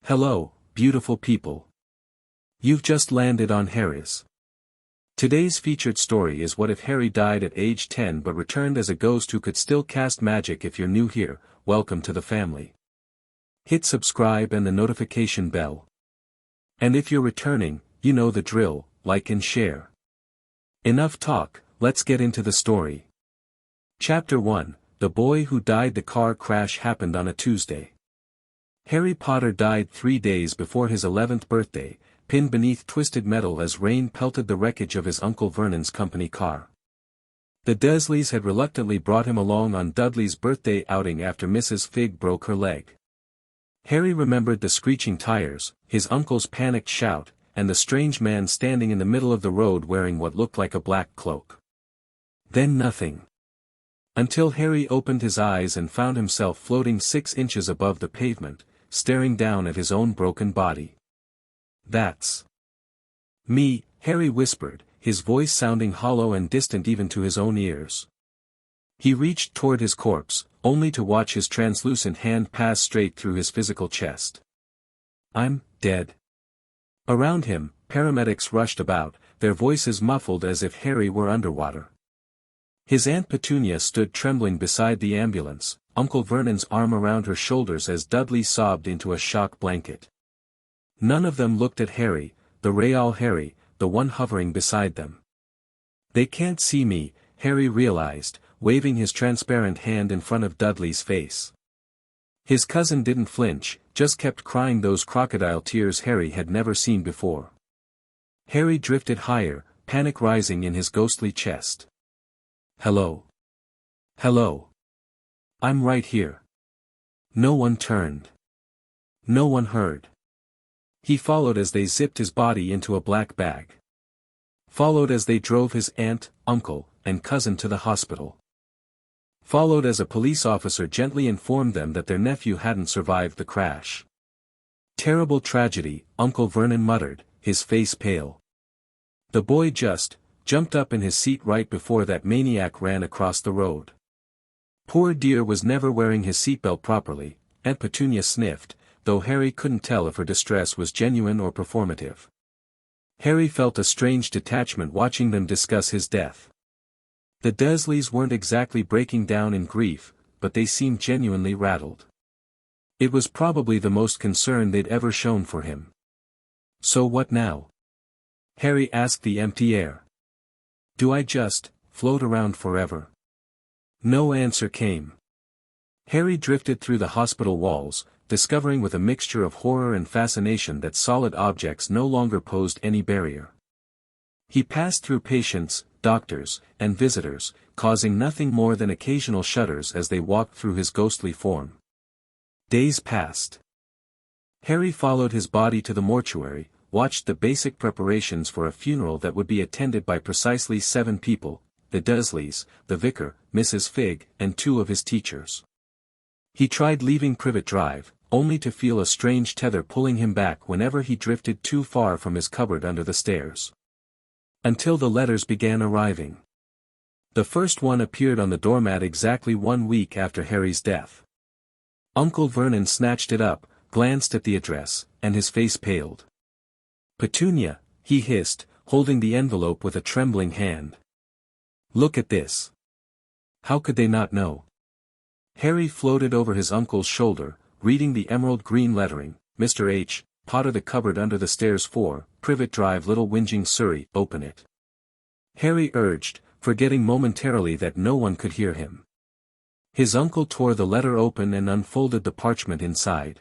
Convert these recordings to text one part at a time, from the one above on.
Hello, beautiful people. You've just landed on Harry's. Today's featured story is what if Harry died at age 10 but returned as a ghost who could still cast magic. If you're new here, welcome to the family. Hit subscribe and the notification bell. And if you're returning, you know the drill, like and share. Enough talk, let's get into the story. Chapter 1, The Boy Who Died. The car crash happened on a Tuesday. Harry Potter died 3 days before his 11th birthday, pinned beneath twisted metal as rain pelted the wreckage of his Uncle Vernon's company car. The Dursleys had reluctantly brought him along on Dudley's birthday outing after Mrs. Fig broke her leg. Harry remembered the screeching tires, his uncle's panicked shout, and the strange man standing in the middle of the road wearing what looked like a black cloak. Then nothing. Until Harry opened his eyes and found himself floating 6 inches above the pavement, staring down at his own broken body. "That's me," Harry whispered, his voice sounding hollow and distant even to his own ears. He reached toward his corpse, only to watch his translucent hand pass straight through his physical chest. "I'm dead." Around him, paramedics rushed about, their voices muffled as if Harry were underwater. His Aunt Petunia stood trembling beside the ambulance, Uncle Vernon's arm around her shoulders as Dudley sobbed into a shock blanket. None of them looked at Harry, the real Harry, the one hovering beside them. "They can't see me," Harry realized, waving his transparent hand in front of Dudley's face. His cousin didn't flinch, just kept crying those crocodile tears Harry had never seen before. Harry drifted higher, panic rising in his ghostly chest. "Hello. Hello. I'm right here." No one turned. No one heard. He followed as they zipped his body into a black bag. Followed as they drove his aunt, uncle, and cousin to the hospital. Followed as a police officer gently informed them that their nephew hadn't survived the crash. "Terrible tragedy," Uncle Vernon muttered, his face pale. "The boy just jumped up in his seat right before that maniac ran across the road. Poor dear was never wearing his seatbelt properly," Aunt Petunia sniffed, though Harry couldn't tell if her distress was genuine or performative. Harry felt a strange detachment watching them discuss his death. The Dursleys weren't exactly breaking down in grief, but they seemed genuinely rattled. It was probably the most concern they'd ever shown for him. "So what now?" Harry asked the empty air. "Do I just float around forever?" No answer came. Harry drifted through the hospital walls, discovering with a mixture of horror and fascination that solid objects no longer posed any barrier. He passed through patients, doctors, and visitors, causing nothing more than occasional shudders as they walked through his ghostly form. Days passed. Harry followed his body to the mortuary, watched the basic preparations for a funeral that would be attended by precisely 7 people, the Dursleys, the vicar, Mrs. Fig, and 2 of his teachers. He tried leaving Privet Drive, only to feel a strange tether pulling him back whenever he drifted too far from his cupboard under the stairs. Until the letters began arriving. The first one appeared on the doormat exactly 1 week after Harry's death. Uncle Vernon snatched it up, glanced at the address, and his face paled. "Petunia," he hissed, holding the envelope with a trembling hand. "Look at this." How could they not know? Harry floated over his uncle's shoulder, reading the emerald green lettering, "Mr. H. Potter, the cupboard under the stairs 4, Privet Drive, Little Whinging, Surrey, open it." Harry urged, forgetting momentarily that no one could hear him. His uncle tore the letter open and unfolded the parchment inside.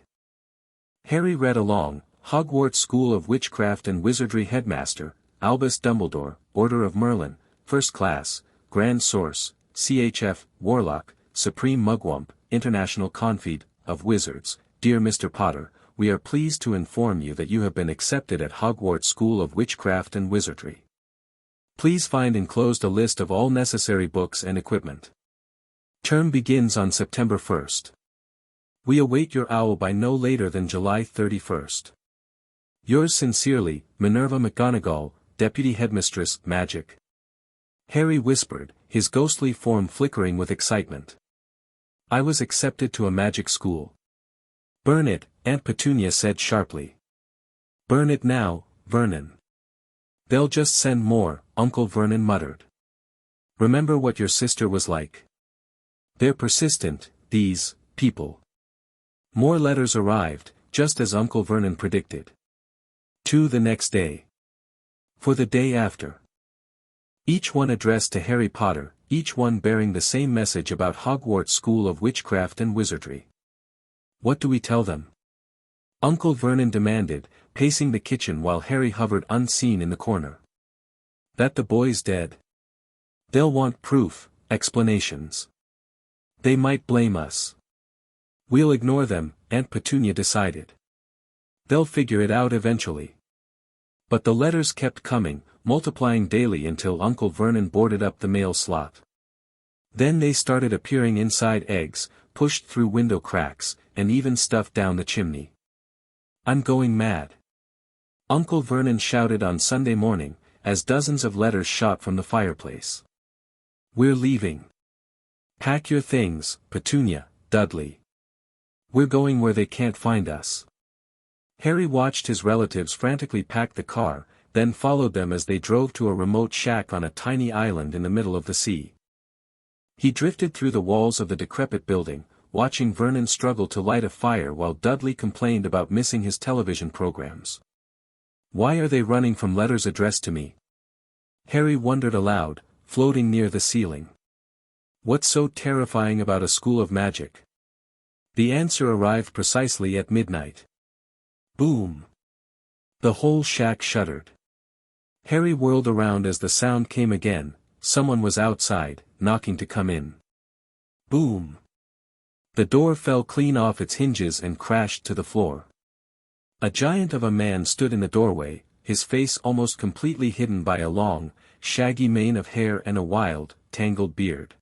Harry read along, "Hogwarts School of Witchcraft and Wizardry Headmaster, Albus Dumbledore, Order of Merlin, First Class, Grand Source, CHF, Warlock, Supreme Mugwump, International Confede, of Wizards. Dear Mr. Potter, we are pleased to inform you that you have been accepted at Hogwarts School of Witchcraft and Wizardry. Please find enclosed a list of all necessary books and equipment. Term begins on September 1st. We await your owl by no later than July 31st. Yours sincerely, Minerva McGonagall, Deputy Headmistress, Magic." Harry whispered, his ghostly form flickering with excitement. "I was accepted to a magic school. Burn it," Aunt Petunia said sharply. Burn it now, Vernon. They'll just send more, Uncle Vernon muttered. Remember what your sister was like. They're persistent, these people. More letters arrived, just as Uncle Vernon predicted. 2 the next day. For the day after. Each one addressed to Harry Potter, each one bearing the same message about Hogwarts School of Witchcraft and Wizardry. What do we tell them? Uncle Vernon demanded, pacing the kitchen while Harry hovered unseen in the corner. That the boy's dead. They'll want proof, explanations. They might blame us. We'll ignore them, Aunt Petunia decided. They'll figure it out eventually. But the letters kept coming, multiplying daily until Uncle Vernon boarded up the mail slot. Then they started appearing inside eggs, pushed through window cracks, and even stuffed down the chimney. I'm going mad. Uncle Vernon shouted on Sunday morning, as dozens of letters shot from the fireplace. We're leaving. Pack your things, Petunia, Dudley. We're going where they can't find us. Harry watched his relatives frantically pack the car, then followed them as they drove to a remote shack on a tiny island in the middle of the sea. He drifted through the walls of the decrepit building, watching Vernon struggle to light a fire while Dudley complained about missing his television programs. Why are they running from letters addressed to me? Harry wondered aloud, floating near the ceiling. What's so terrifying about a school of magic? The answer arrived precisely at midnight. Boom! The whole shack shuddered. Harry whirled around as the sound came again. Someone was outside, knocking to come in. Boom! The door fell clean off its hinges and crashed to the floor. A giant of a man stood in the doorway, his face almost completely hidden by a long, shaggy mane of hair and a wild, tangled beard.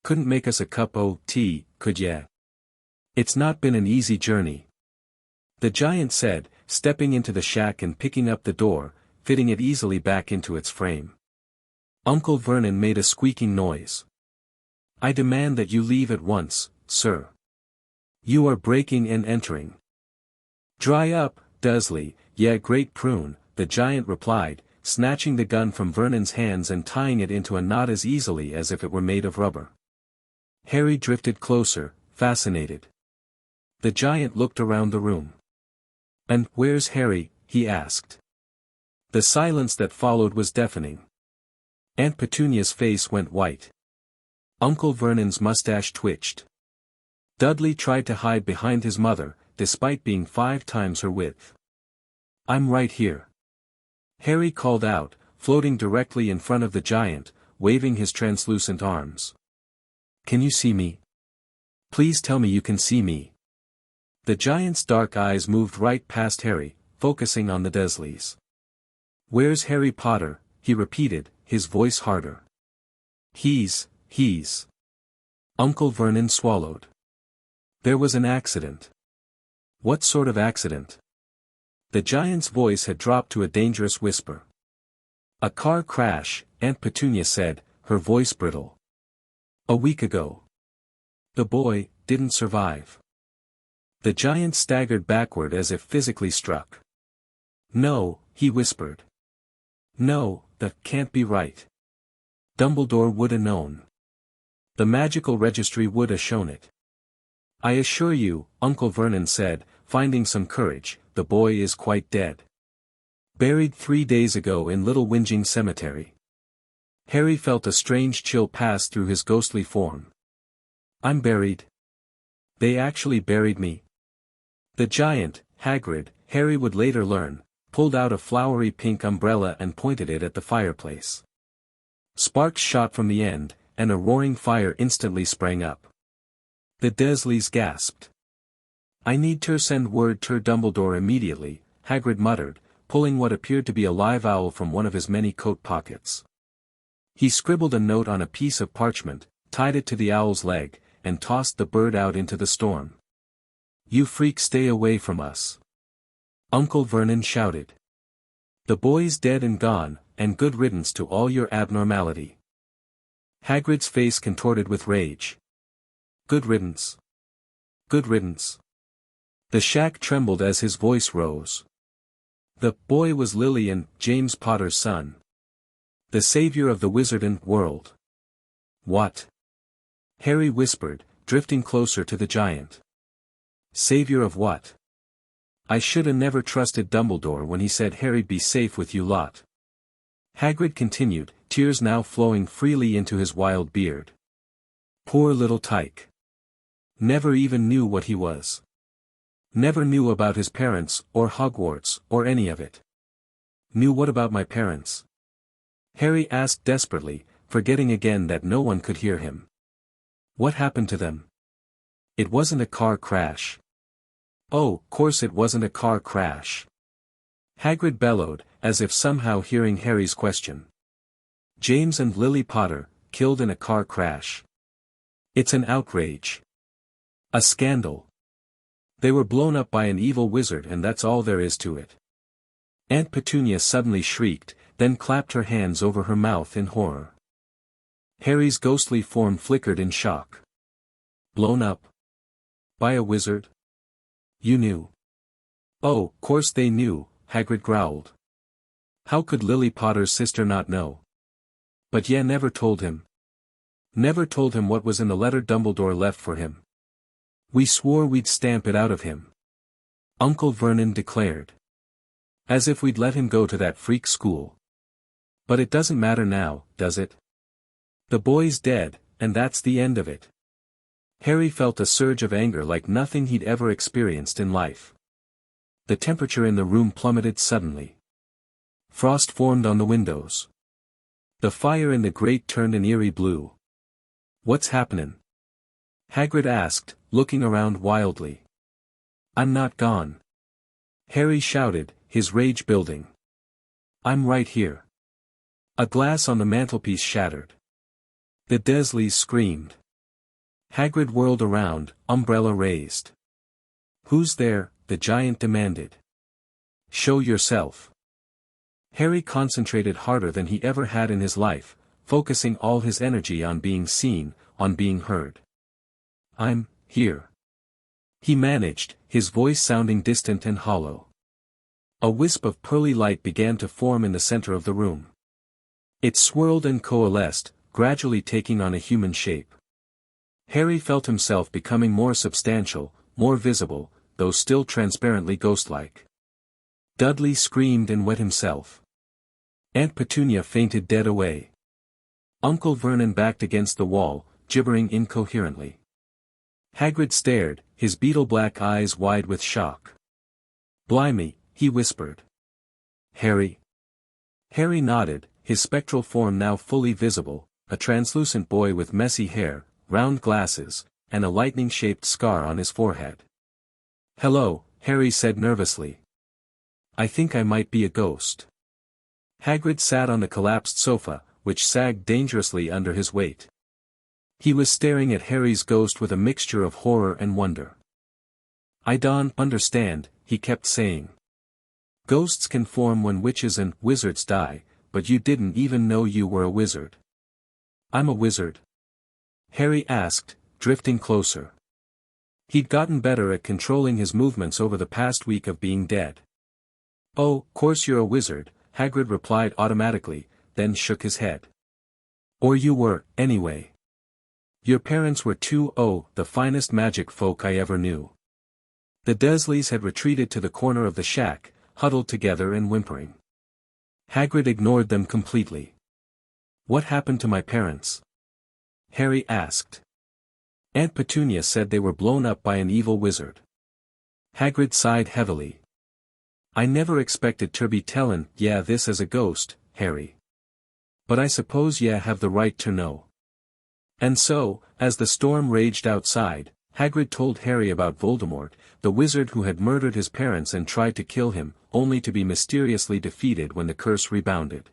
Couldn't make us a cup o' tea, could ya? It's not been an easy journey. The giant said, stepping into the shack and picking up the door, fitting it easily back into its frame. Uncle Vernon made a squeaking noise. I demand that you leave at once, sir. You are breaking and entering. Dry up, Dursley, yeah, great prune, the giant replied, snatching the gun from Vernon's hands and tying it into a knot as easily as if it were made of rubber. Harry drifted closer, fascinated. The giant looked around the room. And where's Harry? He asked. The silence that followed was deafening. Aunt Petunia's face went white. Uncle Vernon's mustache twitched. Dudley tried to hide behind his mother, despite being 5 times her width. I'm right here. Harry called out, floating directly in front of the giant, waving his translucent arms. Can you see me? Please tell me you can see me. The giant's dark eyes moved right past Harry, focusing on the Dursleys. Where's Harry Potter? He repeated, his voice harder. He's. Uncle Vernon swallowed. There was an accident. What sort of accident? The giant's voice had dropped to a dangerous whisper. A car crash, Aunt Petunia said, her voice brittle. A week ago. The boy didn't survive. The giant staggered backward as if physically struck. No, he whispered. No, that can't be right. Dumbledore would have known. The magical registry would have shown it. I assure you, Uncle Vernon said, finding some courage, the boy is quite dead. Buried 3 days ago in Little Whinging Cemetery. Harry felt a strange chill pass through his ghostly form. I'm buried. They actually buried me. The giant, Hagrid, Harry would later learn, pulled out a flowery pink umbrella and pointed it at the fireplace. Sparks shot from the end, and a roaring fire instantly sprang up. The Dursleys gasped. I need to send word to Dumbledore immediately, Hagrid muttered, pulling what appeared to be a live owl from one of his many coat pockets. He scribbled a note on a piece of parchment, tied it to the owl's leg, and tossed the bird out into the storm. You freaks, stay away from us. Uncle Vernon shouted. The boy's dead and gone, and good riddance to all your abnormality. Hagrid's face contorted with rage. Good riddance. Good riddance. The shack trembled as his voice rose. The boy was Lillian, James Potter's son. The savior of the Wizarding world. What? Harry whispered, drifting closer to the giant. Savior of what? I shoulda never trusted Dumbledore when he said Harry be safe with you lot. Hagrid continued, tears now flowing freely into his wild beard. Poor little Tyke. Never even knew what he was. Never knew about his parents, or Hogwarts, or any of it. Knew what about my parents? Harry asked desperately, forgetting again that no one could hear him. What happened to them? It wasn't a car crash. Oh, course it wasn't a car crash. Hagrid bellowed, as if somehow hearing Harry's question. James and Lily Potter, killed in a car crash. It's an outrage. A scandal. They were blown up by an evil wizard and that's all there is to it. Aunt Petunia suddenly shrieked, then clapped her hands over her mouth in horror. Harry's ghostly form flickered in shock. Blown up? By a wizard? You knew? Oh, course they knew, Hagrid growled. How could Lily Potter's sister not know? But yeah, never told him. Never told him what was in the letter Dumbledore left for him. We swore we'd stamp it out of him. Uncle Vernon declared. As if we'd let him go to that freak school. But it doesn't matter now, does it? The boy's dead, and that's the end of it. Harry felt a surge of anger like nothing he'd ever experienced in life. The temperature in the room plummeted suddenly. Frost formed on the windows. The fire in the grate turned an eerie blue. What's happening? Hagrid asked, looking around wildly. I'm not gone. Harry shouted, his rage building. I'm right here. A glass on the mantelpiece shattered. The Dursleys screamed. Hagrid whirled around, umbrella raised. Who's there? The giant demanded. Show yourself. Harry concentrated harder than he ever had in his life, focusing all his energy on being seen, on being heard. I'm here. He managed, his voice sounding distant and hollow. A wisp of pearly light began to form in the center of the room. It swirled and coalesced, gradually taking on a human shape. Harry felt himself becoming more substantial, more visible, though still transparently ghost-like. Dudley screamed and wet himself. Aunt Petunia fainted dead away. Uncle Vernon backed against the wall, gibbering incoherently. Hagrid stared, his beetle-black eyes wide with shock. Blimey, he whispered. Harry? Harry nodded, his spectral form now fully visible, a translucent boy with messy hair, round glasses, and a lightning-shaped scar on his forehead. Hello, Harry said nervously. I think I might be a ghost. Hagrid sat on the collapsed sofa, which sagged dangerously under his weight. He was staring at Harry's ghost with a mixture of horror and wonder. I don't understand, he kept saying. Ghosts can form when witches and wizards die, but you didn't even know you were a wizard. I'm a wizard? Harry asked, drifting closer. He'd gotten better at controlling his movements over the past week of being dead. Oh, course you're a wizard, Hagrid replied automatically, then shook his head. Or you were, anyway. Your parents were the finest magic folk I ever knew. The Dursleys had retreated to the corner of the shack, huddled together and whimpering. Hagrid ignored them completely. What happened to my parents? Harry asked. Aunt Petunia said they were blown up by an evil wizard. Hagrid sighed heavily. I never expected to be tellin' this as a ghost, Harry. But I suppose have the right to know. And so, as the storm raged outside, Hagrid told Harry about Voldemort, the wizard who had murdered his parents and tried to kill him, only to be mysteriously defeated when the curse rebounded.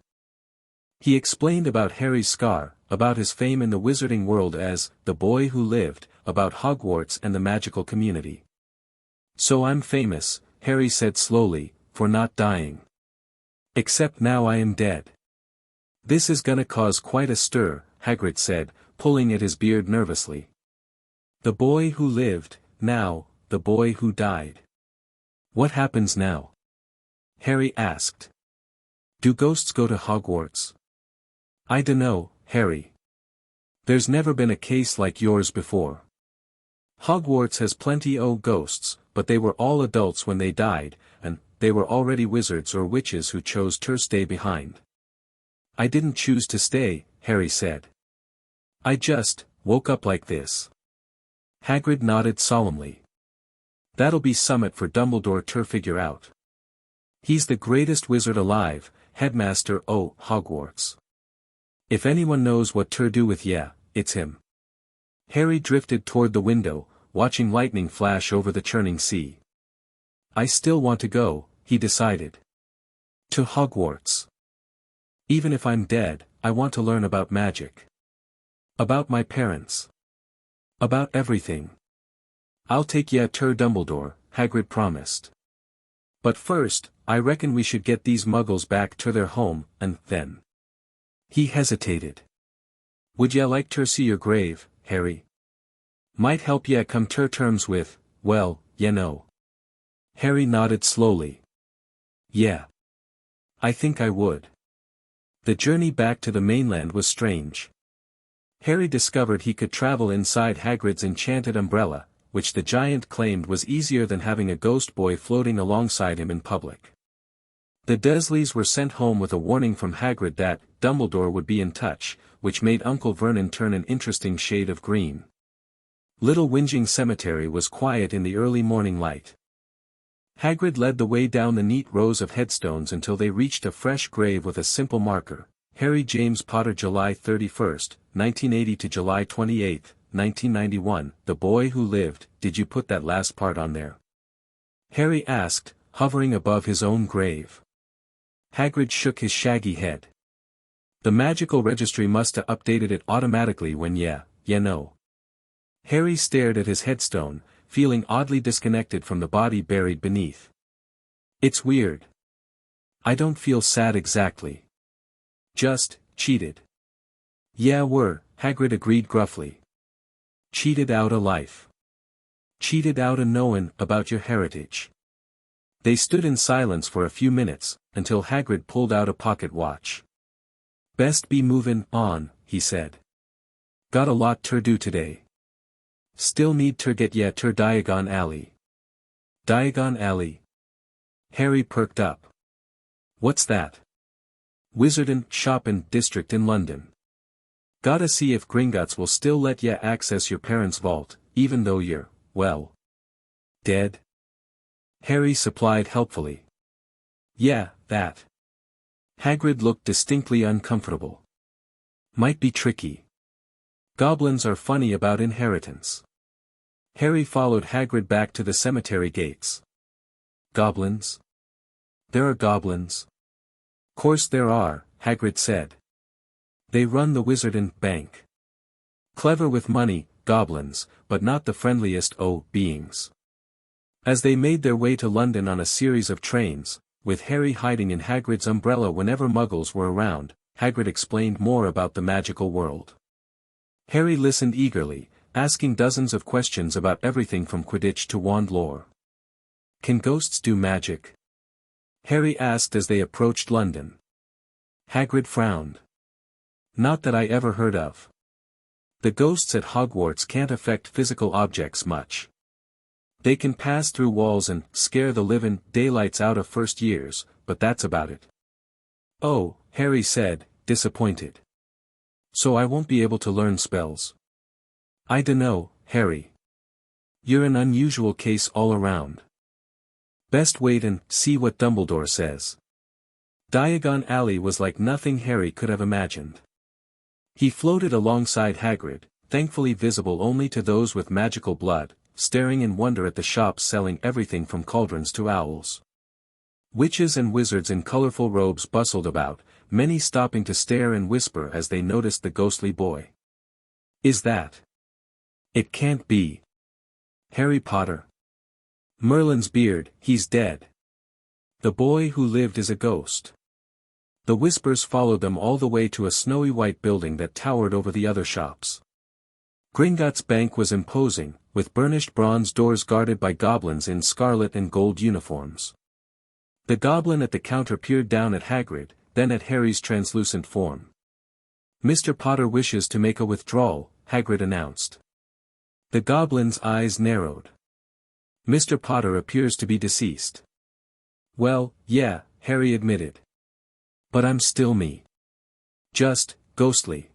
He explained about Harry's scar, about his fame in the wizarding world as the boy who lived, about Hogwarts and the magical community. So I'm famous, Harry said slowly, for not dying. Except now I am dead. This is gonna cause quite a stir, Hagrid said, pulling at his beard nervously. The boy who lived, now, the boy who died. What happens now? Harry asked. Do ghosts go to Hogwarts? I dunno, Harry. There's never been a case like yours before. Hogwarts has plenty o' ghosts, but they were all adults when they died, and they were already wizards or witches who chose to stay behind. I didn't choose to stay, Harry said. I just woke up like this. Hagrid nodded solemnly. That'll be summit for Dumbledore to figure out. He's the greatest wizard alive, headmaster o' Hogwarts. If anyone knows what to do with ya, it's him. Harry drifted toward the window, watching lightning flash over the churning sea. I still want to go, he decided. To Hogwarts. Even if I'm dead, I want to learn about magic. About my parents. About everything. I'll take ya to Dumbledore, Hagrid promised. But first, I reckon we should get these muggles back to their home, and then. He hesitated. Would ya like to see your grave, Harry? Might help ya come to terms with, well, ya know. Harry nodded slowly. Yeah. I think I would. The journey back to the mainland was strange. Harry discovered he could travel inside Hagrid's enchanted umbrella, which the giant claimed was easier than having a ghost boy floating alongside him in public. The Dursleys were sent home with a warning from Hagrid that Dumbledore would be in touch, which made Uncle Vernon turn an interesting shade of green. Little Whinging Cemetery was quiet in the early morning light. Hagrid led the way down the neat rows of headstones until they reached a fresh grave with a simple marker, Harry James Potter July 31, 1980 to July 28, 1991, the boy who lived. Did you put that last part on there? Harry asked, hovering above his own grave. Hagrid shook his shaggy head. The magical registry must have updated it automatically when ya know. Harry stared at his headstone, feeling oddly disconnected from the body buried beneath. It's weird. I don't feel sad exactly. Just cheated. Yeah, Hagrid agreed gruffly. Cheated out a life. Cheated out a knowin' about your heritage. They stood in silence for a few minutes, until Hagrid pulled out a pocket watch. Best be movin' on, he said. Got a lot to do today. Still need to get ya to Diagon Alley. Diagon Alley? Harry perked up. What's that? Wizardin' Shoppin' District in London. Gotta see if Gringotts will still let ya access your parents' vault, even though you're, well, dead? Harry supplied helpfully. Yeah, that. Hagrid looked distinctly uncomfortable. Might be tricky. Goblins are funny about inheritance. Harry followed Hagrid back to the cemetery gates. Goblins? There are goblins. Course there are, Hagrid said. They run the Wizardin' Bank. Clever with money, goblins, but not the friendliest beings. As they made their way to London on a series of trains, with Harry hiding in Hagrid's umbrella whenever muggles were around, Hagrid explained more about the magical world. Harry listened eagerly, asking dozens of questions about everything from Quidditch to wand lore. Can ghosts do magic? Harry asked as they approached London. Hagrid frowned. Not that I ever heard of. The ghosts at Hogwarts can't affect physical objects much. They can pass through walls and scare the livin' daylights out of first years, but that's about it. Oh, Harry said, disappointed. So I won't be able to learn spells. I dunno, Harry. You're an unusual case all around. Best wait and see what Dumbledore says. Diagon Alley was like nothing Harry could have imagined. He floated alongside Hagrid, thankfully visible only to those with magical blood, staring in wonder at the shops selling everything from cauldrons to owls. Witches and wizards in colorful robes bustled about, many stopping to stare and whisper as they noticed the ghostly boy. Is that? It can't be. Harry Potter. Merlin's beard, he's dead. The boy who lived is a ghost. The whispers followed them all the way to a snowy white building that towered over the other shops. Gringotts Bank was imposing, with burnished bronze doors guarded by goblins in scarlet and gold uniforms. The goblin at the counter peered down at Hagrid, then at Harry's translucent form. "Mr. Potter wishes to make a withdrawal," Hagrid announced. The goblin's eyes narrowed. "Mr. Potter appears to be deceased." "Well, yeah," Harry admitted. "But I'm still me. Just, ghostly."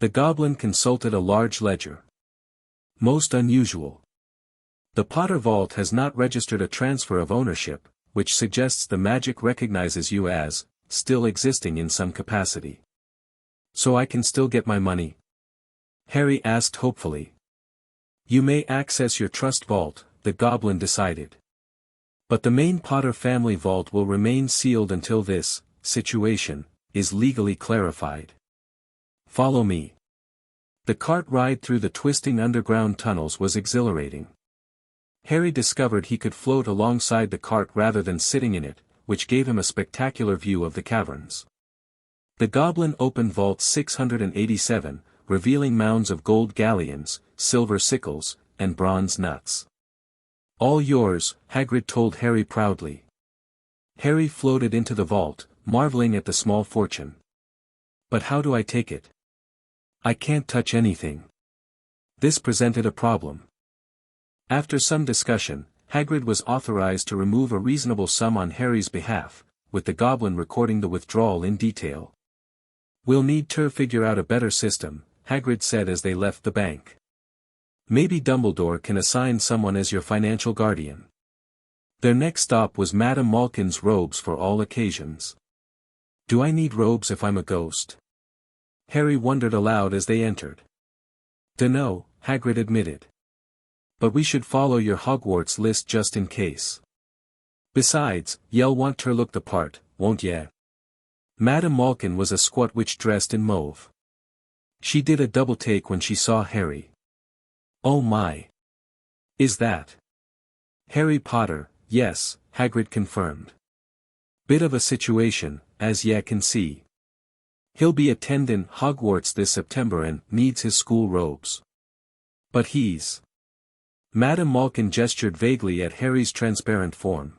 The goblin consulted a large ledger. "Most unusual. The Potter Vault has not registered a transfer of ownership, which suggests the magic recognizes you as, still existing in some capacity. So I can still get my money?" Harry asked hopefully. "You may access your trust vault," the goblin decided. "But the main Potter family vault will remain sealed until this situation is legally clarified. Follow me." The cart ride through the twisting underground tunnels was exhilarating. Harry discovered he could float alongside the cart rather than sitting in it, which gave him a spectacular view of the caverns. The goblin opened Vault 687, revealing mounds of gold galleons, silver sickles, and bronze nuts. "All yours," Hagrid told Harry proudly. Harry floated into the vault, marveling at the small fortune. "But how do I take it? I can't touch anything." This presented a problem. After some discussion, Hagrid was authorized to remove a reasonable sum on Harry's behalf, with the goblin recording the withdrawal in detail. "We'll need to figure out a better system," Hagrid said as they left the bank. "Maybe Dumbledore can assign someone as your financial guardian." Their next stop was Madame Malkin's robes for all occasions. "Do I need robes if I'm a ghost?" Harry wondered aloud as they entered. "Dunno," Hagrid admitted. "But we should follow your Hogwarts list just in case. Besides, you'll want to look the part, won't ye?" Madame Malkin was a squat witch dressed in mauve. She did a double take when she saw Harry. "Oh my! Is that Harry Potter?" "Yes," Hagrid confirmed. "Bit of a situation, as ye can see. He'll be attending Hogwarts this September and needs his school robes. But he's—" Madame Malkin gestured vaguely at Harry's transparent form.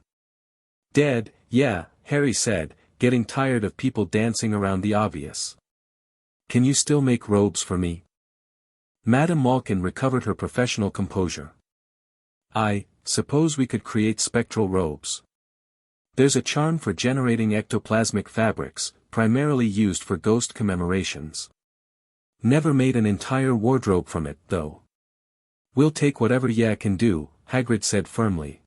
"Dead, yeah," Harry said, getting tired of people dancing around the obvious. "Can you still make robes for me?" Madame Malkin recovered her professional composure. "I suppose we could create spectral robes. There's a charm for generating ectoplasmic fabrics, primarily used for ghost commemorations. Never made an entire wardrobe from it, though." "We'll take whatever ye can do," Hagrid said firmly.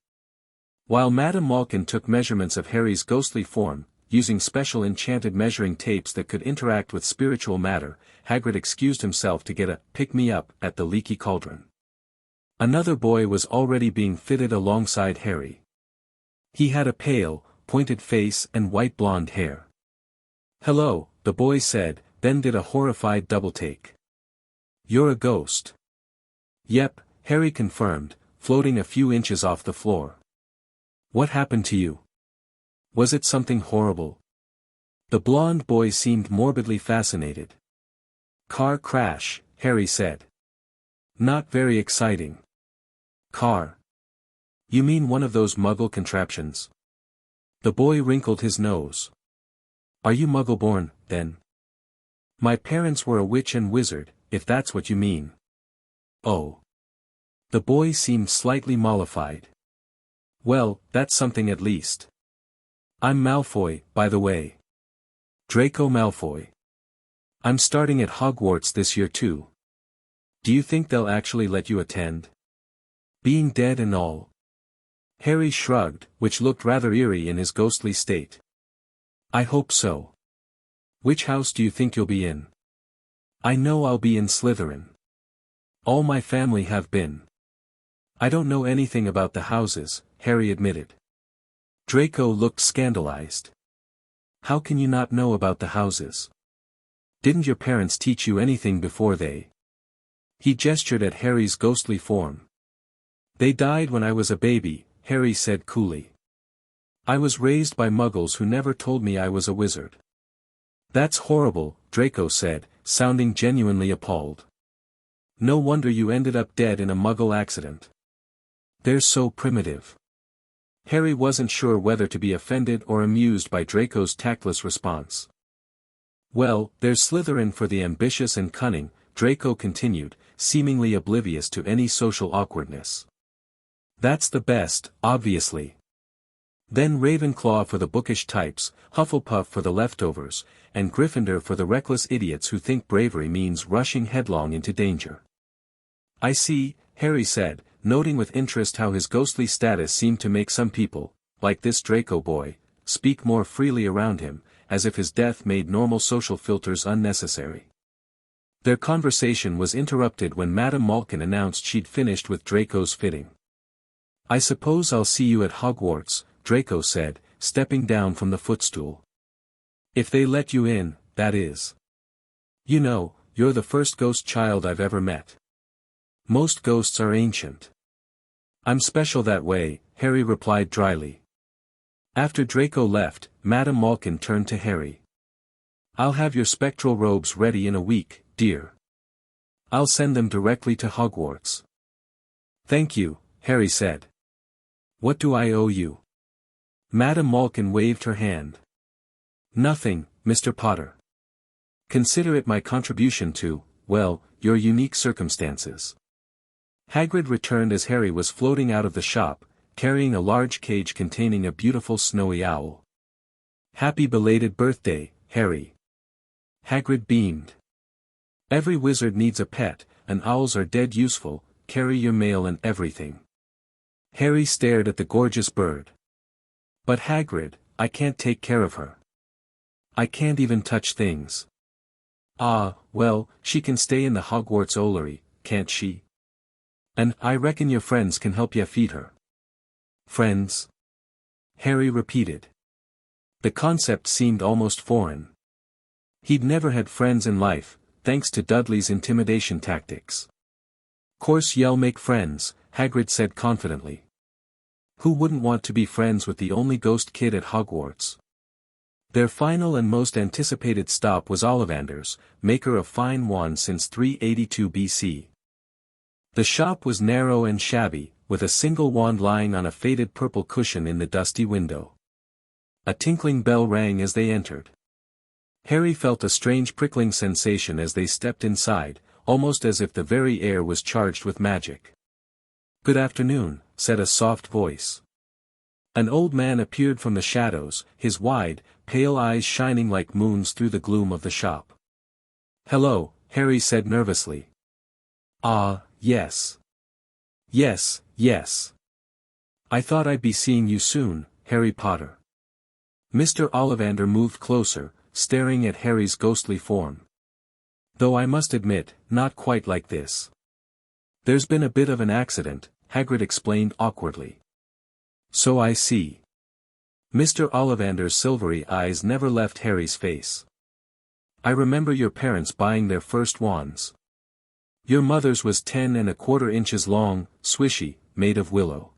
While Madame Malkin took measurements of Harry's ghostly form, using special enchanted measuring tapes that could interact with spiritual matter, Hagrid excused himself to get a pick-me-up at the Leaky Cauldron. Another boy was already being fitted alongside Harry. He had a pale, pointed face and white blonde hair. "Hello," the boy said, then did a horrified double-take. "You're a ghost." "Yep," Harry confirmed, floating a few inches off the floor. "What happened to you? Was it something horrible?" The blonde boy seemed morbidly fascinated. "Car crash," Harry said. "Not very exciting." "Car? You mean one of those Muggle contraptions?" The boy wrinkled his nose. "Are you Muggle-born, then?" "My parents were a witch and wizard, if that's what you mean." "Oh." The boy seemed slightly mollified. "Well, that's something at least. I'm Malfoy, by the way. Draco Malfoy. I'm starting at Hogwarts this year too. Do you think they'll actually let you attend? Being dead and all?" Harry shrugged, which looked rather eerie in his ghostly state. "I hope so. Which house do you think you'll be in?" "I know I'll be in Slytherin. All my family have been." "I don't know anything about the houses," Harry admitted. Draco looked scandalized. "How can you not know about the houses? Didn't your parents teach you anything before they—" He gestured at Harry's ghostly form. "They died when I was a baby," Harry said coolly. "I was raised by Muggles who never told me I was a wizard." "That's horrible," Draco said, sounding genuinely appalled. No wonder you ended up dead in a Muggle accident. They're so primitive. Harry wasn't sure whether to be offended or amused by Draco's tactless response. Well, there's Slytherin for the ambitious and cunning, Draco continued, seemingly oblivious to any social awkwardness. That's the best, obviously. Then Ravenclaw for the bookish types, Hufflepuff for the leftovers, and Gryffindor for the reckless idiots who think bravery means rushing headlong into danger. I see, Harry said, noting with interest how his ghostly status seemed to make some people, like this Draco boy, speak more freely around him, as if his death made normal social filters unnecessary. Their conversation was interrupted when Madame Malkin announced she'd finished with Draco's fitting. I suppose I'll see you at Hogwarts, Draco said, stepping down from the footstool. If they let you in, that is. You know, you're the first ghost child I've ever met. Most ghosts are ancient. I'm special that way, Harry replied dryly. After Draco left, Madame Malkin turned to Harry. I'll have your spectral robes ready in a week, dear. I'll send them directly to Hogwarts. Thank you, Harry said. What do I owe you? Madame Malkin waved her hand. Nothing, Mr. Potter. Consider it my contribution to, well, your unique circumstances. Hagrid returned as Harry was floating out of the shop, carrying a large cage containing a beautiful snowy owl. Happy belated birthday, Harry. Hagrid beamed. Every wizard needs a pet, and owls are dead useful, carry your mail and everything. Harry stared at the gorgeous bird. But Hagrid, I can't take care of her. I can't even touch things. Ah, well, she can stay in the Hogwarts Owlery, can't she? And I reckon your friends can help ya feed her. Friends? Harry repeated. The concept seemed almost foreign. He'd never had friends in life, thanks to Dudley's intimidation tactics. Course y'all make friends, Hagrid said confidently. Who wouldn't want to be friends with the only ghost kid at Hogwarts? Their final and most anticipated stop was Ollivander's, maker of fine wands since 382 BC. The shop was narrow and shabby, with a single wand lying on a faded purple cushion in the dusty window. A tinkling bell rang as they entered. Harry felt a strange prickling sensation as they stepped inside, almost as if the very air was charged with magic. Good afternoon, said a soft voice. An old man appeared from the shadows, his wide, pale eyes shining like moons through the gloom of the shop. Hello, Harry said nervously. Ah, yes. Yes, yes. I thought I'd be seeing you soon, Harry Potter. Mr. Ollivander moved closer, staring at Harry's ghostly form. Though I must admit, not quite like this. There's been a bit of an accident, Hagrid explained awkwardly. So I see. Mr. Ollivander's silvery eyes never left Harry's face. I remember your parents buying their first wands. Your mother's was 10¼ inches long, swishy, made of willow.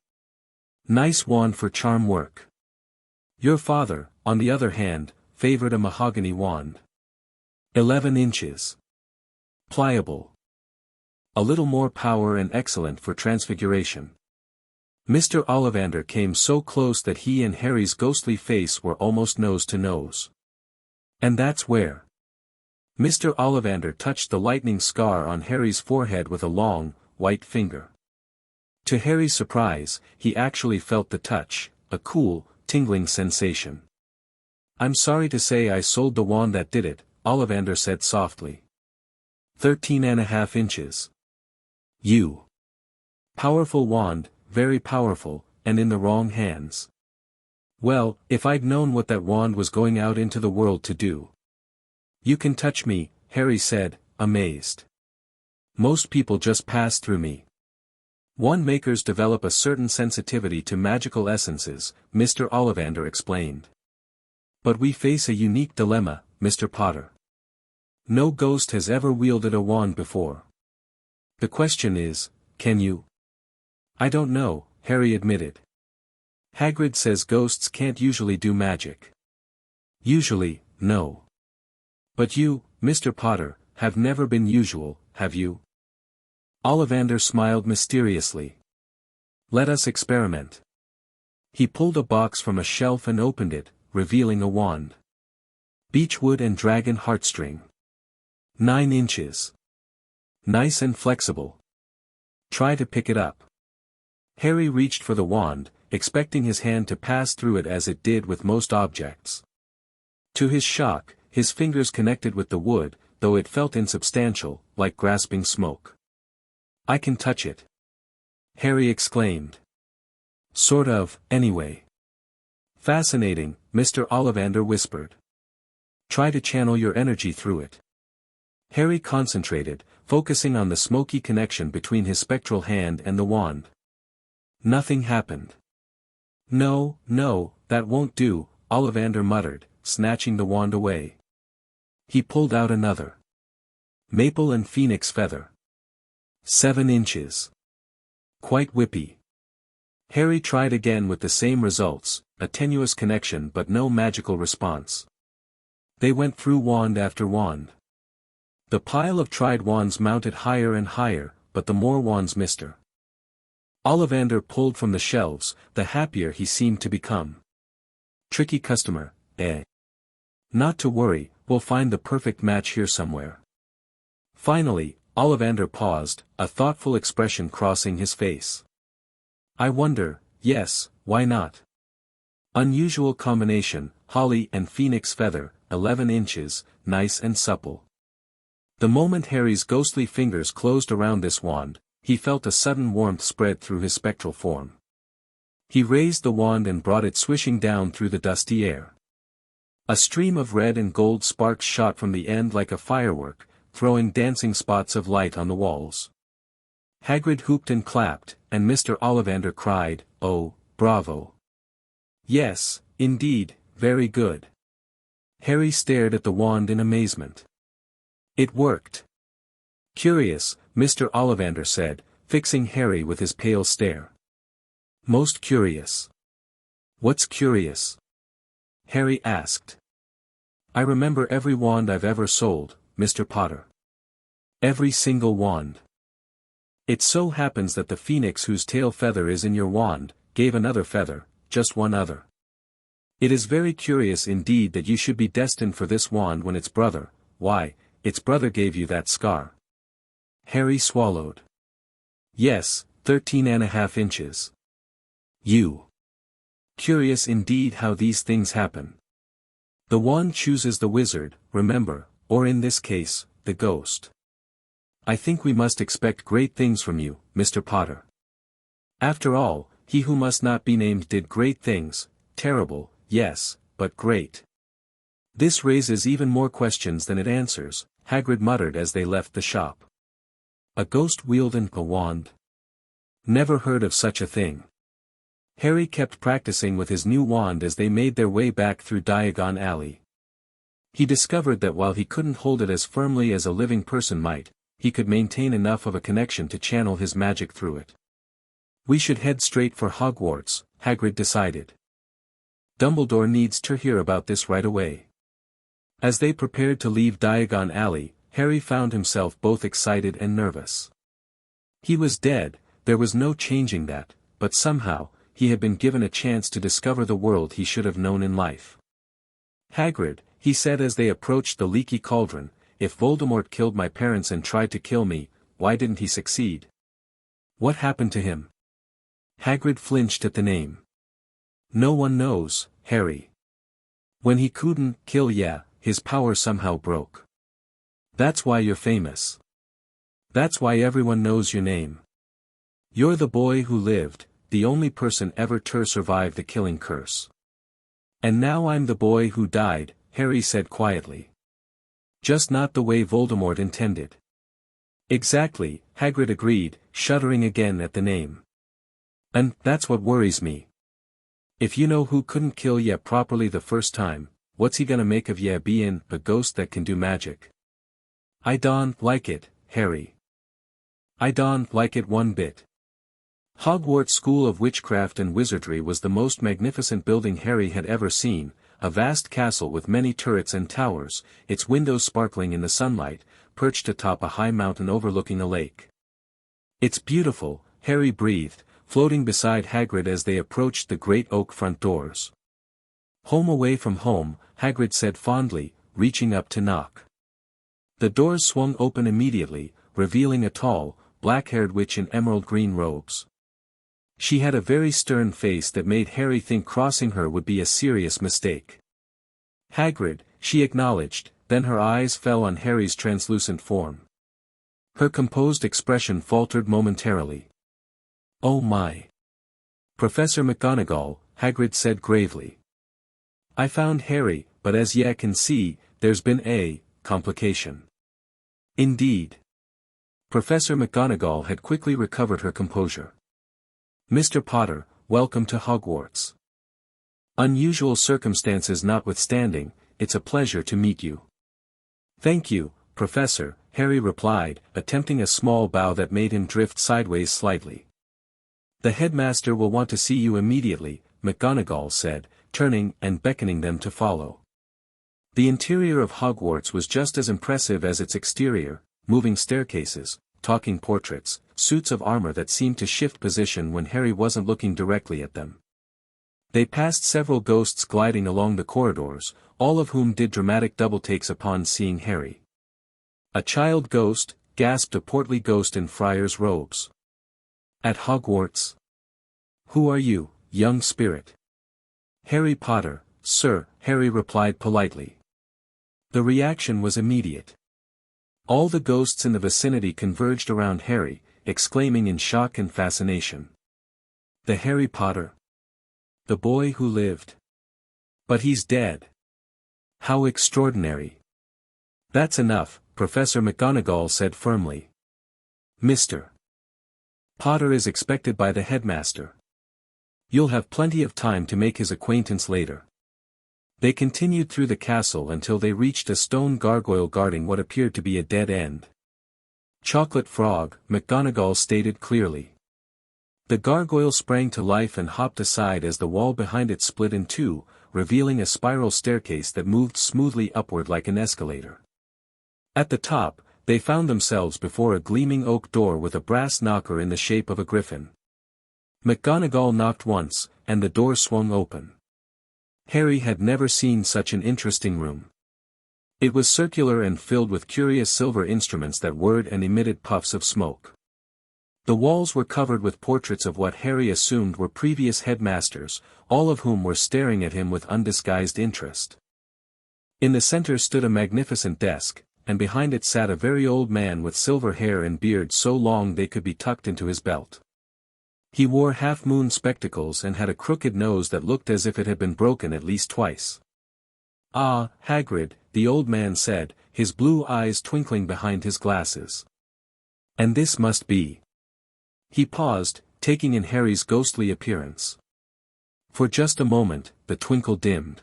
Nice wand for charm work. Your father, on the other hand, favored a mahogany wand. 11 inches. Pliable. A little more power and excellent for transfiguration. Mr. Ollivander came so close that he and Harry's ghostly face were almost nose to nose. And that's where. Mr. Ollivander touched the lightning scar on Harry's forehead with a long, white finger. To Harry's surprise, he actually felt the touch, a cool, tingling sensation. I'm sorry to say I sold the wand that did it, Ollivander said softly. 13½ inches. You. Powerful wand, very powerful, and in the wrong hands. Well, if I'd known what that wand was going out into the world to do. You can touch me, Harry said, amazed. Most people just pass through me. Wand makers develop a certain sensitivity to magical essences, Mr. Ollivander explained. But we face a unique dilemma, Mr. Potter. No ghost has ever wielded a wand before. The question is, can you? I don't know, Harry admitted. Hagrid says ghosts can't usually do magic. Usually, no. But you, Mr. Potter, have never been usual, have you? Ollivander smiled mysteriously. Let us experiment. He pulled a box from a shelf and opened it, revealing a wand. Beechwood and dragon heartstring. 9 inches. Nice and flexible. Try to pick it up. Harry reached for the wand, expecting his hand to pass through it as it did with most objects. To his shock, his fingers connected with the wood, though it felt insubstantial, like grasping smoke. I can touch it. Harry exclaimed. Sort of, anyway. Fascinating, Mr. Ollivander whispered. Try to channel your energy through it. Harry concentrated, focusing on the smoky connection between his spectral hand and the wand. Nothing happened. No, that won't do, Ollivander muttered, snatching the wand away. He pulled out another. Maple and phoenix feather. 7 inches. Quite whippy. Harry tried again with the same results, a tenuous connection but no magical response. They went through wand after wand. The pile of tried wands mounted higher and higher, but the more wands Mr. Ollivander pulled from the shelves, the happier he seemed to become. Tricky customer, eh? Not to worry, we'll find the perfect match here somewhere. Finally, Ollivander paused, a thoughtful expression crossing his face. I wonder, yes, why not? Unusual combination, holly and phoenix feather, 11 inches, nice and supple. The moment Harry's ghostly fingers closed around this wand, he felt a sudden warmth spread through his spectral form. He raised the wand and brought it swishing down through the dusty air. A stream of red and gold sparks shot from the end like a firework, throwing dancing spots of light on the walls. Hagrid hooped and clapped, and Mr. Ollivander cried, "Oh, bravo! Yes, indeed, very good." Harry stared at the wand in amazement. It worked. Curious, Mr. Ollivander said, fixing Harry with his pale stare. Most curious. What's curious? Harry asked. I remember every wand I've ever sold, Mr. Potter. Every single wand. It so happens that the phoenix whose tail feather is in your wand, gave another feather, just one other. It is very curious indeed that you should be destined for this wand when its brother, why, its brother gave you that scar. Harry swallowed. Yes, 13.5 inches. You. Curious indeed how these things happen. The wand chooses the wizard, remember, or in this case, the ghost. I think we must expect great things from you, Mr. Potter. After all, he who must not be named did great things, terrible, yes, but great. This raises even more questions than it answers, Hagrid muttered as they left the shop. A ghost wielding a wand? Never heard of such a thing. Harry kept practicing with his new wand as they made their way back through Diagon Alley. He discovered that while he couldn't hold it as firmly as a living person might, he could maintain enough of a connection to channel his magic through it. We should head straight for Hogwarts, Hagrid decided. Dumbledore needs to hear about this right away. As they prepared to leave Diagon Alley, Harry found himself both excited and nervous. He was dead, there was no changing that, but somehow, he had been given a chance to discover the world he should have known in life. Hagrid, he said as they approached the leaky cauldron, if Voldemort killed my parents and tried to kill me, why didn't he succeed? What happened to him? Hagrid flinched at the name. No one knows, Harry. When he couldn't kill ya, his power somehow broke. That's why you're famous. That's why everyone knows your name. You're the boy who lived, the only person ever to survive the killing curse. And now I'm the boy who died, Harry said quietly. Just not the way Voldemort intended. Exactly, Hagrid agreed, shuddering again at the name. And that's what worries me. If you know who couldn't kill ya properly the first time, what's he gonna make of ya bein' a ghost that can do magic? I don't like it, Harry. I don't like it one bit. Hogwarts School of Witchcraft and Wizardry was the most magnificent building Harry had ever seen, a vast castle with many turrets and towers, its windows sparkling in the sunlight, perched atop a high mountain overlooking a lake. "It's beautiful," Harry breathed, floating beside Hagrid as they approached the great oak front doors. "Home away from home," Hagrid said fondly, reaching up to knock. The doors swung open immediately, revealing a tall, black-haired witch in emerald green robes. She had a very stern face that made Harry think crossing her would be a serious mistake. "Hagrid," she acknowledged, then her eyes fell on Harry's translucent form. Her composed expression faltered momentarily. "Oh my! Professor McGonagall," Hagrid said gravely. "I found Harry, but as ye can see, there's been a complication." "Indeed." Professor McGonagall had quickly recovered her composure. "Mr. Potter, welcome to Hogwarts. Unusual circumstances notwithstanding, it's a pleasure to meet you." "Thank you, Professor," Harry replied, attempting a small bow that made him drift sideways slightly. "The headmaster will want to see you immediately," McGonagall said, turning and beckoning them to follow. The interior of Hogwarts was just as impressive as its exterior, moving staircases, talking portraits, suits of armor that seemed to shift position when Harry wasn't looking directly at them. They passed several ghosts gliding along the corridors, all of whom did dramatic double-takes upon seeing Harry. "A child ghost," gasped a portly ghost in friar's robes. "At Hogwarts? Who are you, young spirit?" "Harry Potter, sir," Harry replied politely. The reaction was immediate. All the ghosts in the vicinity converged around Harry, exclaiming in shock and fascination. "The Harry Potter? The boy who lived? But he's dead. How extraordinary." "That's enough," Professor McGonagall said firmly. "Mr. Potter is expected by the headmaster. You'll have plenty of time to make his acquaintance later." They continued through the castle until they reached a stone gargoyle guarding what appeared to be a dead end. "Chocolate frog," McGonagall stated clearly. The gargoyle sprang to life and hopped aside as the wall behind it split in two, revealing a spiral staircase that moved smoothly upward like an escalator. At the top, they found themselves before a gleaming oak door with a brass knocker in the shape of a griffin. McGonagall knocked once, and the door swung open. Harry had never seen such an interesting room. It was circular and filled with curious silver instruments that whirred and emitted puffs of smoke. The walls were covered with portraits of what Harry assumed were previous headmasters, all of whom were staring at him with undisguised interest. In the center stood a magnificent desk, and behind it sat a very old man with silver hair and beard so long they could be tucked into his belt. He wore half-moon spectacles and had a crooked nose that looked as if it had been broken at least twice. "Ah, Hagrid," the old man said, his blue eyes twinkling behind his glasses. "And this must be—" He paused, taking in Harry's ghostly appearance. For just a moment, the twinkle dimmed.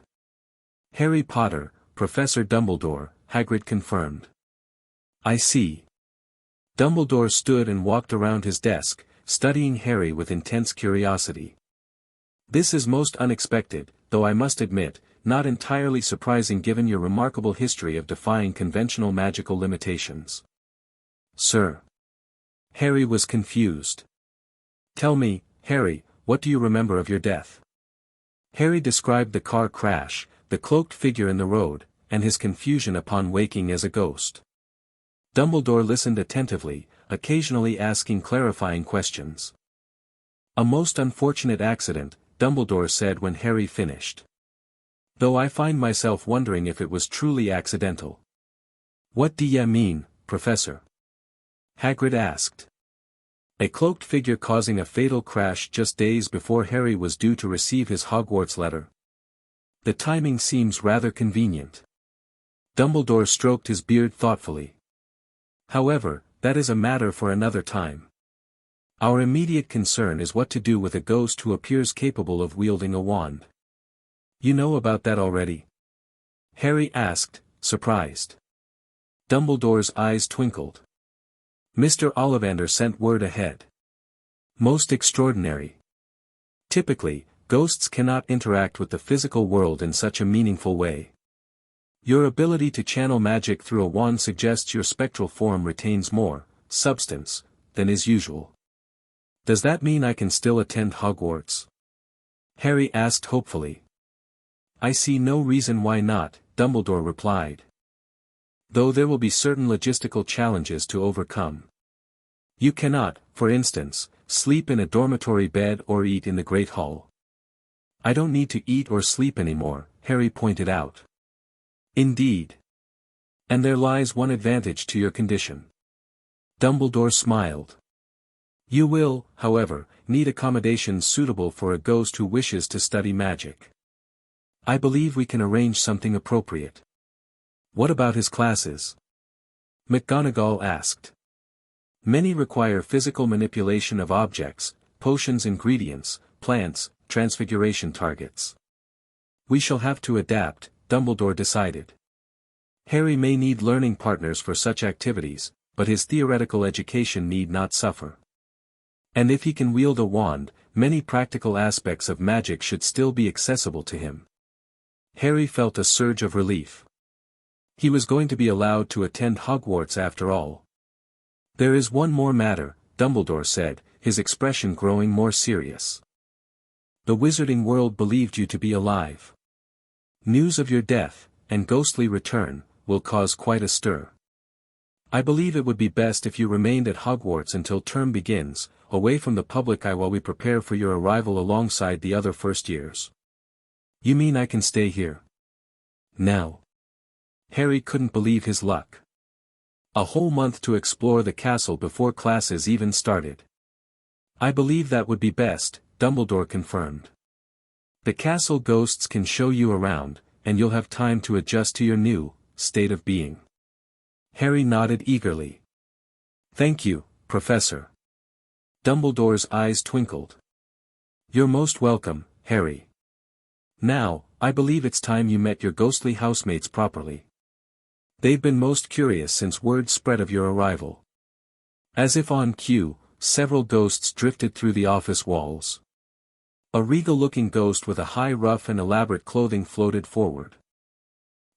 "Harry Potter, Professor Dumbledore," Hagrid confirmed. "I see." Dumbledore stood and walked around his desk, studying Harry with intense curiosity. "This is most unexpected, though I must admit, not entirely surprising given your remarkable history of defying conventional magical limitations." "Sir." Harry was confused. "Tell me, Harry, what do you remember of your death?" Harry described the car crash, the cloaked figure in the road, and his confusion upon waking as a ghost. Dumbledore listened attentively, occasionally asking clarifying questions. "A most unfortunate accident," Dumbledore said when Harry finished. "Though I find myself wondering if it was truly accidental." "What do ya mean, Professor?" Hagrid asked. "A cloaked figure causing a fatal crash just days before Harry was due to receive his Hogwarts letter. The timing seems rather convenient." Dumbledore stroked his beard thoughtfully. "However, that is a matter for another time. Our immediate concern is what to do with a ghost who appears capable of wielding a wand." "You know about that already?" Harry asked, surprised. Dumbledore's eyes twinkled. "Mr. Ollivander sent word ahead. Most extraordinary. Typically, ghosts cannot interact with the physical world in such a meaningful way. Your ability to channel magic through a wand suggests your spectral form retains more substance than is usual. Does that mean I can still attend Hogwarts? Harry asked hopefully. I see no reason why not, Dumbledore replied. Though there will be certain logistical challenges to overcome. You cannot, for instance, sleep in a dormitory bed or eat in the Great Hall. I don't need to eat or sleep anymore, Harry pointed out. Indeed. And there lies one advantage to your condition. Dumbledore smiled. You will, however, need accommodations suitable for a ghost who wishes to study magic. I believe we can arrange something appropriate. What about his classes? McGonagall asked. Many require physical manipulation of objects, potions, ingredients, plants, transfiguration targets. We shall have to adapt, Dumbledore decided. Harry may need learning partners for such activities, but his theoretical education need not suffer. And if he can wield a wand, many practical aspects of magic should still be accessible to him. Harry felt a surge of relief. He was going to be allowed to attend Hogwarts after all. There is one more matter, Dumbledore said, his expression growing more serious. The wizarding world believed you to be alive. News of your death, and ghostly return, will cause quite a stir. I believe it would be best if you remained at Hogwarts until term begins, away from the public eye while we prepare for your arrival alongside the other first years. You mean I can stay here? Now. Harry couldn't believe his luck. A whole month to explore the castle before classes even started. I believe that would be best, Dumbledore confirmed. The castle ghosts can show you around, and you'll have time to adjust to your new state of being. Harry nodded eagerly. Thank you, Professor. Dumbledore's eyes twinkled. You're most welcome, Harry. Now, I believe it's time you met your ghostly housemates properly. They've been most curious since word spread of your arrival. As if on cue, several ghosts drifted through the office walls. A regal-looking ghost with a high ruff and elaborate clothing floated forward.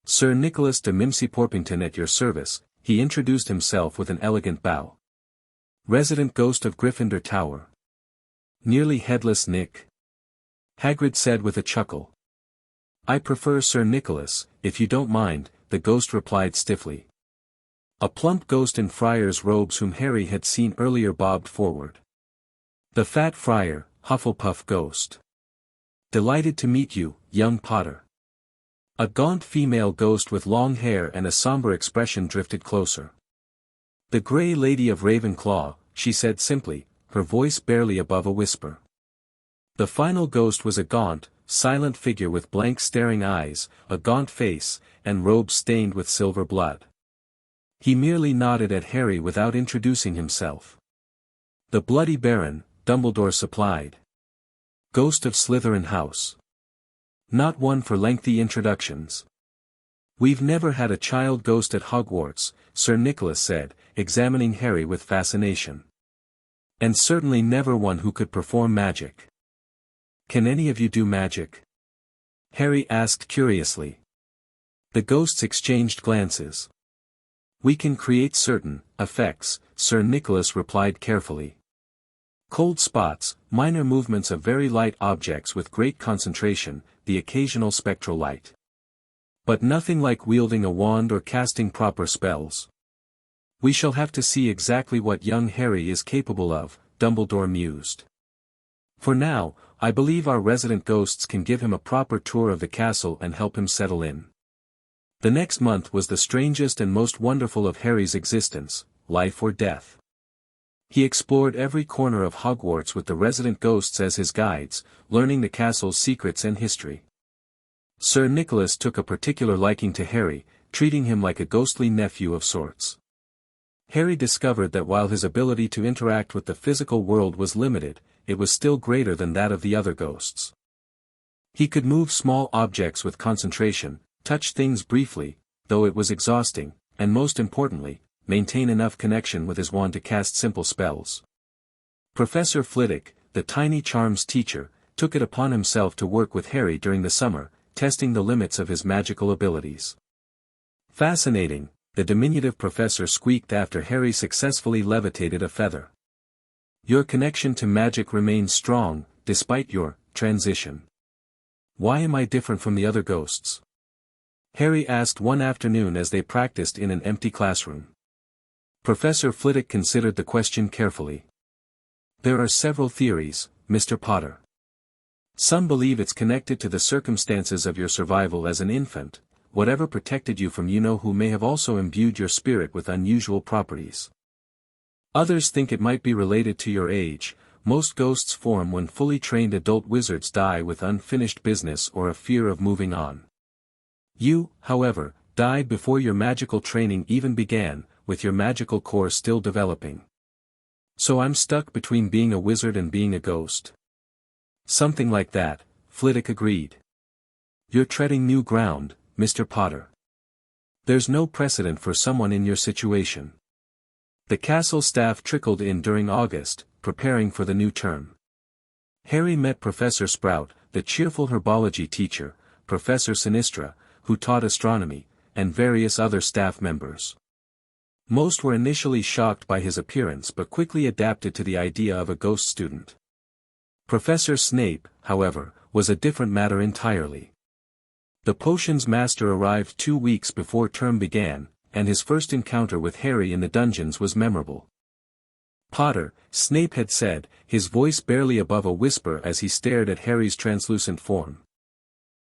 Sir Nicholas de Mimsy Porpington at your service, he introduced himself with an elegant bow. Resident ghost of Gryffindor Tower. Nearly headless Nick. Hagrid said with a chuckle. I prefer Sir Nicholas, if you don't mind, the ghost replied stiffly. A plump ghost in friar's robes whom Harry had seen earlier bobbed forward. The fat friar, Hufflepuff ghost. Delighted to meet you, young Potter. A gaunt female ghost with long hair and a somber expression drifted closer. The Grey Lady of Ravenclaw, she said simply, her voice barely above a whisper. The final ghost was a gaunt, silent figure with blank staring eyes, a gaunt face, and robes stained with silver blood. He merely nodded at Harry without introducing himself. The Bloody Baron, Dumbledore supplied. Ghost of Slytherin House. Not one for lengthy introductions. We've never had a child ghost at Hogwarts, Sir Nicholas said, examining Harry with fascination. And certainly never one who could perform magic. Can any of you do magic? Harry asked curiously. The ghosts exchanged glances. We can create certain effects, Sir Nicholas replied carefully. Cold spots, minor movements of very light objects with great concentration, the occasional spectral light. But nothing like wielding a wand or casting proper spells. We shall have to see exactly what young Harry is capable of, Dumbledore mused. For now, I believe our resident ghosts can give him a proper tour of the castle and help him settle in. The next month was the strangest and most wonderful of Harry's existence, life or death. He explored every corner of Hogwarts with the resident ghosts as his guides, learning the castle's secrets and history. Sir Nicholas took a particular liking to Harry, treating him like a ghostly nephew of sorts. Harry discovered that while his ability to interact with the physical world was limited, it was still greater than that of the other ghosts. He could move small objects with concentration, touch things briefly, though it was exhausting, and most importantly, maintain enough connection with his wand to cast simple spells. Professor Flitwick, the tiny charms teacher, took it upon himself to work with Harry during the summer, testing the limits of his magical abilities. Fascinating, the diminutive professor squeaked after Harry successfully levitated a feather. Your connection to magic remains strong, despite your transition. Why am I different from the other ghosts? Harry asked one afternoon as they practiced in an empty classroom. Professor Flitwick considered the question carefully. There are several theories, Mr. Potter. Some believe it's connected to the circumstances of your survival as an infant. Whatever protected you from you-know-who may have also imbued your spirit with unusual properties. Others think it might be related to your age. Most ghosts form when fully trained adult wizards die with unfinished business or a fear of moving on. You, however, died before your magical training even began, with your magical core still developing. So I'm stuck between being a wizard and being a ghost. Something like that, Flitwick agreed. You're treading new ground, Mr. Potter. There's no precedent for someone in your situation. The castle staff trickled in during August, preparing for the new term. Harry met Professor Sprout, the cheerful herbology teacher, Professor Sinistra, who taught astronomy, and various other staff members. Most were initially shocked by his appearance but quickly adapted to the idea of a ghost student. Professor Snape, however, was a different matter entirely. The potions master arrived 2 weeks before term began, and his first encounter with Harry in the dungeons was memorable. Potter, Snape had said, his voice barely above a whisper as he stared at Harry's translucent form.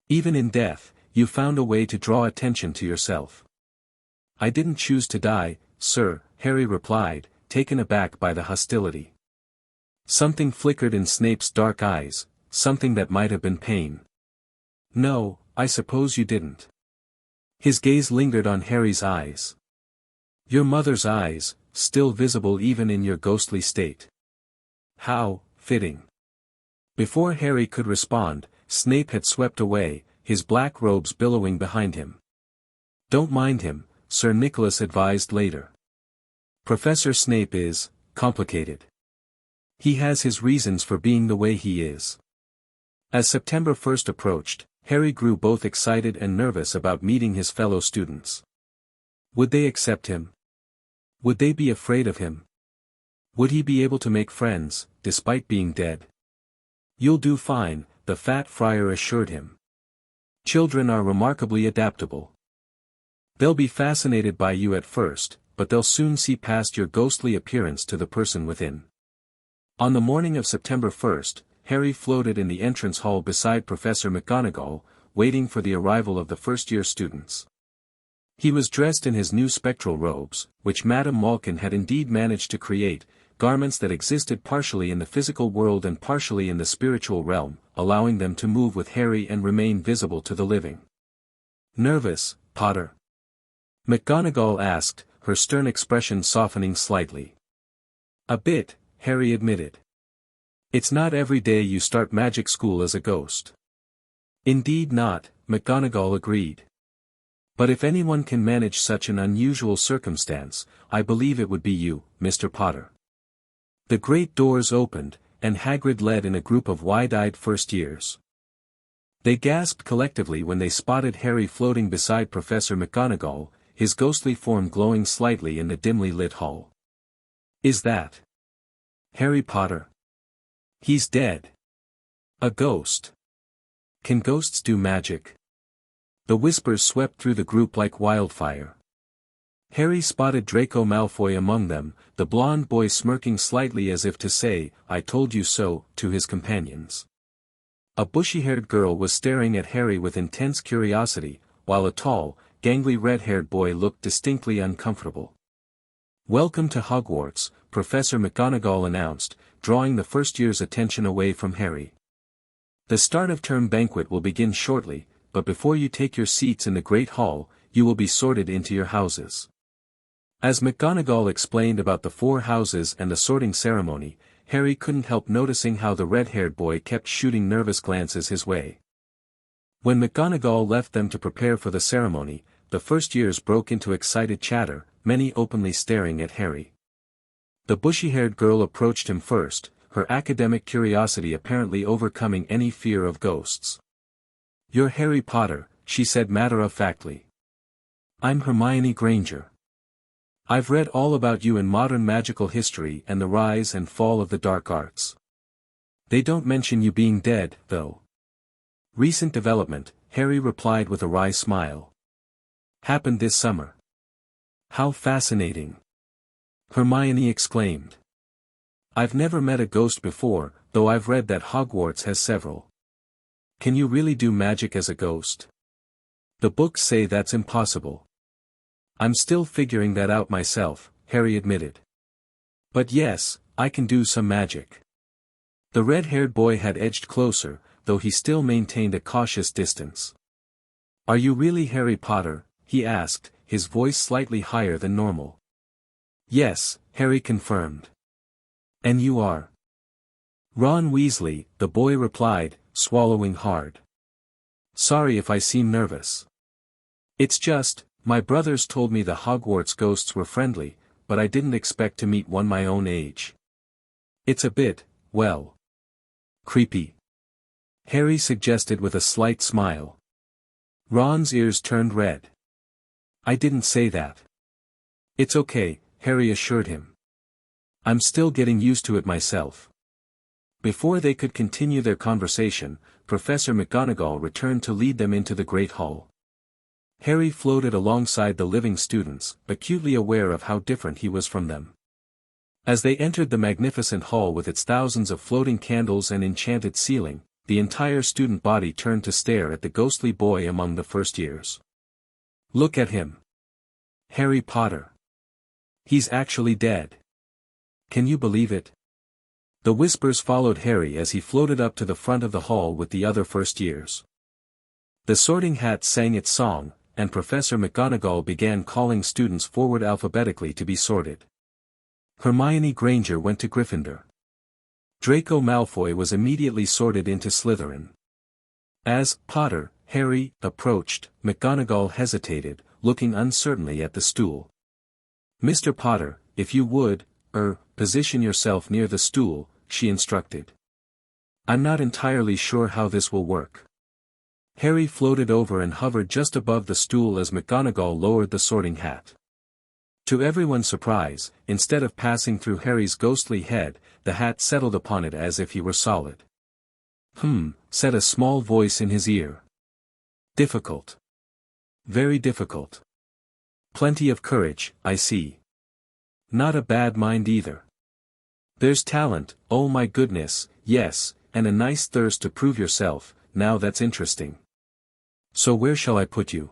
Even in death, you found a way to draw attention to yourself. I didn't choose to die, sir, Harry replied, taken aback by the hostility. Something flickered in Snape's dark eyes, something that might have been pain. No, I suppose you didn't. His gaze lingered on Harry's eyes. Your mother's eyes, still visible even in your ghostly state. How fitting. Before Harry could respond, Snape had swept away, his black robes billowing behind him. Don't mind him, Sir Nicholas advised later. Professor Snape is complicated. He has his reasons for being the way he is. As September 1st approached, Harry grew both excited and nervous about meeting his fellow students. Would they accept him? Would they be afraid of him? Would he be able to make friends, despite being dead? You'll do fine, the fat friar assured him. Children are remarkably adaptable. They'll be fascinated by you at first, but they'll soon see past your ghostly appearance to the person within. On the morning of September 1st, Harry floated in the entrance hall beside Professor McGonagall, waiting for the arrival of the first-year students. He was dressed in his new spectral robes, which Madame Malkin had indeed managed to create, garments that existed partially in the physical world and partially in the spiritual realm, allowing them to move with Harry and remain visible to the living. Nervous, Potter? McGonagall asked, her stern expression softening slightly. A bit, Harry admitted. It's not every day you start magic school as a ghost. Indeed not, McGonagall agreed. But if anyone can manage such an unusual circumstance, I believe it would be you, Mr. Potter. The great doors opened, and Hagrid led in a group of wide-eyed first-years. They gasped collectively when they spotted Harry floating beside Professor McGonagall, his ghostly form glowing slightly in the dimly lit hall. Is that Harry Potter? He's dead. A ghost. Can ghosts do magic? The whispers swept through the group like wildfire. Harry spotted Draco Malfoy among them, the blonde boy smirking slightly as if to say, I told you so, to his companions. A bushy-haired girl was staring at Harry with intense curiosity, while a tall, gangly red-haired boy looked distinctly uncomfortable. Welcome to Hogwarts, Professor McGonagall announced, drawing the first year's attention away from Harry. The start of term banquet will begin shortly, but before you take your seats in the Great Hall, you will be sorted into your houses. As McGonagall explained about the 4 houses and the sorting ceremony, Harry couldn't help noticing how the red-haired boy kept shooting nervous glances his way. When McGonagall left them to prepare for the ceremony, the first years broke into excited chatter, many openly staring at Harry. The bushy-haired girl approached him first, her academic curiosity apparently overcoming any fear of ghosts. You're Harry Potter, she said matter-of-factly. I'm Hermione Granger. I've read all about you in modern magical history and the rise and fall of the dark arts. They don't mention you being dead, though. Recent development, Harry replied with a wry smile. Happened this summer. How fascinating. Hermione exclaimed. I've never met a ghost before, though I've read that Hogwarts has several. Can you really do magic as a ghost? The books say that's impossible. I'm still figuring that out myself, Harry admitted. But yes, I can do some magic. The red-haired boy had edged closer, though he still maintained a cautious distance. Are you really Harry Potter? He asked, his voice slightly higher than normal. Yes, Harry confirmed. And you are? Ron Weasley, the boy replied, swallowing hard. Sorry if I seem nervous. It's just, my brothers told me the Hogwarts ghosts were friendly, but I didn't expect to meet one my own age. It's a bit, well, creepy. Harry suggested with a slight smile. Ron's ears turned red. I didn't say that. It's okay, Harry assured him. I'm still getting used to it myself. Before they could continue their conversation, Professor McGonagall returned to lead them into the Great Hall. Harry floated alongside the living students, acutely aware of how different he was from them. As they entered the magnificent hall with its thousands of floating candles and enchanted ceiling, the entire student body turned to stare at the ghostly boy among the first years. Look at him. Harry Potter. He's actually dead. Can you believe it? The whispers followed Harry as he floated up to the front of the hall with the other first years. The Sorting Hat sang its song, and Professor McGonagall began calling students forward alphabetically to be sorted. Hermione Granger went to Gryffindor. Draco Malfoy was immediately sorted into Slytherin. As Potter, Harry, approached, McGonagall hesitated, looking uncertainly at the stool. Mr. Potter, if you would, position yourself near the stool, she instructed. I'm not entirely sure how this will work. Harry floated over and hovered just above the stool as McGonagall lowered the sorting hat. To everyone's surprise, instead of passing through Harry's ghostly head, the hat settled upon it as if he were solid. Said a small voice in his ear. Difficult. Very difficult. Plenty of courage, I see. Not a bad mind either. There's talent, oh my goodness, yes, and a nice thirst to prove yourself, now that's interesting. So where shall I put you?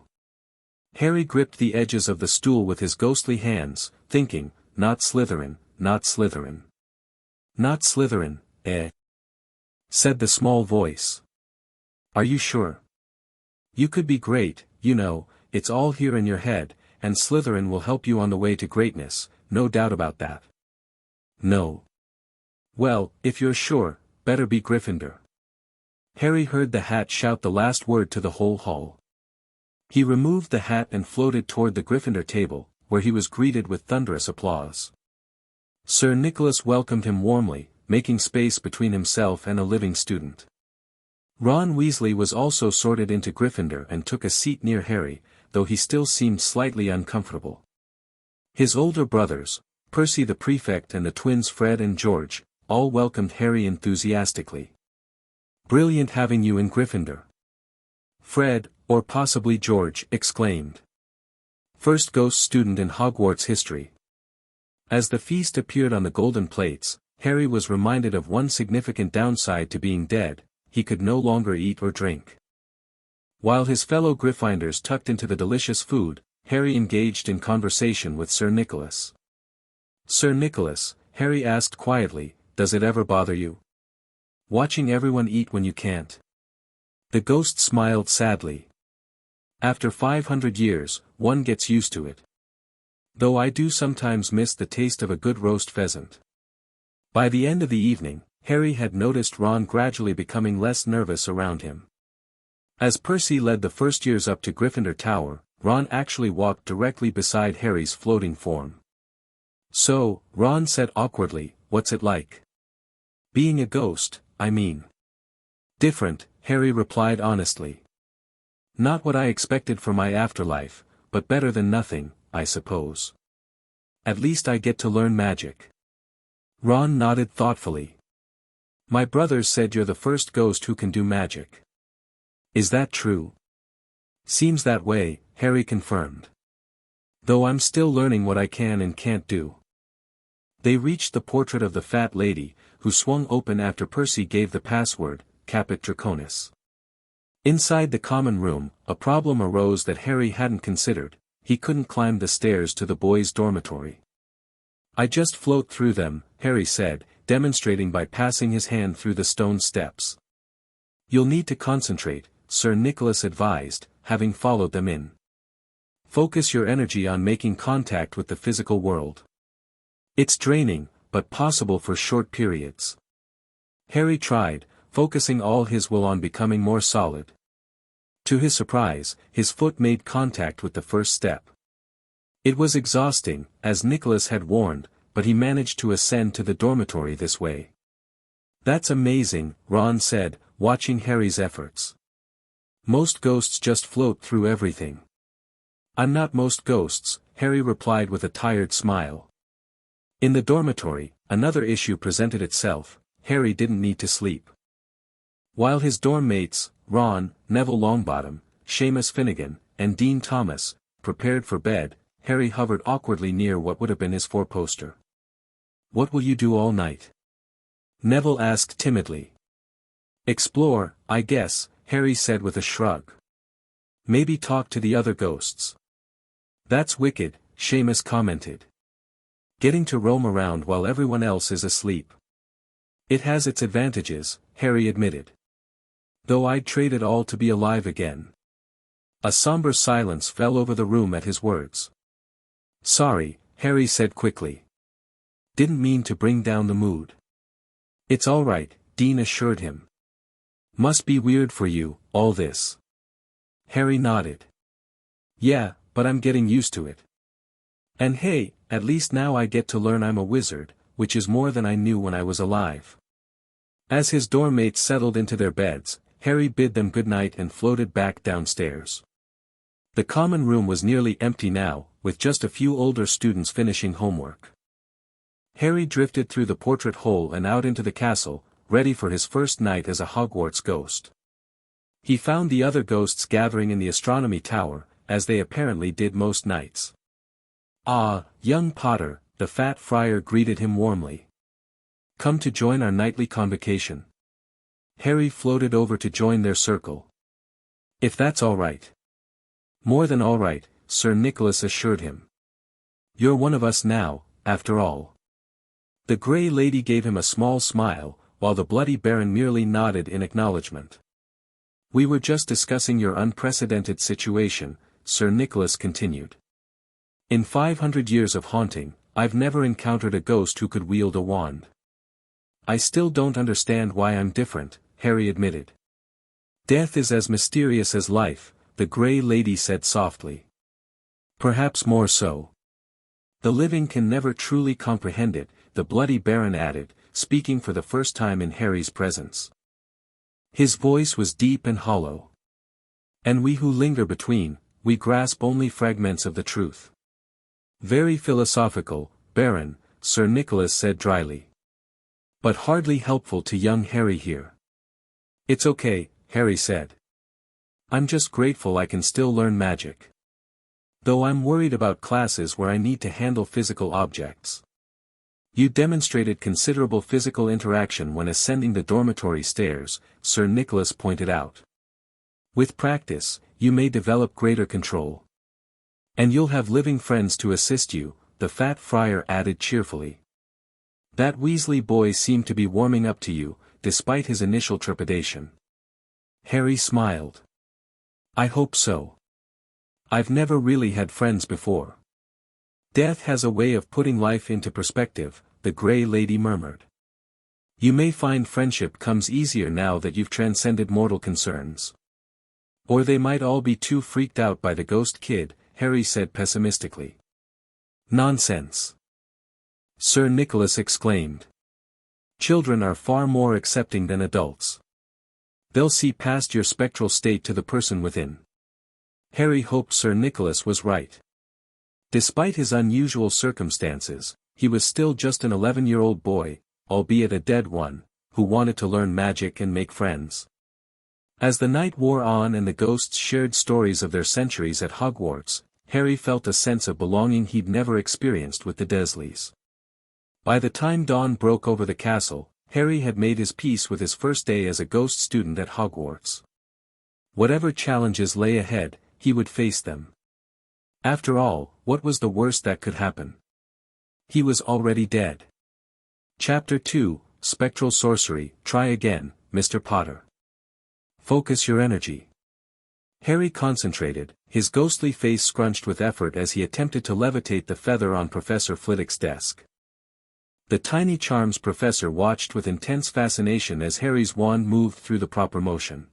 Harry gripped the edges of the stool with his ghostly hands, thinking, not Slytherin, not Slytherin. Not Slytherin, said the small voice. Are you sure? You could be great, you know, it's all here in your head, and Slytherin will help you on the way to greatness, no doubt about that. No. Well, if you're sure, better be Gryffindor. Harry heard the hat shout the last word to the whole hall. He removed the hat and floated toward the Gryffindor table, where he was greeted with thunderous applause. Sir Nicholas welcomed him warmly, making space between himself and a living student. Ron Weasley was also sorted into Gryffindor and took a seat near Harry, though he still seemed slightly uncomfortable. His older brothers, Percy the Prefect and the twins Fred and George, all welcomed Harry enthusiastically. Brilliant having you in Gryffindor. Fred, or possibly George, exclaimed. First ghost student in Hogwarts history. As the feast appeared on the golden plates, Harry was reminded of one significant downside to being dead: he could no longer eat or drink. While his fellow Gryffindors tucked into the delicious food, Harry engaged in conversation with Sir Nicholas. Sir Nicholas, Harry asked quietly, does it ever bother you? Watching everyone eat when you can't? The ghost smiled sadly. After 500 years, one gets used to it. Though I do sometimes miss the taste of a good roast pheasant. By the end of the evening, Harry had noticed Ron gradually becoming less nervous around him. As Percy led the first years up to Gryffindor Tower, Ron actually walked directly beside Harry's floating form. So, Ron said awkwardly, what's it like? Being a ghost, I mean. Different, Harry replied honestly. Not what I expected for my afterlife, but better than nothing, I suppose. At least I get to learn magic. Ron nodded thoughtfully. My brothers said you're the first ghost who can do magic. Is that true? Seems that way, Harry confirmed. Though I'm still learning what I can and can't do. They reached the portrait of the fat lady, who swung open after Percy gave the password, Caput Draconis. Inside the common room, a problem arose that Harry hadn't considered. He couldn't climb the stairs to the boys' dormitory. I just float through them, Harry said, demonstrating by passing his hand through the stone steps. You'll need to concentrate, Sir Nicholas advised, having followed them in. Focus your energy on making contact with the physical world. It's draining, but possible for short periods. Harry tried, focusing all his will on becoming more solid. To his surprise, his foot made contact with the first step. It was exhausting, as Nicholas had warned, but he managed to ascend to the dormitory this way. That's amazing, Ron said, watching Harry's efforts. Most ghosts just float through everything. I'm not most ghosts, Harry replied with a tired smile. In the dormitory, another issue presented itself. Harry didn't need to sleep. While his dorm mates, Ron, Neville Longbottom, Seamus Finnegan, and Dean Thomas, prepared for bed, Harry hovered awkwardly near what would have been his four-poster. What will you do all night? Neville asked timidly. Explore, I guess, Harry said with a shrug. Maybe talk to the other ghosts. That's wicked, Seamus commented. Getting to roam around while everyone else is asleep. It has its advantages, Harry admitted. Though I'd trade it all to be alive again. A somber silence fell over the room at his words. Sorry, Harry said quickly. Didn't mean to bring down the mood. It's all right, Dean assured him. Must be weird for you, all this. Harry nodded. Yeah, but I'm getting used to it. And hey, at least now I get to learn I'm a wizard, which is more than I knew when I was alive. As his dorm mates settled into their beds, Harry bid them good night and floated back downstairs. The common room was nearly empty now, with just a few older students finishing homework. Harry drifted through the portrait hole and out into the castle, ready for his first night as a Hogwarts ghost. He found the other ghosts gathering in the astronomy tower, as they apparently did most nights. Ah, young Potter, the fat friar greeted him warmly. Come to join our nightly convocation. Harry floated over to join their circle. If that's all right. More than all right, Sir Nicholas assured him. You're one of us now, after all. The Grey Lady gave him a small smile, while the Bloody Baron merely nodded in acknowledgement. We were just discussing your unprecedented situation, Sir Nicholas continued. In 500 years of haunting, I've never encountered a ghost who could wield a wand. I still don't understand why I'm different, Harry admitted. Death is as mysterious as life, the Grey Lady said softly. Perhaps more so. The living can never truly comprehend it, the Bloody Baron added, speaking for the first time in Harry's presence. His voice was deep and hollow. And we who linger between, we grasp only fragments of the truth. Very philosophical, Baron, Sir Nicholas said dryly. But hardly helpful to young Harry here. It's okay, Harry said. I'm just grateful I can still learn magic. Though I'm worried about classes where I need to handle physical objects. You demonstrated considerable physical interaction when ascending the dormitory stairs, Sir Nicholas pointed out. With practice, you may develop greater control. And you'll have living friends to assist you, the fat friar added cheerfully. That Weasley boy seemed to be warming up to you, despite his initial trepidation. Harry smiled. I hope so. I've never really had friends before. Death has a way of putting life into perspective, the Grey Lady murmured. You may find friendship comes easier now that you've transcended mortal concerns. Or they might all be too freaked out by the ghost kid, Harry said pessimistically. Nonsense. Sir Nicholas exclaimed. Children are far more accepting than adults. They'll see past your spectral state to the person within. Harry hoped Sir Nicholas was right. Despite his unusual circumstances, he was still just an 11-year-old boy, albeit a dead one, who wanted to learn magic and make friends. As the night wore on and the ghosts shared stories of their centuries at Hogwarts, Harry felt a sense of belonging he'd never experienced with the Dursleys. By the time dawn broke over the castle, Harry had made his peace with his first day as a ghost student at Hogwarts. Whatever challenges lay ahead, he would face them. After all, what was the worst that could happen? He was already dead. Chapter 2, Spectral Sorcery. Try again, Mr. Potter. Focus your energy. Harry concentrated, his ghostly face scrunched with effort as he attempted to levitate the feather on Professor Flitwick's desk. The tiny charms professor watched with intense fascination as Harry's wand moved through the proper motion.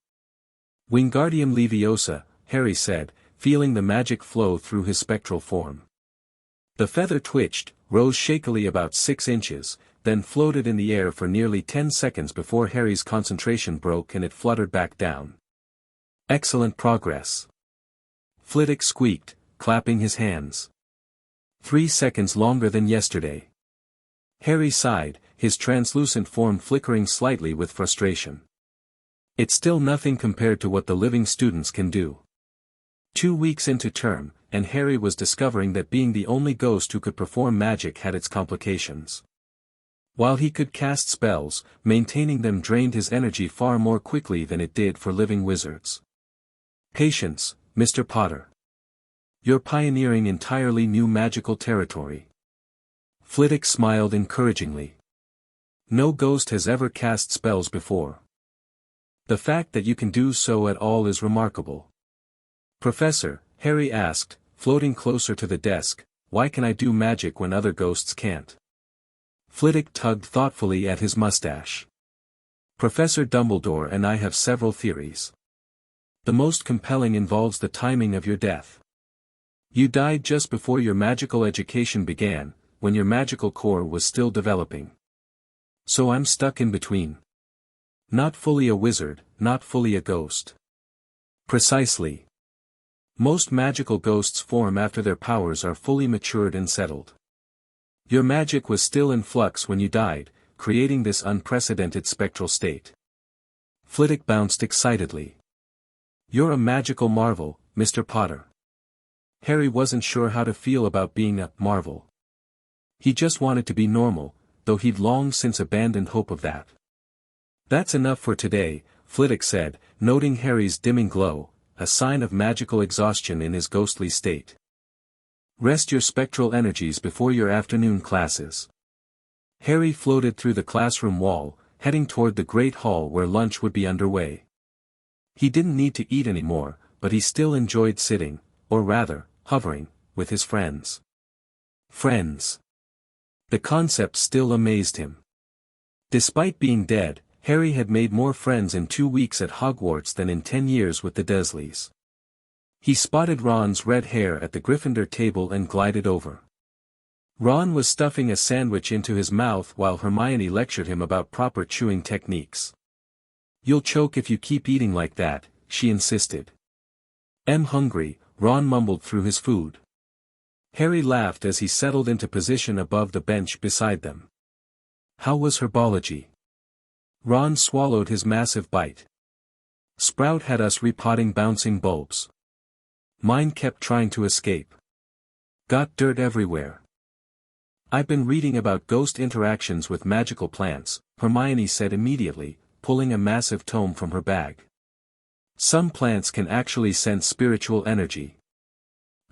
Wingardium Leviosa, Harry said, feeling the magic flow through his spectral form. The feather twitched, rose shakily about 6 inches, then floated in the air for nearly 10 seconds before Harry's concentration broke and it fluttered back down. Excellent progress. Flitwick squeaked, clapping his hands. 3 seconds longer than yesterday. Harry sighed, his translucent form flickering slightly with frustration. It's still nothing compared to what the living students can do. 2 weeks into term, and Harry was discovering that being the only ghost who could perform magic had its complications. While he could cast spells, maintaining them drained his energy far more quickly than it did for living wizards. Patience, Mr. Potter. You're pioneering entirely new magical territory. Flitwick smiled encouragingly. No ghost has ever cast spells before. The fact that you can do so at all is remarkable. Professor, Harry asked, floating closer to the desk, why can I do magic when other ghosts can't? Flitwick tugged thoughtfully at his mustache. Professor Dumbledore and I have several theories. The most compelling involves the timing of your death. You died just before your magical education began, when your magical core was still developing. So I'm stuck in between. Not fully a wizard, not fully a ghost. Precisely. Most magical ghosts form after their powers are fully matured and settled. Your magic was still in flux when you died, creating this unprecedented spectral state. Flitwick bounced excitedly. You're a magical marvel, Mr. Potter. Harry wasn't sure how to feel about being a marvel. He just wanted to be normal, though he'd long since abandoned hope of that. That's enough for today, Flitwick said, noting Harry's dimming glow, a sign of magical exhaustion in his ghostly state. Rest your spectral energies before your afternoon classes. Harry floated through the classroom wall, heading toward the great hall where lunch would be underway. He didn't need to eat anymore, but he still enjoyed sitting, or rather, hovering, with his friends. Friends. The concept still amazed him. Despite being dead, Harry had made more friends in 2 weeks at Hogwarts than in 10 years with the Dursleys. He spotted Ron's red hair at the Gryffindor table and glided over. Ron was stuffing a sandwich into his mouth while Hermione lectured him about proper chewing techniques. You'll choke if you keep eating like that, she insisted. I'm hungry, Ron mumbled through his food. Harry laughed as he settled into position above the bench beside them. How was herbology? Ron swallowed his massive bite. Sprout had us repotting bouncing bulbs. Mine kept trying to escape. Got dirt everywhere. I've been reading about ghost interactions with magical plants, Hermione said immediately, pulling a massive tome from her bag. Some plants can actually sense spiritual energy.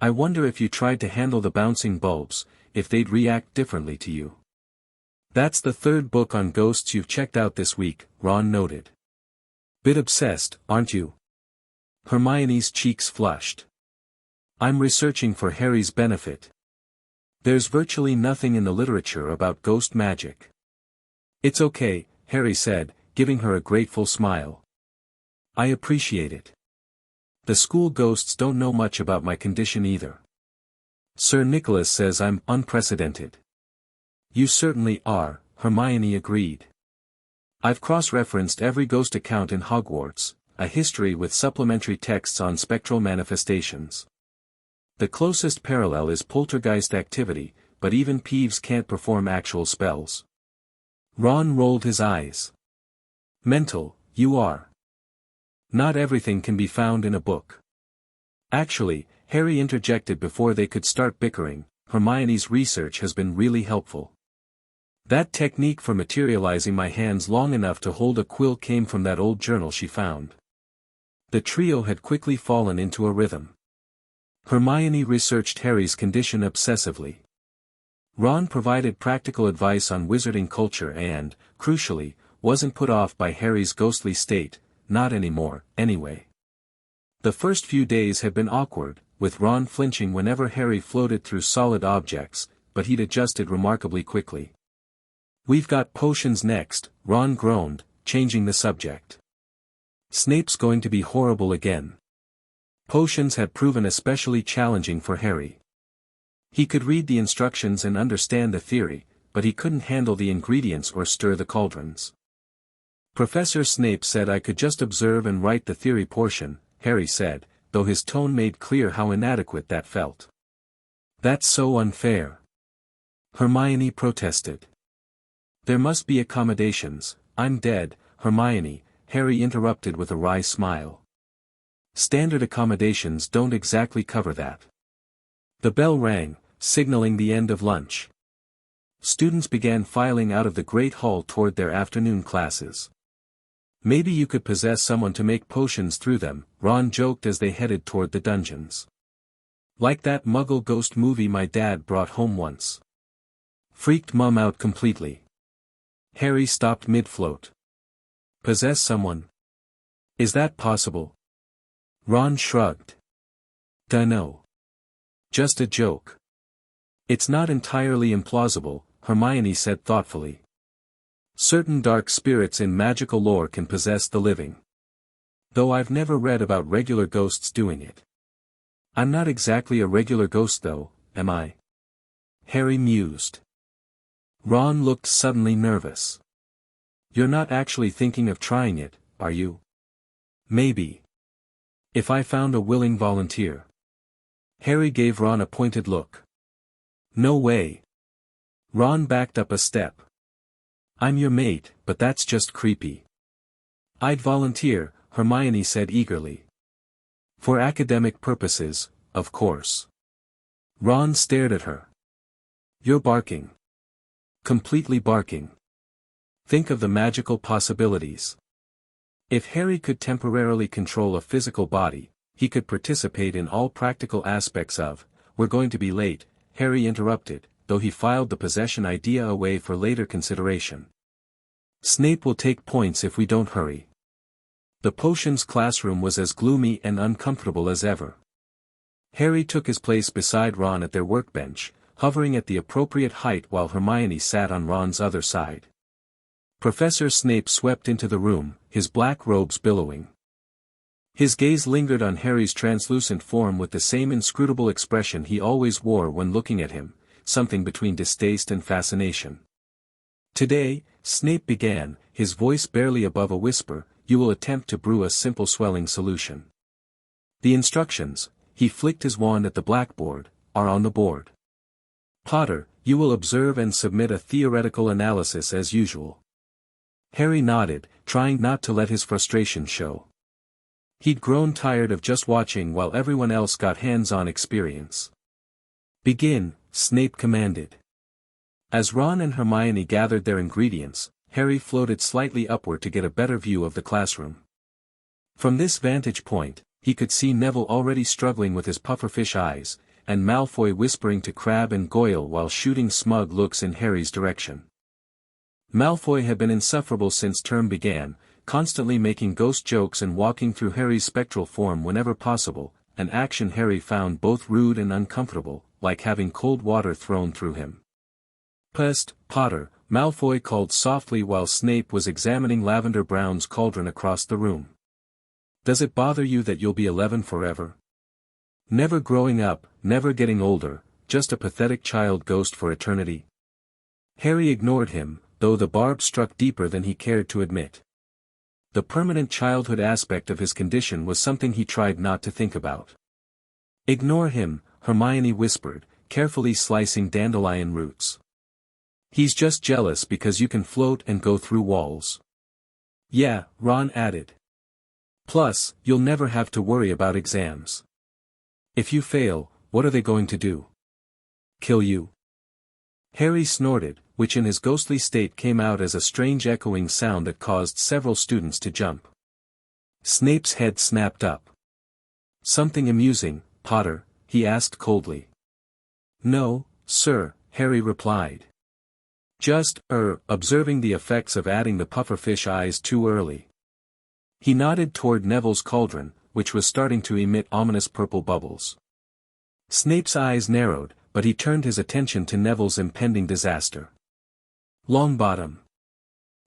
I wonder if you tried to handle the bouncing bulbs, if they'd react differently to you. That's the 3rd book on ghosts you've checked out this week, Ron noted. Bit obsessed, aren't you? Hermione's cheeks flushed. I'm researching for Harry's benefit. There's virtually nothing in the literature about ghost magic. It's okay, Harry said, giving her a grateful smile. I appreciate it. The school ghosts don't know much about my condition either. Sir Nicholas says I'm unprecedented. You certainly are, Hermione agreed. I've cross-referenced every ghost account in Hogwarts, a history with supplementary texts on spectral manifestations. The closest parallel is poltergeist activity, but even Peeves can't perform actual spells. Ron rolled his eyes. Mental, you are. Not everything can be found in a book. Actually, Harry interjected before they could start bickering, Hermione's research has been really helpful. That technique for materializing my hands long enough to hold a quill came from that old journal she found. The trio had quickly fallen into a rhythm. Hermione researched Harry's condition obsessively. Ron provided practical advice on wizarding culture and, crucially, wasn't put off by Harry's ghostly state, not anymore, anyway. The first few days had been awkward, with Ron flinching whenever Harry floated through solid objects, but he'd adjusted remarkably quickly. We've got potions next, Ron groaned, changing the subject. Snape's going to be horrible again. Potions had proven especially challenging for Harry. He could read the instructions and understand the theory, but he couldn't handle the ingredients or stir the cauldrons. Professor Snape said I could just observe and write the theory portion, Harry said, though his tone made clear how inadequate that felt. That's so unfair. Hermione protested. There must be accommodations. I'm dead, Hermione, Harry interrupted with a wry smile. Standard accommodations don't exactly cover that. The bell rang, signaling the end of lunch. Students began filing out of the Great Hall toward their afternoon classes. Maybe you could possess someone to make potions through them, Ron joked as they headed toward the dungeons. Like that Muggle ghost movie my dad brought home once. Freaked Mum out completely. Harry stopped mid-float. Possess someone? Is that possible? Ron shrugged. Dunno. Just a joke. It's not entirely implausible, Hermione said thoughtfully. Certain dark spirits in magical lore can possess the living. Though I've never read about regular ghosts doing it. I'm not exactly a regular ghost though, am I? Harry mused. Ron looked suddenly nervous. You're not actually thinking of trying it, are you? Maybe. If I found a willing volunteer. Harry gave Ron a pointed look. No way. Ron backed up a step. I'm your mate, but that's just creepy. I'd volunteer, Hermione said eagerly. For academic purposes, of course. Ron stared at her. You're barking. Completely barking. Think of the magical possibilities. If Harry could temporarily control a physical body, he could participate in all practical aspects of, we're going to be late, Harry interrupted, though he filed the possession idea away for later consideration. Snape will take points if we don't hurry. The potions classroom was as gloomy and uncomfortable as ever. Harry took his place beside Ron at their workbench, hovering at the appropriate height while Hermione sat on Ron's other side. Professor Snape swept into the room, his black robes billowing. His gaze lingered on Harry's translucent form with the same inscrutable expression he always wore when looking at him, something between distaste and fascination. Today, Snape began, his voice barely above a whisper, you will attempt to brew a simple swelling solution. The instructions, he flicked his wand at the blackboard, are on the board. Potter, you will observe and submit a theoretical analysis as usual. Harry nodded, trying not to let his frustration show. He'd grown tired of just watching while everyone else got hands-on experience. Begin, Snape commanded. As Ron and Hermione gathered their ingredients, Harry floated slightly upward to get a better view of the classroom. From this vantage point, he could see Neville already struggling with his pufferfish eyes, and Malfoy whispering to Crabbe and Goyle while shooting smug looks in Harry's direction. Malfoy had been insufferable since term began, constantly making ghost jokes and walking through Harry's spectral form whenever possible, an action Harry found both rude and uncomfortable, like having cold water thrown through him. Pest, Potter, Malfoy called softly while Snape was examining Lavender Brown's cauldron across the room. Does it bother you that you'll be 11 forever? Never growing up, never getting older, just a pathetic child ghost for eternity? Harry ignored him, though the barb struck deeper than he cared to admit. the permanent childhood aspect of his condition was something he tried not to think about. "Ignore him," Hermione whispered, carefully slicing dandelion roots. "He's just jealous because you can float and go through walls." "Yeah," Ron added. "Plus, you'll never have to worry about exams. If you fail, what are they going to do? Kill you?" Harry snorted, which in his ghostly state came out as a strange echoing sound that caused several students to jump. Snape's head snapped up. "Something amusing, Potter?" he asked coldly. "No, sir," Harry replied. "Just, observing the effects of adding the pufferfish eyes too early." He nodded toward Neville's cauldron, which was starting to emit ominous purple bubbles. Snape's eyes narrowed, but he turned his attention to Neville's impending disaster. "Longbottom.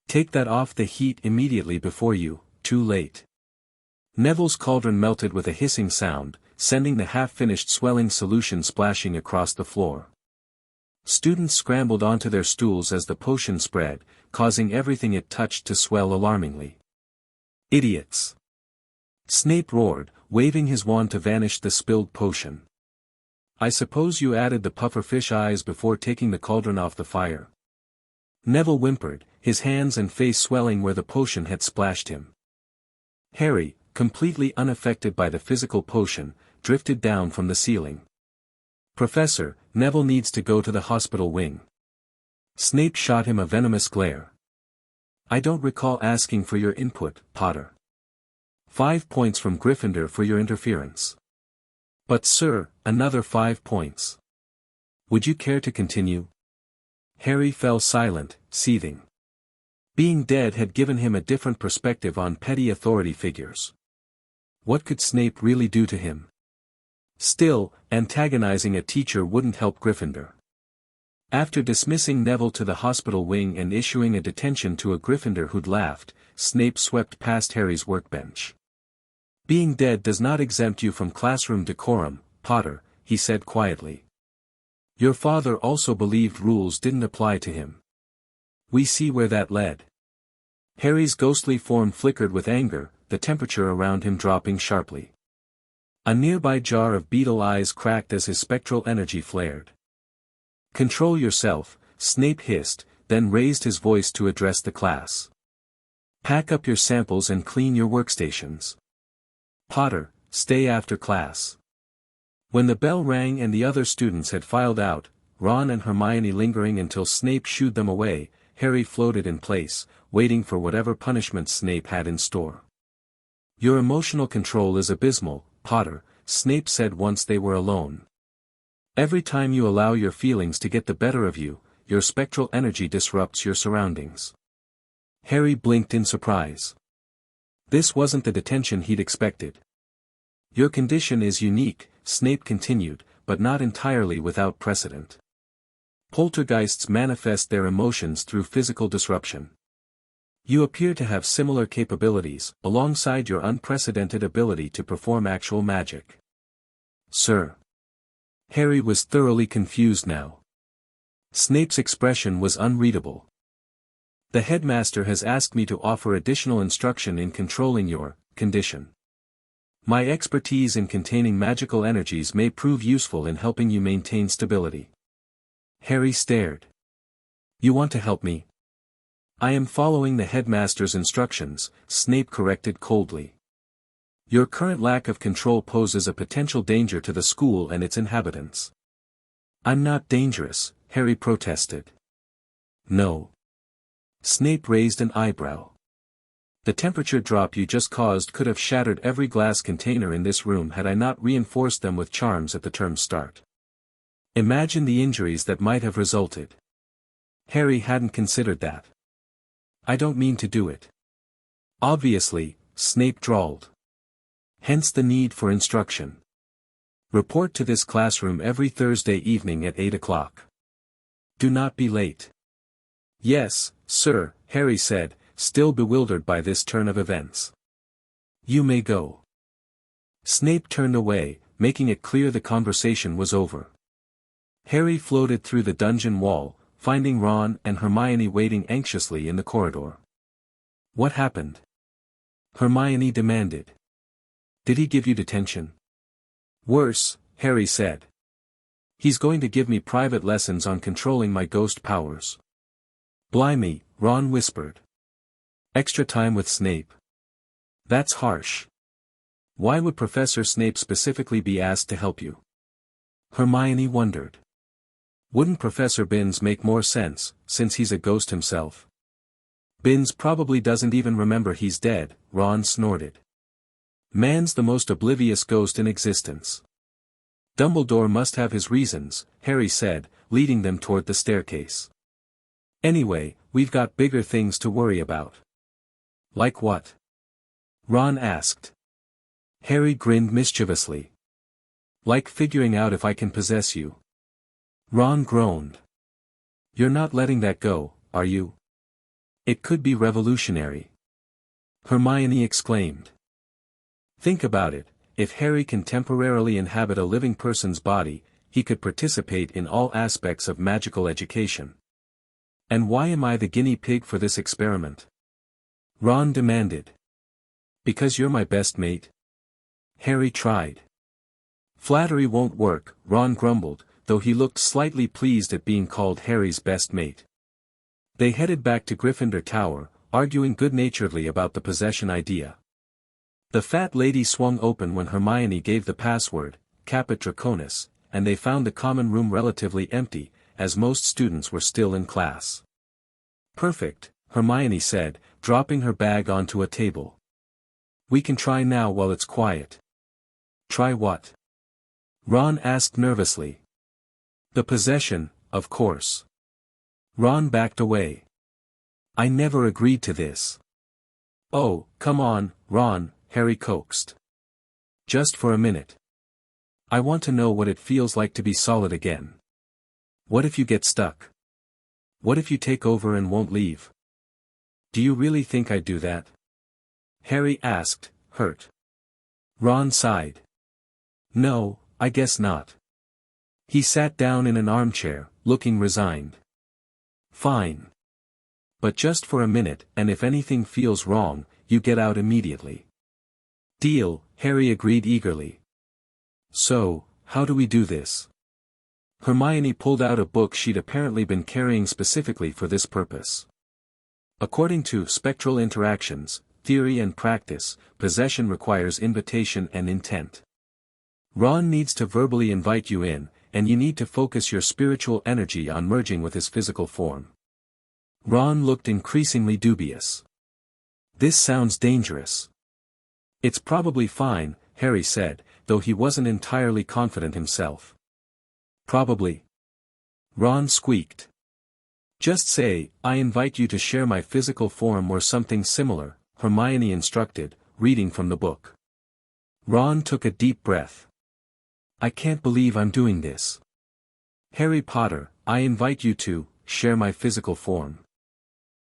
Take that off the heat immediately before you, too late." Neville's cauldron melted with a hissing sound, sending the half-finished swelling solution splashing across the floor. Students scrambled onto their stools as the potion spread, causing everything it touched to swell alarmingly. "Idiots!" Snape roared, waving his wand to vanish the spilled potion. "I suppose you added the pufferfish eyes before taking the cauldron off the fire?" Neville whimpered, his hands and face swelling where the potion had splashed him. Harry, completely unaffected by the physical potion, drifted down from the ceiling. "Professor, Neville needs to go to the hospital wing." Snape shot him a venomous glare. "I don't recall asking for your input, Potter. 5 points from Gryffindor for your interference." "But sir, another 5 points. Would you care to continue?" Harry fell silent, seething. Being dead had given him a different perspective on petty authority figures. What could Snape really do to him? Still, antagonizing a teacher wouldn't help Gryffindor. After dismissing Neville to the hospital wing and issuing a detention to a Gryffindor who'd laughed, Snape swept past Harry's workbench. "Being dead does not exempt you from classroom decorum, Potter," he said quietly. "Your father also believed rules didn't apply to him. We see where that led." Harry's ghostly form flickered with anger, the temperature around him dropping sharply. A nearby jar of beetle eyes cracked as his spectral energy flared. "Control yourself," Snape hissed, then raised his voice to address the class. "Pack up your samples and clean your workstations. Potter, stay after class." When the bell rang and the other students had filed out, Ron and Hermione lingering until Snape shooed them away, Harry floated in place, waiting for whatever punishment Snape had in store. "Your emotional control is abysmal, Potter," Snape said once they were alone. "Every time you allow your feelings to get the better of you, your spectral energy disrupts your surroundings." Harry blinked in surprise. This wasn't the detention he'd expected. "Your condition is unique," Snape continued, "but not entirely without precedent. Poltergeists manifest their emotions through physical disruption. You appear to have similar capabilities, alongside your unprecedented ability to perform actual magic." "Sir." Harry was thoroughly confused now. Snape's expression was unreadable. "The headmaster has asked me to offer additional instruction in controlling your condition. My expertise in containing magical energies may prove useful in helping you maintain stability." Harry stared. "You want to help me?" "I am following the headmaster's instructions," Snape corrected coldly. "Your current lack of control poses a potential danger to the school and its inhabitants." "I'm not dangerous," Harry protested. "No." Snape raised an eyebrow. "The temperature drop you just caused could have shattered every glass container in this room had I not reinforced them with charms at the term's start. Imagine the injuries that might have resulted." Harry hadn't considered that. "I don't mean to do it." "Obviously," Snape drawled. "Hence the need for instruction. Report to this classroom every Thursday evening at 8 o'clock. Do not be late." "Yes, sir," Harry said, still bewildered by this turn of events. "You may go." Snape turned away, making it clear the conversation was over. Harry floated through the dungeon wall, finding Ron and Hermione waiting anxiously in the corridor. "What happened?" Hermione demanded. Did he give you detention? Worse, Harry said. He's going to give me private lessons on controlling my ghost powers. Blimey, Ron whispered. Extra time with Snape. That's harsh. Why would Professor Snape specifically be asked to help you? Hermione wondered. Wouldn't Professor Binns make more sense, since he's a ghost himself? Binns probably doesn't even remember he's dead, Ron snorted. Man's the most oblivious ghost in existence. Dumbledore must have his reasons, Harry said, leading them toward the staircase. Anyway, we've got bigger things to worry about. Like what? Ron asked. Harry grinned mischievously. Like figuring out if I can possess you. Ron groaned. You're not letting that go, are you? It could be revolutionary. Hermione exclaimed. Think about it, if Harry can temporarily inhabit a living person's body, he could participate in all aspects of magical education. And why am I the guinea pig for this experiment? Ron demanded. Because you're my best mate? Harry tried. Flattery won't work, Ron grumbled, though he looked slightly pleased at being called Harry's best mate. They headed back to Gryffindor Tower, arguing good-naturedly about the possession idea. The fat lady swung open when Hermione gave the password, Caput Draconis, and they found the common room relatively empty, as most students were still in class. Perfect, Hermione said, dropping her bag onto a table. We can try now while it's quiet. Try what? Ron asked nervously. The possession, of course. Ron backed away. I never agreed to this. Oh, come on, Ron, Harry coaxed. Just for a minute. I want to know what it feels like to be solid again. What if you get stuck? What if you take over and won't leave? Do you really think I'd do that? Harry asked, hurt. Ron sighed. No, I guess not. He sat down in an armchair, looking resigned. Fine. But just for a minute, and if anything feels wrong, you get out immediately. Deal, Harry agreed eagerly. So, how do we do this? Hermione pulled out a book she'd apparently been carrying specifically for this purpose. According to Spectral Interactions, Theory and Practice, possession requires invitation and intent. Ron needs to verbally invite you in, and you need to focus your spiritual energy on merging with his physical form. Ron looked increasingly dubious. This sounds dangerous. It's probably fine, Harry said, though he wasn't entirely confident himself. Probably. Ron squeaked. Just say, I invite you to share my physical form or something similar, Hermione instructed, reading from the book. Ron took a deep breath. I can't believe I'm doing this. Harry Potter, I invite you to share my physical form.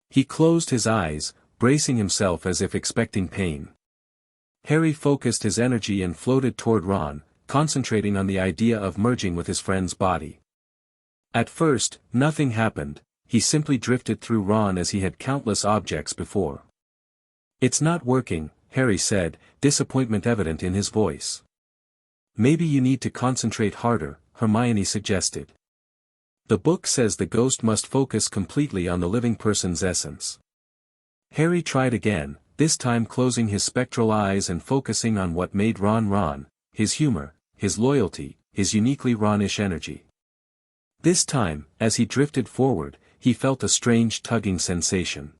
He closed his eyes, bracing himself as if expecting pain. Harry focused his energy and floated toward Ron, concentrating on the idea of merging with his friend's body. At first, nothing happened, he simply drifted through Ron as he had countless objects before. It's not working, Harry said, disappointment evident in his voice. Maybe you need to concentrate harder, Hermione suggested. The book says the ghost must focus completely on the living person's essence. Harry tried again, this time closing his spectral eyes and focusing on what made Ron Ron, his humor, his loyalty, his uniquely Ronish energy. This time, as he drifted forward, he felt a strange tugging sensation.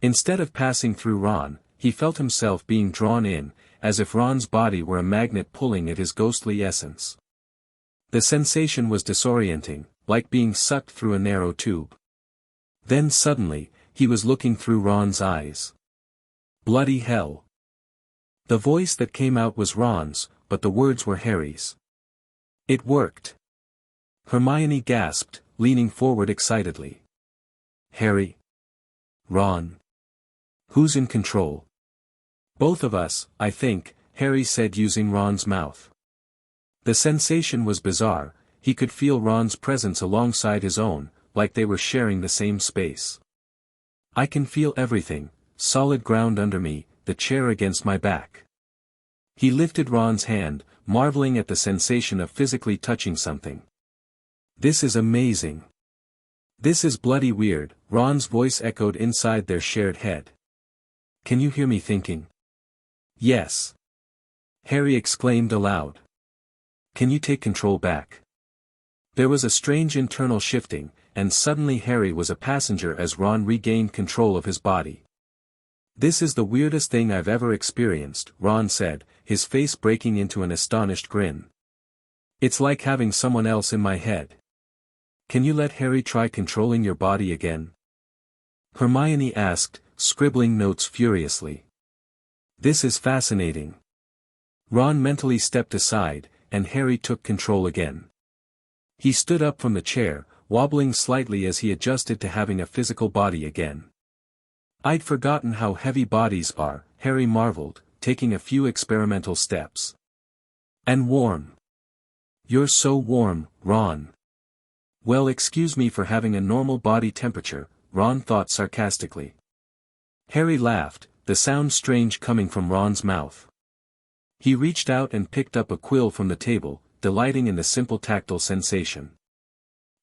Instead of passing through Ron, he felt himself being drawn in, as if Ron's body were a magnet pulling at his ghostly essence. The sensation was disorienting, like being sucked through a narrow tube. Then suddenly, he was looking through Ron's eyes. Bloody hell. The voice that came out was Ron's, but the words were Harry's. It worked. Hermione gasped, leaning forward excitedly. Harry? Ron? Who's in control? Both of us, I think, Harry said using Ron's mouth. The sensation was bizarre, he could feel Ron's presence alongside his own, like they were sharing the same space. I can feel everything, solid ground under me, the chair against my back. He lifted Ron's hand, marveling at the sensation of physically touching something. This is amazing. This is bloody weird, Ron's voice echoed inside their shared head. Can you hear me thinking? Yes. Harry exclaimed aloud. Can you take control back? There was a strange internal shifting, and suddenly Harry was a passenger as Ron regained control of his body. This is the weirdest thing I've ever experienced, Ron said, his face breaking into an astonished grin. It's like having someone else in my head. Can you let Harry try controlling your body again? Hermione asked, scribbling notes furiously. This is fascinating. Ron mentally stepped aside, and Harry took control again. He stood up from the chair, wobbling slightly as he adjusted to having a physical body again. I'd forgotten how heavy bodies are, Harry marveled, taking a few experimental steps. And warm. You're so warm, Ron. Well, excuse me for having a normal body temperature, Ron thought sarcastically. Harry laughed, the sound strange coming from Ron's mouth. He reached out and picked up a quill from the table, delighting in the simple tactile sensation.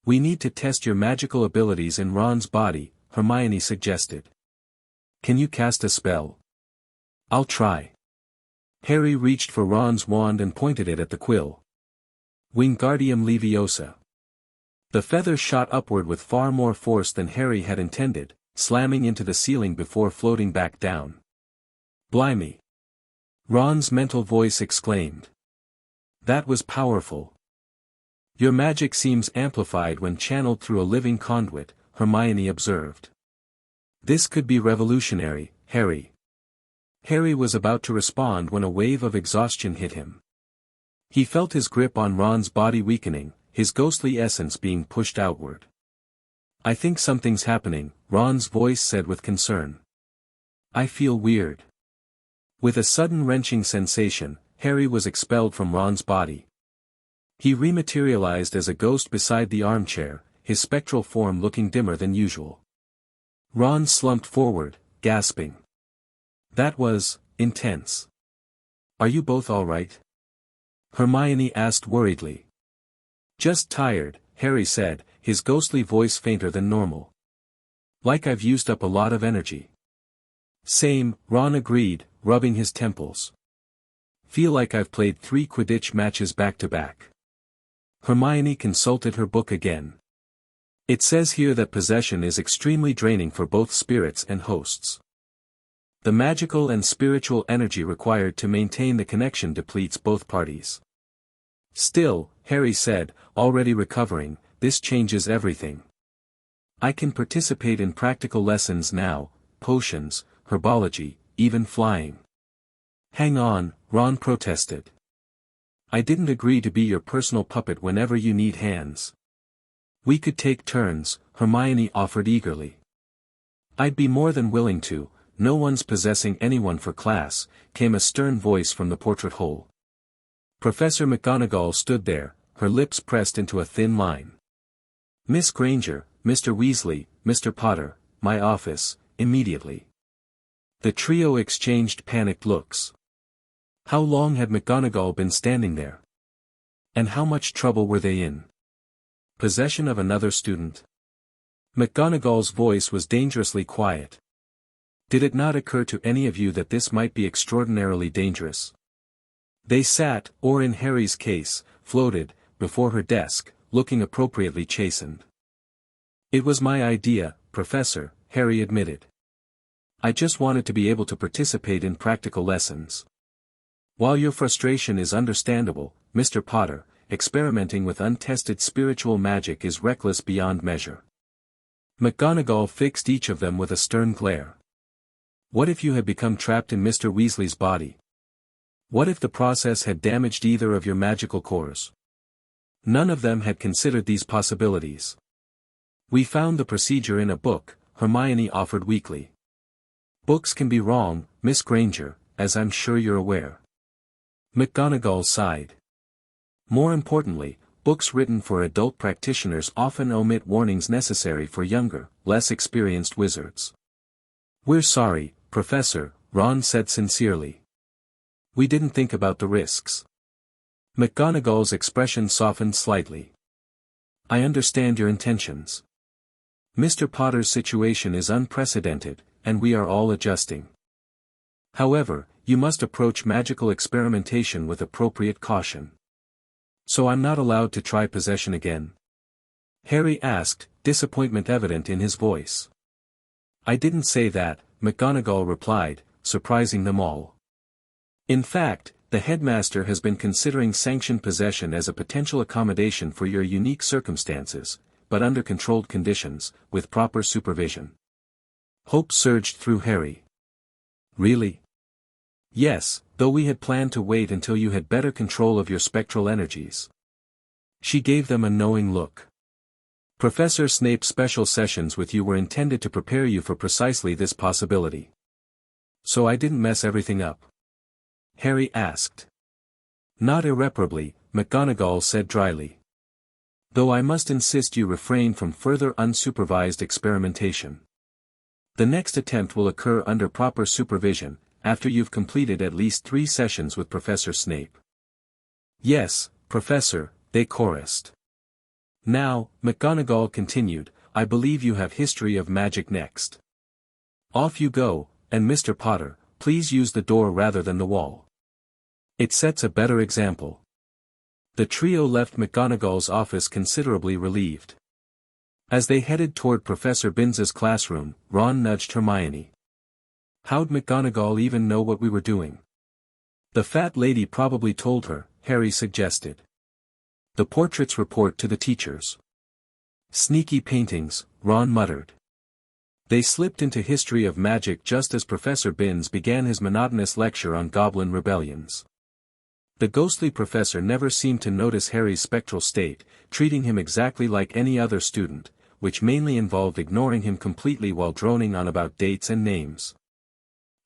We need to test your magical abilities in Ron's body, Hermione suggested. Can you cast a spell? I'll try. Harry reached for Ron's wand and pointed it at the quill. Wingardium Leviosa. The feather shot upward with far more force than Harry had intended, slamming into the ceiling before floating back down. Blimey! Ron's mental voice exclaimed. That was powerful. Your magic seems amplified when channeled through a living conduit, Hermione observed. This could be revolutionary, Harry. Harry was about to respond when a wave of exhaustion hit him. He felt his grip on Ron's body weakening, his ghostly essence being pushed outward. I think something's happening, Ron's voice said with concern. I feel weird. With a sudden wrenching sensation, Harry was expelled from Ron's body. He rematerialized as a ghost beside the armchair, his spectral form looking dimmer than usual. Ron slumped forward, gasping. That was intense. Are you both all right? Hermione asked worriedly. Just tired, Harry said, his ghostly voice fainter than normal. Like I've used up a lot of energy. Same, Ron agreed, rubbing his temples. Feel like I've played 3 Quidditch matches back to back. Hermione consulted her book again. It says here that possession is extremely draining for both spirits and hosts. The magical and spiritual energy required to maintain the connection depletes both parties. Still, Harry said, already recovering, this changes everything. I can participate in practical lessons now, potions, herbology, even flying. Hang on, Ron protested. I didn't agree to be your personal puppet whenever you need hands. We could take turns, Hermione offered eagerly. I'd be more than willing to, no one's possessing anyone for class, came a stern voice from the portrait hole. Professor McGonagall stood there, her lips pressed into a thin line. Miss Granger, Mr. Weasley, Mr. Potter, my office, immediately. The trio exchanged panicked looks. How long had McGonagall been standing there? And how much trouble were they in? Possession of another student? McGonagall's voice was dangerously quiet. Did it not occur to any of you that this might be extraordinarily dangerous? They sat, or in Harry's case, floated, before her desk, looking appropriately chastened. It was my idea, Professor, Harry admitted. I just wanted to be able to participate in practical lessons. While your frustration is understandable, Mr. Potter, experimenting with untested spiritual magic is reckless beyond measure. McGonagall fixed each of them with a stern glare. What if you had become trapped in Mr. Weasley's body? What if the process had damaged either of your magical cores? None of them had considered these possibilities. We found the procedure in a book, Hermione offered weakly. Books can be wrong, Miss Granger, as I'm sure you're aware. McGonagall sighed. More importantly, books written for adult practitioners often omit warnings necessary for younger, less experienced wizards. We're sorry, Professor, Ron said sincerely. We didn't think about the risks. McGonagall's expression softened slightly. I understand your intentions. Mr. Potter's situation is unprecedented, and we are all adjusting. However, you must approach magical experimentation with appropriate caution. So I'm not allowed to try possession again? Harry asked, disappointment evident in his voice. I didn't say that, McGonagall replied, surprising them all. In fact, the headmaster has been considering sanctioned possession as a potential accommodation for your unique circumstances, but under controlled conditions, with proper supervision. Hope surged through Harry. Really? Yes, though we had planned to wait until you had better control of your spectral energies. She gave them a knowing look. Professor Snape's special sessions with you were intended to prepare you for precisely this possibility. So I didn't mess everything up? Harry asked. Not irreparably, McGonagall said dryly. Though I must insist you refrain from further unsupervised experimentation. The next attempt will occur under proper supervision, after you've completed at least 3 sessions with Professor Snape. Yes, Professor, they chorused. Now, McGonagall continued, I believe you have history of magic next. Off you go, and Mr. Potter, please use the door rather than the wall. It sets a better example. The trio left McGonagall's office considerably relieved. As they headed toward Professor Binns's classroom, Ron nudged Hermione. How'd McGonagall even know what we were doing? The fat lady probably told her, Harry suggested. The portraits report to the teachers. Sneaky paintings, Ron muttered. They slipped into history of magic just as Professor Binns began his monotonous lecture on goblin rebellions. The ghostly professor never seemed to notice Harry's spectral state, treating him exactly like any other student, which mainly involved ignoring him completely while droning on about dates and names.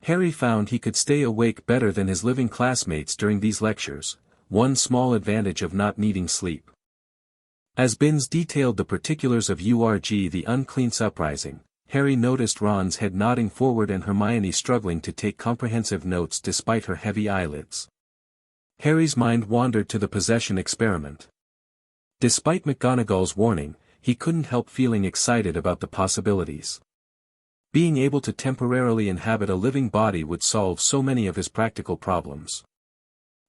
Harry found he could stay awake better than his living classmates during these lectures, one small advantage of not needing sleep. As Binns detailed the particulars of URG the Unclean's uprising, Harry noticed Ron's head nodding forward and Hermione struggling to take comprehensive notes despite her heavy eyelids. Harry's mind wandered to the possession experiment. Despite McGonagall's warning, he couldn't help feeling excited about the possibilities. Being able to temporarily inhabit a living body would solve so many of his practical problems.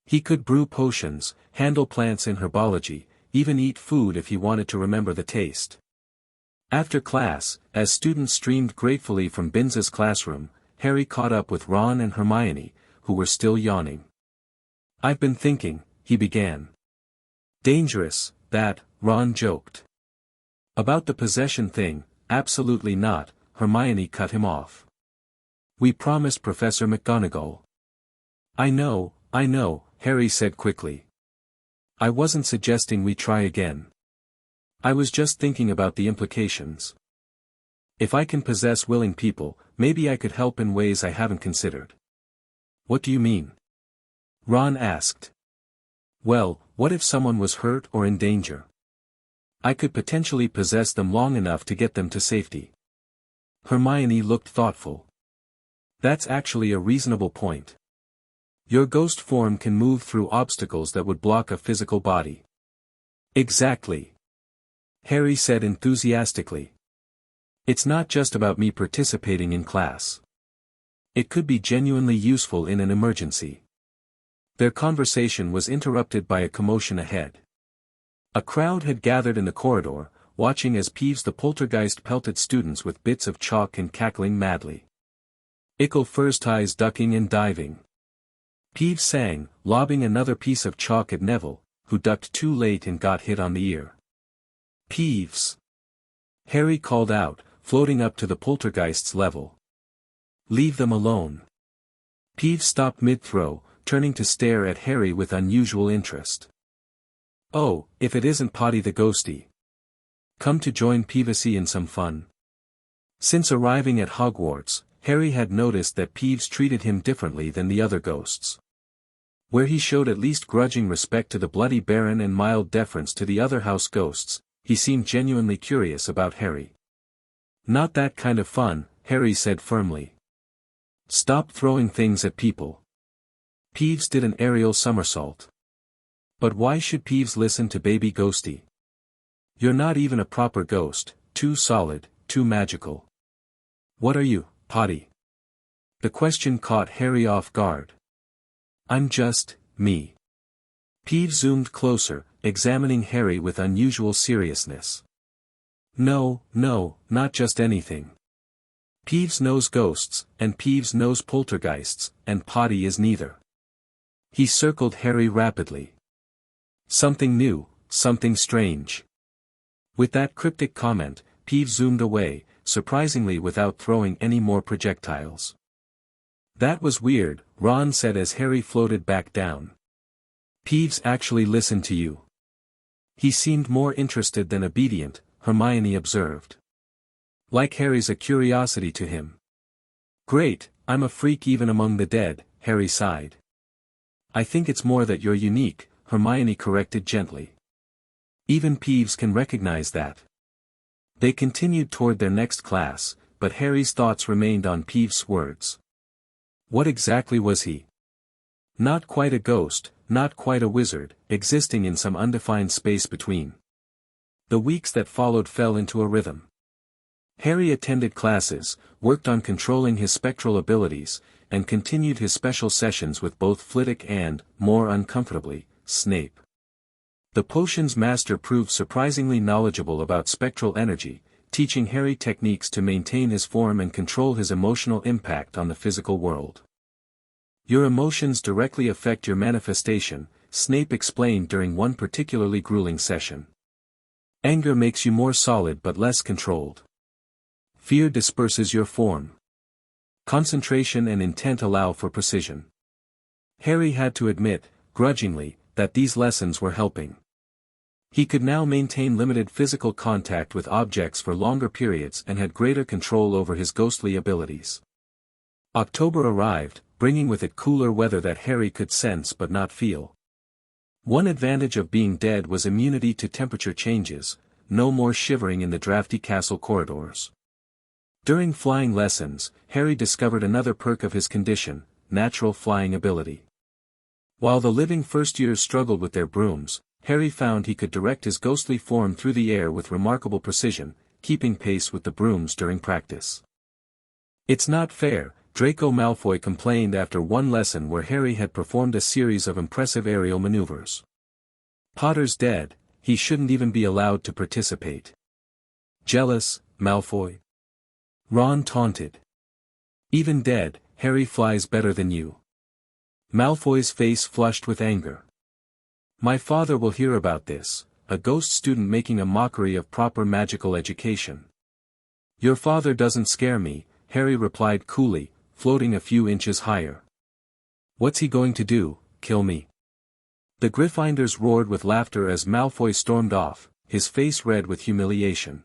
He could brew potions, handle plants in herbology, even eat food if he wanted to remember the taste. After class, as students streamed gratefully from Binns's classroom, Harry caught up with Ron and Hermione, who were still yawning. I've been thinking, he began. Dangerous, that, Ron joked. About the possession thing, absolutely not, Hermione cut him off. We promised Professor McGonagall. I know, Harry said quickly. I wasn't suggesting we try again. I was just thinking about the implications. If I can possess willing people, maybe I could help in ways I haven't considered. What do you mean? Ron asked. Well, what if someone was hurt or in danger? I could potentially possess them long enough to get them to safety. Hermione looked thoughtful. That's actually a reasonable point. Your ghost form can move through obstacles that would block a physical body. Exactly. Harry said enthusiastically. It's not just about me participating in class. It could be genuinely useful in an emergency. Their conversation was interrupted by a commotion ahead. A crowd had gathered in the corridor, watching as Peeves the poltergeist pelted students with bits of chalk and cackling madly. Ickle First Eyes ducking and diving. Peeves sang, lobbing another piece of chalk at Neville, who ducked too late and got hit on the ear. Peeves! Harry called out, floating up to the poltergeist's level. Leave them alone. Peeves stopped mid-throw, turning to stare at Harry with unusual interest. Oh, if it isn't Potty the Ghosty. Come to join Peevesy in some fun. Since arriving at Hogwarts, Harry had noticed that Peeves treated him differently than the other ghosts. Where he showed at least grudging respect to the Bloody Baron and mild deference to the other house ghosts, he seemed genuinely curious about Harry. Not that kind of fun, Harry said firmly. Stop throwing things at people. Peeves did an aerial somersault. But why should Peeves listen to baby Ghosty? You're not even a proper ghost, too solid, too magical. What are you, Potty? The question caught Harry off guard. I'm just, me. Peeves zoomed closer, examining Harry with unusual seriousness. No, not just anything. Peeves knows ghosts, and Peeves knows poltergeists, and Potty is neither. He circled Harry rapidly. Something new, something strange. With that cryptic comment, Peeves zoomed away, surprisingly without throwing any more projectiles. That was weird, Ron said as Harry floated back down. Peeves actually listened to you. He seemed more interested than obedient, Hermione observed. Like Harry's a curiosity to him. Great, I'm a freak even among the dead, Harry sighed. I think it's more that you're unique, Hermione corrected gently. Even Peeves can recognize that. They continued toward their next class, but Harry's thoughts remained on Peeves' words. What exactly was he? Not quite a ghost, not quite a wizard, existing in some undefined space between. The weeks that followed fell into a rhythm. Harry attended classes, worked on controlling his spectral abilities, and continued his special sessions with both Flitwick and, more uncomfortably, Snape. The potions master proved surprisingly knowledgeable about spectral energy, teaching Harry techniques to maintain his form and control his emotional impact on the physical world. Your emotions directly affect your manifestation, Snape explained during one particularly grueling session. Anger makes you more solid but less controlled. Fear disperses your form. Concentration and intent allow for precision. Harry had to admit, grudgingly, that these lessons were helping. He could now maintain limited physical contact with objects for longer periods and had greater control over his ghostly abilities. October arrived, bringing with it cooler weather that Harry could sense but not feel. One advantage of being dead was immunity to temperature changes, no more shivering in the drafty castle corridors. During flying lessons, Harry discovered another perk of his condition, natural flying ability. While the living first-years struggled with their brooms, Harry found he could direct his ghostly form through the air with remarkable precision, keeping pace with the brooms during practice. It's not fair, Draco Malfoy complained after one lesson where Harry had performed a series of impressive aerial maneuvers. Potter's dead, he shouldn't even be allowed to participate. Jealous, Malfoy? Ron taunted. Even dead, Harry flies better than you. Malfoy's face flushed with anger. My father will hear about this, a ghost student making a mockery of proper magical education. Your father doesn't scare me, Harry replied coolly, floating a few inches higher. What's he going to do, kill me? The Gryffindors roared with laughter as Malfoy stormed off, his face red with humiliation.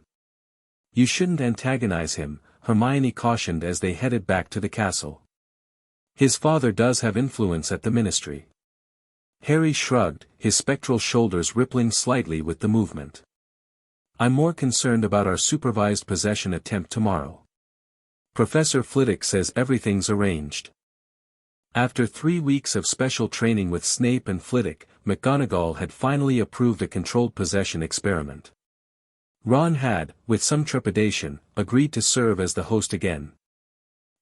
You shouldn't antagonize him, Hermione cautioned as they headed back to the castle. His father does have influence at the ministry. Harry shrugged, his spectral shoulders rippling slightly with the movement. I'm more concerned about our supervised possession attempt tomorrow. Professor Flitwick says everything's arranged. After 3 weeks of special training with Snape and Flitwick, McGonagall had finally approved a controlled possession experiment. Ron had, with some trepidation, agreed to serve as the host again.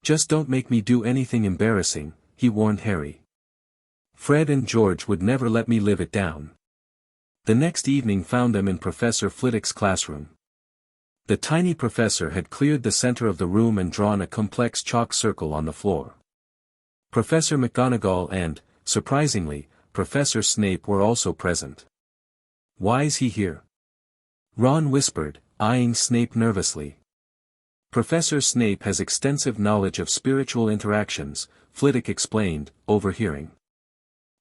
Just don't make me do anything embarrassing, he warned Harry. Fred and George would never let me live it down. The next evening found them in Professor Flitwick's classroom. The tiny professor had cleared the center of the room and drawn a complex chalk circle on the floor. Professor McGonagall and, surprisingly, Professor Snape were also present. Why's he here? Ron whispered, eyeing Snape nervously. Professor Snape has extensive knowledge of spiritual interactions, Flitwick explained, overhearing.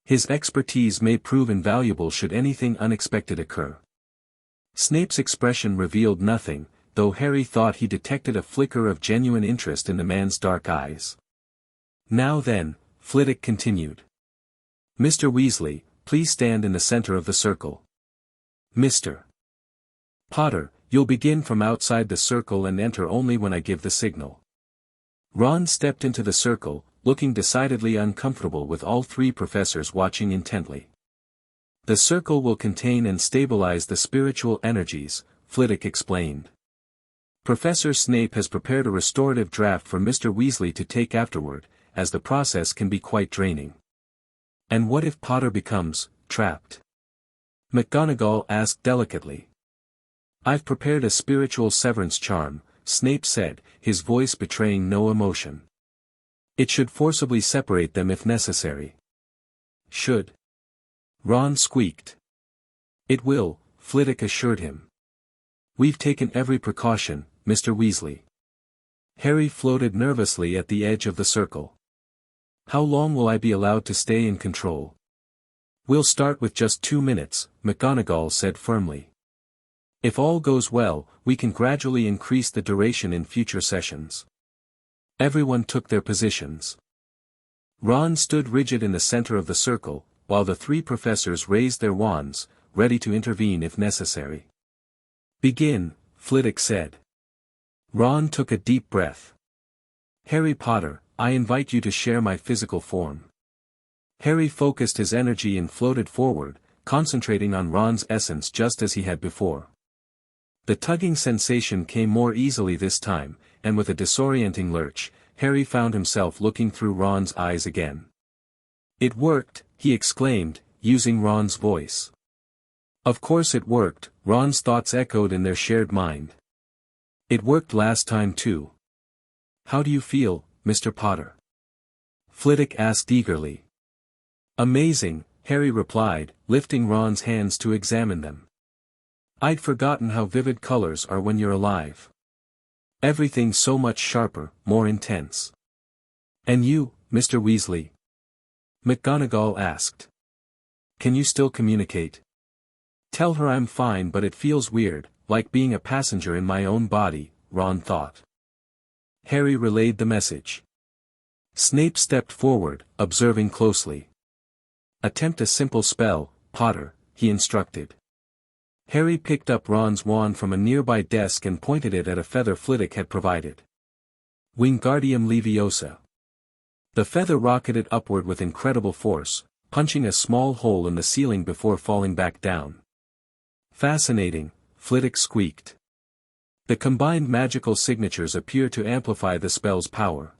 His expertise may prove invaluable should anything unexpected occur. Snape's expression revealed nothing, though Harry thought he detected a flicker of genuine interest in the man's dark eyes. Now then, Flitwick continued. Mr. Weasley, please stand in the center of the circle. Mr. Potter, you'll begin from outside the circle and enter only when I give the signal. Ron stepped into the circle, looking decidedly uncomfortable with all three professors watching intently. The circle will contain and stabilize the spiritual energies, Flitwick explained. Professor Snape has prepared a restorative draft for Mr. Weasley to take afterward, as the process can be quite draining. And what if Potter becomes trapped? McGonagall asked delicately. I've prepared a spiritual severance charm, Snape said, his voice betraying no emotion. It should forcibly separate them if necessary. Should? Ron squeaked. It will, Flitwick assured him. We've taken every precaution, Mr. Weasley. Harry floated nervously at the edge of the circle. How long will I be allowed to stay in control? We'll start with just 2 minutes, McGonagall said firmly. If all goes well, we can gradually increase the duration in future sessions. Everyone took their positions. Ron stood rigid in the center of the circle, while the three professors raised their wands, ready to intervene if necessary. Begin, Flitwick said. Ron took a deep breath. Harry Potter, I invite you to share my physical form. Harry focused his energy and floated forward, concentrating on Ron's essence just as he had before. The tugging sensation came more easily this time, and with a disorienting lurch, Harry found himself looking through Ron's eyes again. It worked, he exclaimed, using Ron's voice. Of course it worked, Ron's thoughts echoed in their shared mind. It worked last time too. How do you feel, Mr. Potter? Flitwick asked eagerly. Amazing, Harry replied, lifting Ron's hands to examine them. I'd forgotten how vivid colors are when you're alive. Everything's so much sharper, more intense. And you, Mr. Weasley? McGonagall asked. Can you still communicate? Tell her I'm fine, but it feels weird, like being a passenger in my own body, Ron thought. Harry relayed the message. Snape stepped forward, observing closely. Attempt a simple spell, Potter, he instructed. Harry picked up Ron's wand from a nearby desk and pointed it at a feather Flitwick had provided. Wingardium Leviosa. The feather rocketed upward with incredible force, punching a small hole in the ceiling before falling back down. Fascinating, Flitwick squeaked. The combined magical signatures appear to amplify the spell's power.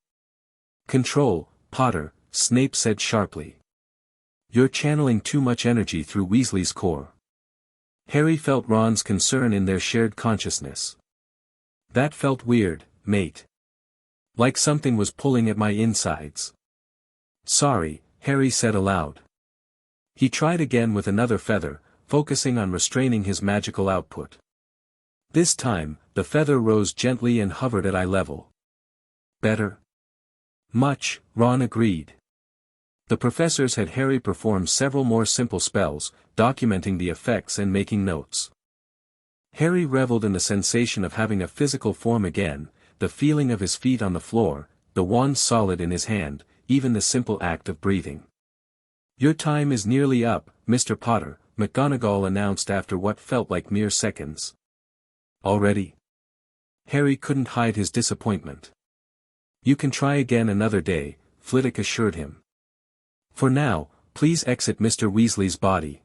Control, Potter, Snape said sharply. You're channeling too much energy through Weasley's core. Harry felt Ron's concern in their shared consciousness. That felt weird, mate. Like something was pulling at my insides. Sorry, Harry said aloud. He tried again with another feather, focusing on restraining his magical output. This time, the feather rose gently and hovered at eye level. Better? Much, Ron agreed. The professors had Harry perform several more simple spells, documenting the effects and making notes. Harry reveled in the sensation of having a physical form again, the feeling of his feet on the floor, the wand solid in his hand, even the simple act of breathing. Your time is nearly up, Mr. Potter, McGonagall announced after what felt like mere seconds. Already? Harry couldn't hide his disappointment. You can try again another day, Flitwick assured him. For now, please exit Mr. Weasley's body.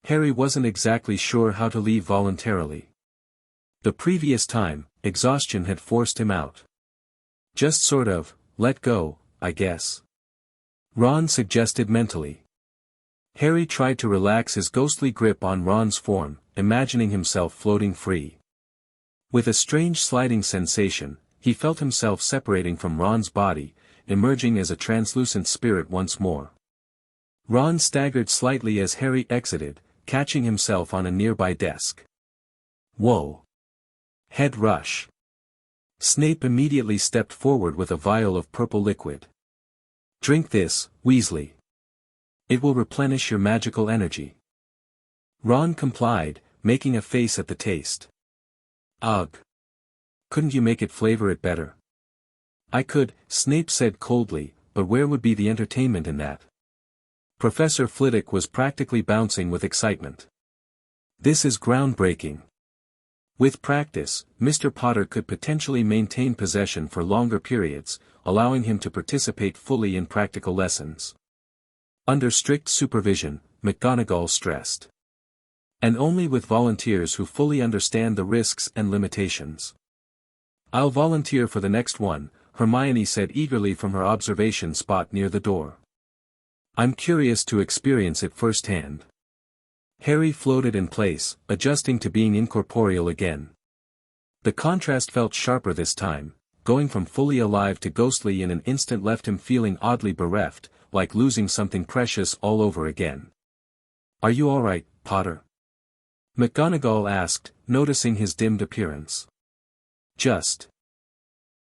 Harry wasn't exactly sure how to leave voluntarily. The previous time, exhaustion had forced him out. Just sort of, let go, I guess. Ron suggested mentally. Harry tried to relax his ghostly grip on Ron's form, imagining himself floating free. With a strange sliding sensation, he felt himself separating from Ron's body, emerging as a translucent spirit once more. Ron staggered slightly as Harry exited, catching himself on a nearby desk. Whoa! Head rush. Snape immediately stepped forward with a vial of purple liquid. Drink this, Weasley. It will replenish your magical energy. Ron complied, making a face at the taste. Ugh. Couldn't you make it flavor it better? I could, Snape said coldly, but where would be the entertainment in that? Professor Flitwick was practically bouncing with excitement. This is groundbreaking. With practice, Mr. Potter could potentially maintain possession for longer periods, allowing him to participate fully in practical lessons. Under strict supervision, McGonagall stressed. And only with volunteers who fully understand the risks and limitations. I'll volunteer for the next one, Hermione said eagerly from her observation spot near the door. I'm curious to experience it firsthand. Harry floated in place, adjusting to being incorporeal again. The contrast felt sharper this time, going from fully alive to ghostly in an instant left him feeling oddly bereft, like losing something precious all over again. Are you all right, Potter? McGonagall asked, noticing his dimmed appearance. Just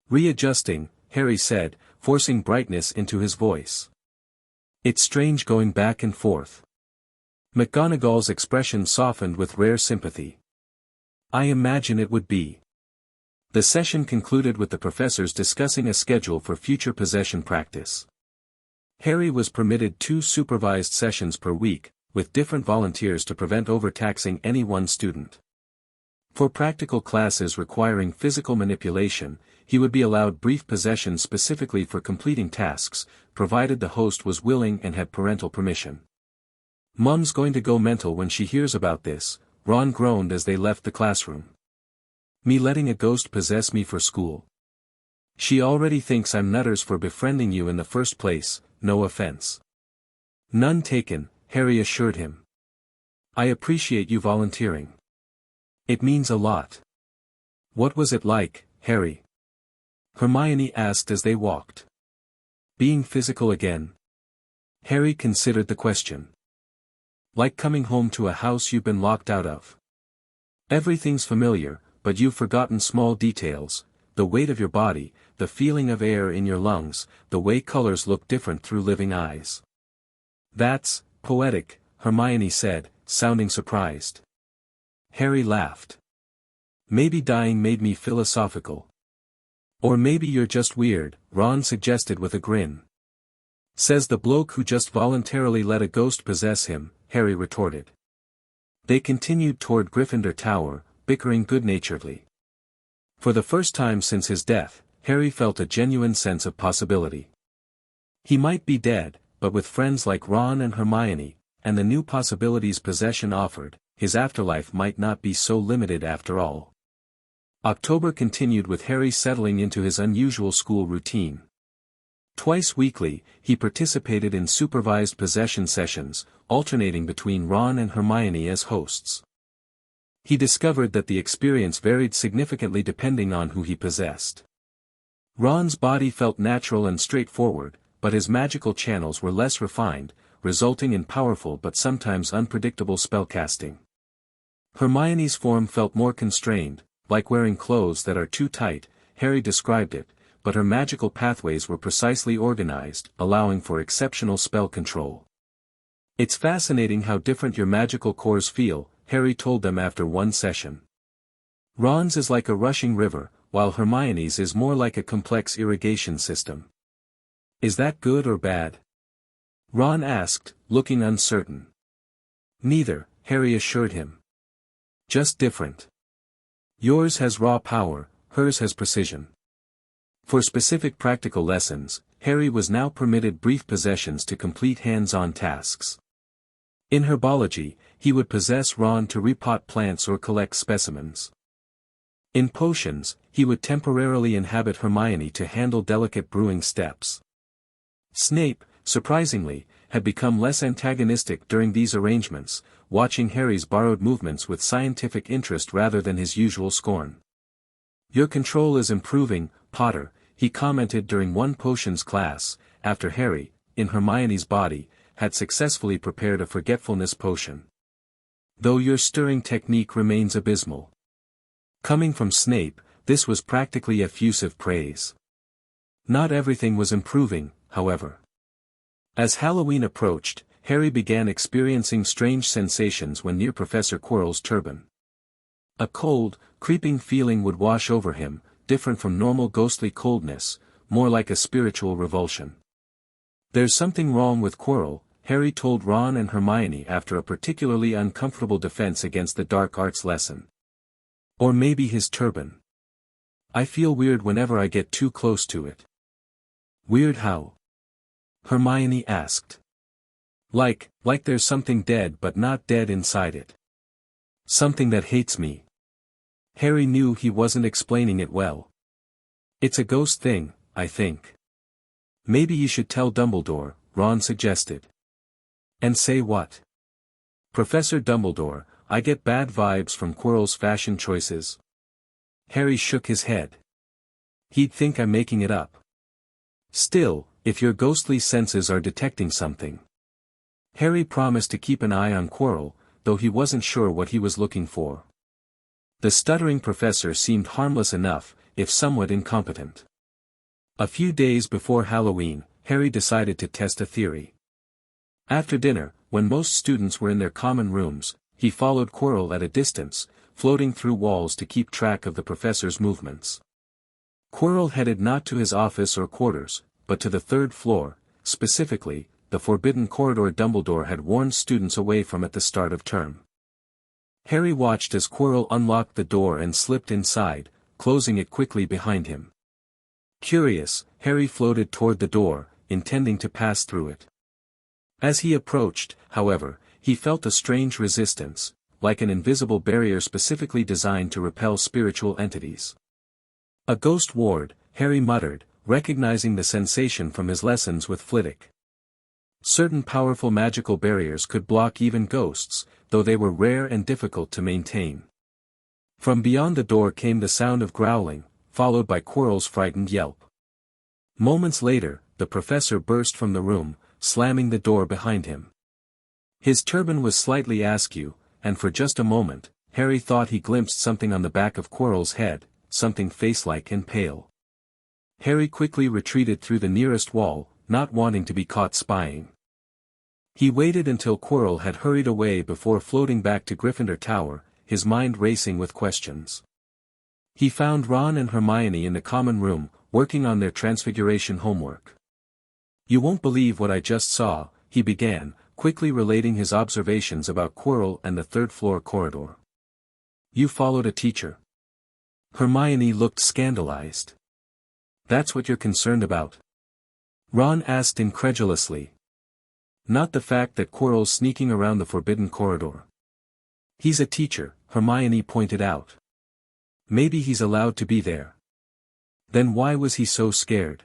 readjusting, Harry said, forcing brightness into his voice. It's strange going back and forth. McGonagall's expression softened with rare sympathy. I imagine it would be. The session concluded with the professors discussing a schedule for future possession practice. Harry was permitted 2 supervised sessions per week, with different volunteers to prevent overtaxing any one student. For practical classes requiring physical manipulation, he would be allowed brief possession specifically for completing tasks, provided the host was willing and had parental permission. Mum's going to go mental when she hears about this, Ron groaned as they left the classroom. Me letting a ghost possess me for school. She already thinks I'm nutters for befriending you in the first place, no offense. None taken, Harry assured him. I appreciate you volunteering. It means a lot. What was it like, Harry? Hermione asked as they walked. Being physical again? Harry considered the question. Like coming home to a house you've been locked out of. Everything's familiar, but you've forgotten small details, the weight of your body, the feeling of air in your lungs, the way colors look different through living eyes. That's poetic, Hermione said, sounding surprised. Harry laughed. Maybe dying made me philosophical. Or maybe you're just weird, Ron suggested with a grin. Says the bloke who just voluntarily let a ghost possess him, Harry retorted. They continued toward Gryffindor Tower, bickering good-naturedly. For the first time since his death, Harry felt a genuine sense of possibility. He might be dead, but with friends like Ron and Hermione, and the new possibilities possession offered, his afterlife might not be so limited after all. October continued with Harry settling into his unusual school routine. Twice weekly, he participated in supervised possession sessions, alternating between Ron and Hermione as hosts. He discovered that the experience varied significantly depending on who he possessed. Ron's body felt natural and straightforward, but his magical channels were less refined, resulting in powerful but sometimes unpredictable spellcasting. Hermione's form felt more constrained, like wearing clothes that are too tight, Harry described it, but her magical pathways were precisely organized, allowing for exceptional spell control. It's fascinating how different your magical cores feel, Harry told them after one session. Ron's is like a rushing river, while Hermione's is more like a complex irrigation system. Is that good or bad? Ron asked, looking uncertain. Neither, Harry assured him. Just different. Yours has raw power, hers has precision. For specific practical lessons, Harry was now permitted brief possessions to complete hands-on tasks. In herbology, he would possess Ron to repot plants or collect specimens. In potions, he would temporarily inhabit Hermione to handle delicate brewing steps. Snape, surprisingly, had become less antagonistic during these arrangements, watching Harry's borrowed movements with scientific interest rather than his usual scorn. Your control is improving, Potter, he commented during one potions class, after Harry, in Hermione's body, had successfully prepared a forgetfulness potion. Though your stirring technique remains abysmal. Coming from Snape, this was practically effusive praise. Not everything was improving, however. As Halloween approached, Harry began experiencing strange sensations when near Professor Quirrell's turban. A cold, creeping feeling would wash over him, different from normal ghostly coldness, more like a spiritual revulsion. There's something wrong with Quirrell, Harry told Ron and Hermione after a particularly uncomfortable defense against the dark arts lesson. Or maybe his turban. I feel weird whenever I get too close to it. Weird how? Hermione asked. Like there's something dead but not dead inside it. Something that hates me. Harry knew he wasn't explaining it well. It's a ghost thing, I think. Maybe you should tell Dumbledore, Ron suggested. And say what? Professor Dumbledore, I get bad vibes from Quirrell's fashion choices. Harry shook his head. He'd think I'm making it up. Still, if your ghostly senses are detecting something. Harry promised to keep an eye on Quirrell, though he wasn't sure what he was looking for. The stuttering professor seemed harmless enough, if somewhat incompetent. A few days before Halloween, Harry decided to test a theory. After dinner, when most students were in their common rooms, he followed Quirrell at a distance, floating through walls to keep track of the professor's movements. Quirrell headed not to his office or quarters, but to the third floor, specifically, the forbidden corridor Dumbledore had warned students away from at the start of term. Harry watched as Quirrell unlocked the door and slipped inside, closing it quickly behind him. Curious, Harry floated toward the door, intending to pass through it. As he approached, however, he felt a strange resistance, like an invisible barrier specifically designed to repel spiritual entities. A ghost ward, Harry muttered, recognizing the sensation from his lessons with Flitwick. Certain powerful magical barriers could block even ghosts, though they were rare and difficult to maintain. From beyond the door came the sound of growling, followed by Quirrell's frightened yelp. Moments later, the professor burst from the room, slamming the door behind him. His turban was slightly askew, and for just a moment, Harry thought he glimpsed something on the back of Quirrell's head, something face-like and pale. Harry quickly retreated through the nearest wall, not wanting to be caught spying. He waited until Quirrell had hurried away before floating back to Gryffindor Tower, his mind racing with questions. He found Ron and Hermione in the common room, working on their Transfiguration homework. You won't believe what I just saw, he began, quickly relating his observations about Quirrell and the third-floor corridor. You followed a teacher. Hermione looked scandalized. That's what you're concerned about? Ron asked incredulously. Not the fact that Quirrell's sneaking around the forbidden corridor. He's a teacher, Hermione pointed out. Maybe he's allowed to be there. Then why was he so scared?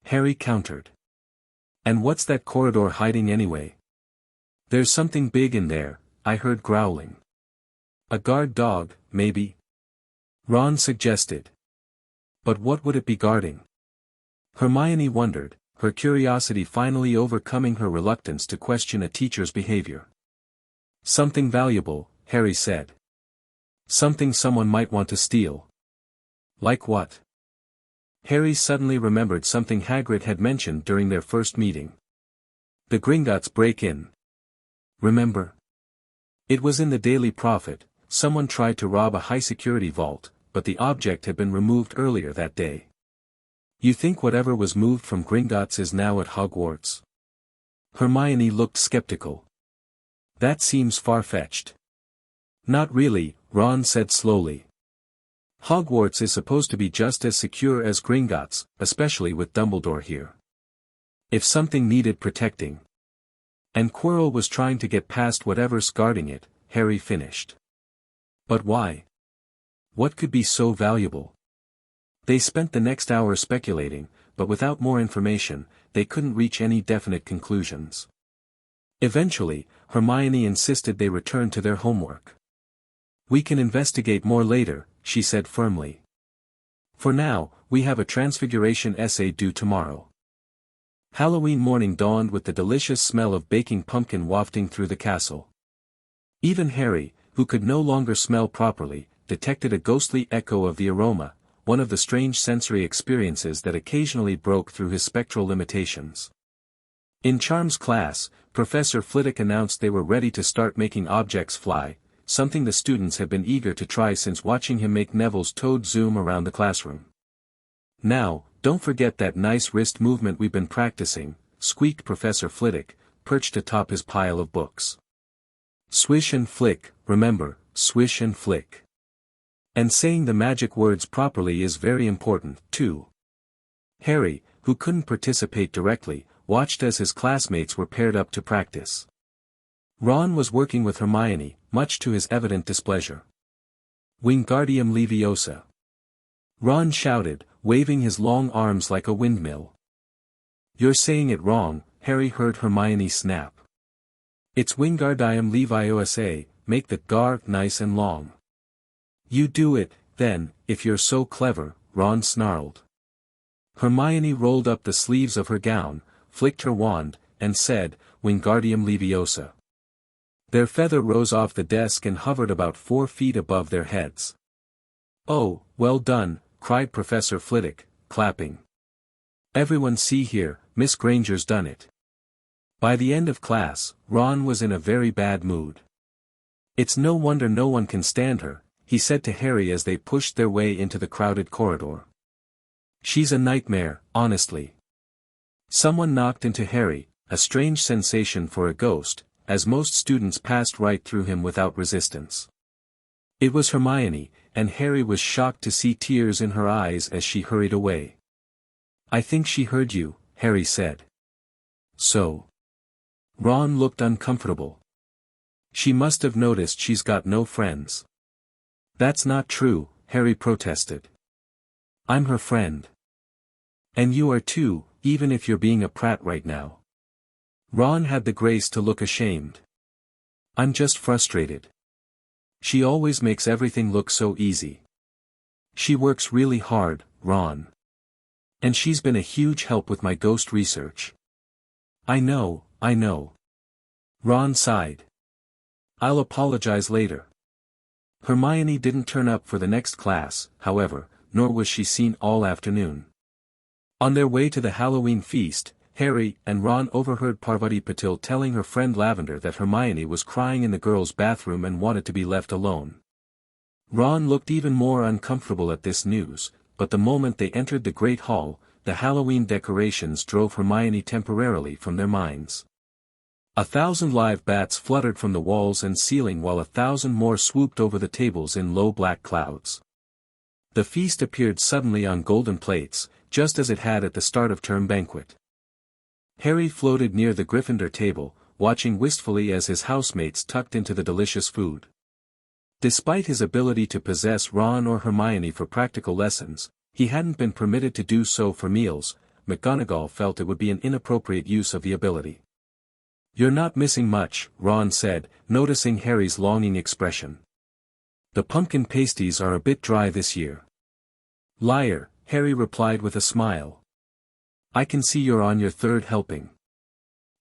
Harry countered. And what's that corridor hiding anyway? There's something big in there, I heard growling. A guard dog, maybe? Ron suggested. But what would it be guarding? Hermione wondered, her curiosity finally overcoming her reluctance to question a teacher's behavior. Something valuable, Harry said. Something someone might want to steal. Like what? Harry suddenly remembered something Hagrid had mentioned during their first meeting. The Gringotts break-in. Remember? It was in the Daily Prophet. Someone tried to rob a high-security vault, but the object had been removed earlier that day. You think whatever was moved from Gringotts is now at Hogwarts? Hermione looked skeptical. That seems far-fetched. Not really, Ron said slowly. Hogwarts is supposed to be just as secure as Gringotts, especially with Dumbledore here. If something needed protecting. And Quirrell was trying to get past whatever's guarding it, Harry finished. But why? What could be so valuable? They spent the next hour speculating, but without more information, they couldn't reach any definite conclusions. Eventually, Hermione insisted they return to their homework. We can investigate more later, she said firmly. For now, we have a Transfiguration essay due tomorrow. Halloween morning dawned with the delicious smell of baking pumpkin wafting through the castle. Even Harry, who could no longer smell properly, detected a ghostly echo of the aroma, one of the strange sensory experiences that occasionally broke through his spectral limitations. In Charms class, Professor Flitwick announced they were ready to start making objects fly, something the students had been eager to try since watching him make Neville's toad zoom around the classroom. Now, don't forget that nice wrist movement we've been practicing, squeaked Professor Flitwick, perched atop his pile of books. Swish and flick, remember, swish and flick. And saying the magic words properly is very important, too. Harry, who couldn't participate directly, watched as his classmates were paired up to practice. Ron was working with Hermione, much to his evident displeasure. Wingardium Leviosa. Ron shouted, waving his long arms like a windmill. You're saying it wrong, Harry heard Hermione snap. It's Wingardium Leviosa, make the gar nice and long. You do it, then, if you're so clever, Ron snarled. Hermione rolled up the sleeves of her gown, flicked her wand, and said, Wingardium Leviosa. Their feather rose off the desk and hovered about 4 feet above their heads. Oh, well done, cried Professor Flitwick, clapping. Everyone see here, Miss Granger's done it. By the end of class, Ron was in a very bad mood. It's no wonder no one can stand her, he said to Harry as they pushed their way into the crowded corridor. She's a nightmare, honestly. Someone knocked into Harry, a strange sensation for a ghost, as most students passed right through him without resistance. It was Hermione, and Harry was shocked to see tears in her eyes as she hurried away. I think she heard you, Harry said. So? Ron looked uncomfortable. She must have noticed she's got no friends. That's not true, Harry protested. I'm her friend. And you are too, even if you're being a prat right now. Ron had the grace to look ashamed. I'm just frustrated. She always makes everything look so easy. She works really hard, Ron. And she's been a huge help with my ghost research. I know. Ron sighed. I'll apologize later. Hermione didn't turn up for the next class, however, nor was she seen all afternoon. On their way to the Halloween feast, Harry and Ron overheard Parvati Patil telling her friend Lavender that Hermione was crying in the girls' bathroom and wanted to be left alone. Ron looked even more uncomfortable at this news, but the moment they entered the Great Hall, the Halloween decorations drove Hermione temporarily from their minds. 1,000 live bats fluttered from the walls and ceiling while 1,000 more swooped over the tables in low black clouds. The feast appeared suddenly on golden plates, just as it had at the start of term banquet. Harry floated near the Gryffindor table, watching wistfully as his housemates tucked into the delicious food. Despite his ability to possess Ron or Hermione for practical lessons, he hadn't been permitted to do so for meals. McGonagall felt it would be an inappropriate use of the ability. You're not missing much, Ron said, noticing Harry's longing expression. The pumpkin pasties are a bit dry this year. Liar, Harry replied with a smile. I can see you're on your 3rd helping.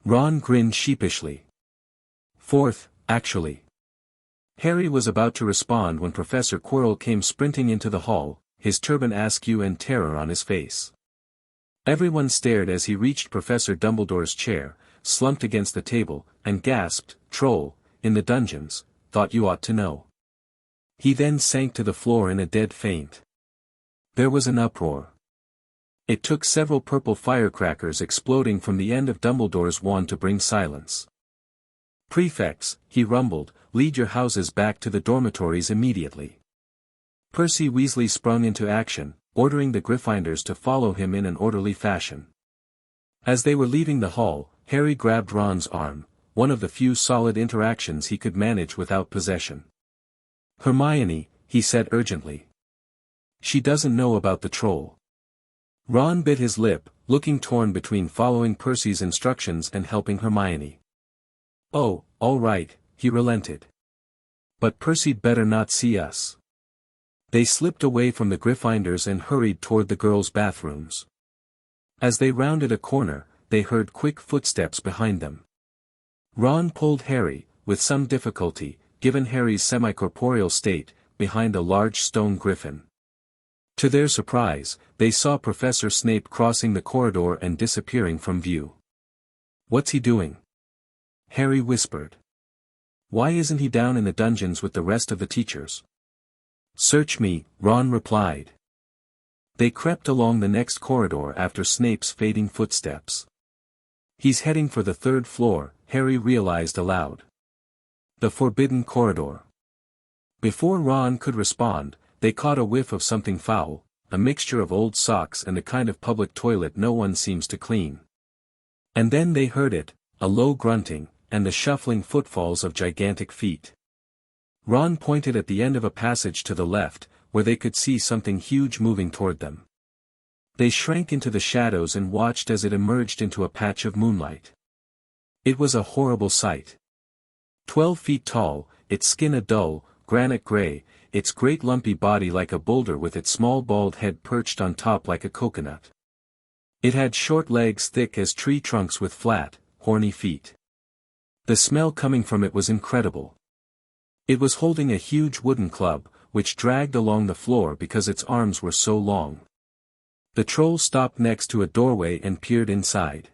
Ron grinned sheepishly. 4th, actually. Harry was about to respond when Professor Quirrell came sprinting into the hall, his turban askew and terror on his face. Everyone stared as he reached Professor Dumbledore's chair, slumped against the table, and gasped, Troll, in the dungeons, thought you ought to know. He then sank to the floor in a dead faint. There was an uproar. It took several purple firecrackers exploding from the end of Dumbledore's wand to bring silence. Prefects, he rumbled, lead your houses back to the dormitories immediately. Percy Weasley sprung into action, ordering the Gryffindors to follow him in an orderly fashion. As they were leaving the hall, Harry grabbed Ron's arm, one of the few solid interactions he could manage without possession. Hermione, he said urgently. She doesn't know about the troll. Ron bit his lip, looking torn between following Percy's instructions and helping Hermione. Oh, all right, he relented. But Percy'd better not see us. They slipped away from the Gryffindors and hurried toward the girls' bathrooms. As they rounded a corner, they heard quick footsteps behind them. Ron pulled Harry, with some difficulty, given Harry's semi-corporeal state, behind a large stone griffin. To their surprise, they saw Professor Snape crossing the corridor and disappearing from view. What's he doing? Harry whispered. Why isn't he down in the dungeons with the rest of the teachers? Search me, Ron replied. They crept along the next corridor after Snape's fading footsteps. He's heading for the 3rd floor, Harry realized aloud. The Forbidden Corridor. Before Ron could respond, they caught a whiff of something foul, a mixture of old socks and the kind of public toilet no one seems to clean. And then they heard it, a low grunting, and the shuffling footfalls of gigantic feet. Ron pointed at the end of a passage to the left, where they could see something huge moving toward them. They shrank into the shadows and watched as it emerged into a patch of moonlight. It was a horrible sight. 12 feet tall, its skin a dull, granite gray, its great lumpy body like a boulder with its small bald head perched on top like a coconut. It had short legs thick as tree trunks with flat, horny feet. The smell coming from it was incredible. It was holding a huge wooden club, which dragged along the floor because its arms were so long. The troll stopped next to a doorway and peered inside.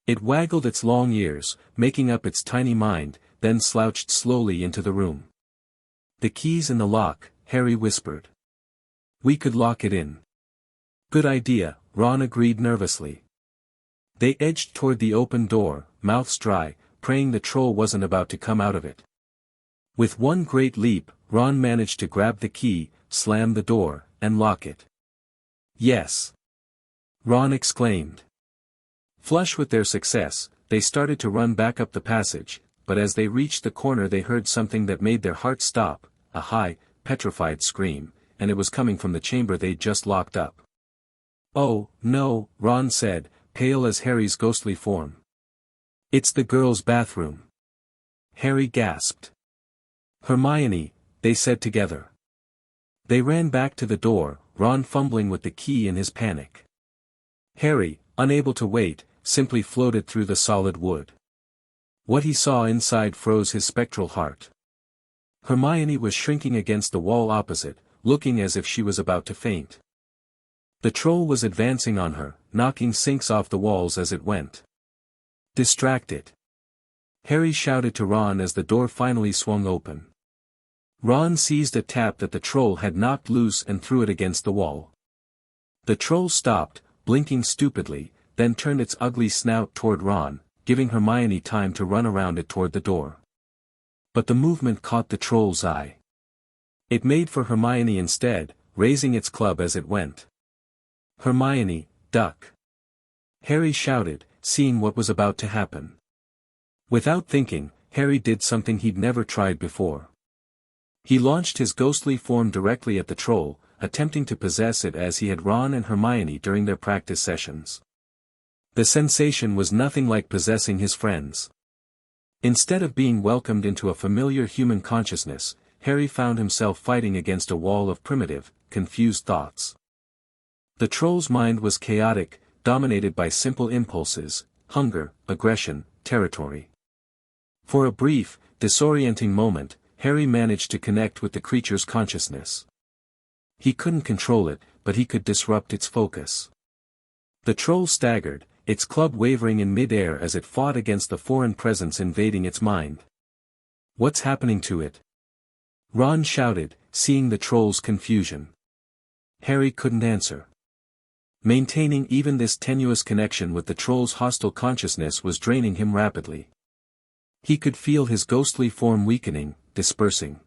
It waggled its long ears, making up its tiny mind, then slouched slowly into the room. "The key's in the lock," Harry whispered. "We could lock it in." "Good idea," Ron agreed nervously. They edged toward the open door, mouths dry, praying the troll wasn't about to come out of it. With one great leap, Ron managed to grab the key, slam the door, and lock it. "Yes!" Ron exclaimed. Flush with their success, they started to run back up the passage, but as they reached the corner they heard something that made their hearts stop, a high, petrified scream, and it was coming from the chamber they'd just locked up. "Oh, no," Ron said, pale as Harry's ghostly form. "It's the girls' bathroom." Harry gasped. "Hermione," they said together. They ran back to the door, Ron fumbling with the key in his panic. Harry, unable to wait, simply floated through the solid wood. What he saw inside froze his spectral heart. Hermione was shrinking against the wall opposite, looking as if she was about to faint. The troll was advancing on her, knocking sinks off the walls as it went. "Distract it!" Harry shouted to Ron as the door finally swung open. Ron seized a tap that the troll had knocked loose and threw it against the wall. The troll stopped, blinking stupidly, then turned its ugly snout toward Ron, giving Hermione time to run around it toward the door. But the movement caught the troll's eye. It made for Hermione instead, raising its club as it went. "Hermione, duck!" Harry shouted, seeing what was about to happen. Without thinking, Harry did something he'd never tried before. He launched his ghostly form directly at the troll, attempting to possess it as he had Ron and Hermione during their practice sessions. The sensation was nothing like possessing his friends. Instead of being welcomed into a familiar human consciousness, Harry found himself fighting against a wall of primitive, confused thoughts. The troll's mind was chaotic, dominated by simple impulses: hunger, aggression, territory. For a brief, disorienting moment, Harry managed to connect with the creature's consciousness. He couldn't control it, but he could disrupt its focus. The troll staggered, its club wavering in mid-air as it fought against the foreign presence invading its mind. "What's happening to it?" Ron shouted, seeing the troll's confusion. Harry couldn't answer. Maintaining even this tenuous connection with the troll's hostile consciousness was draining him rapidly. He could feel his ghostly form weakening, dispersing.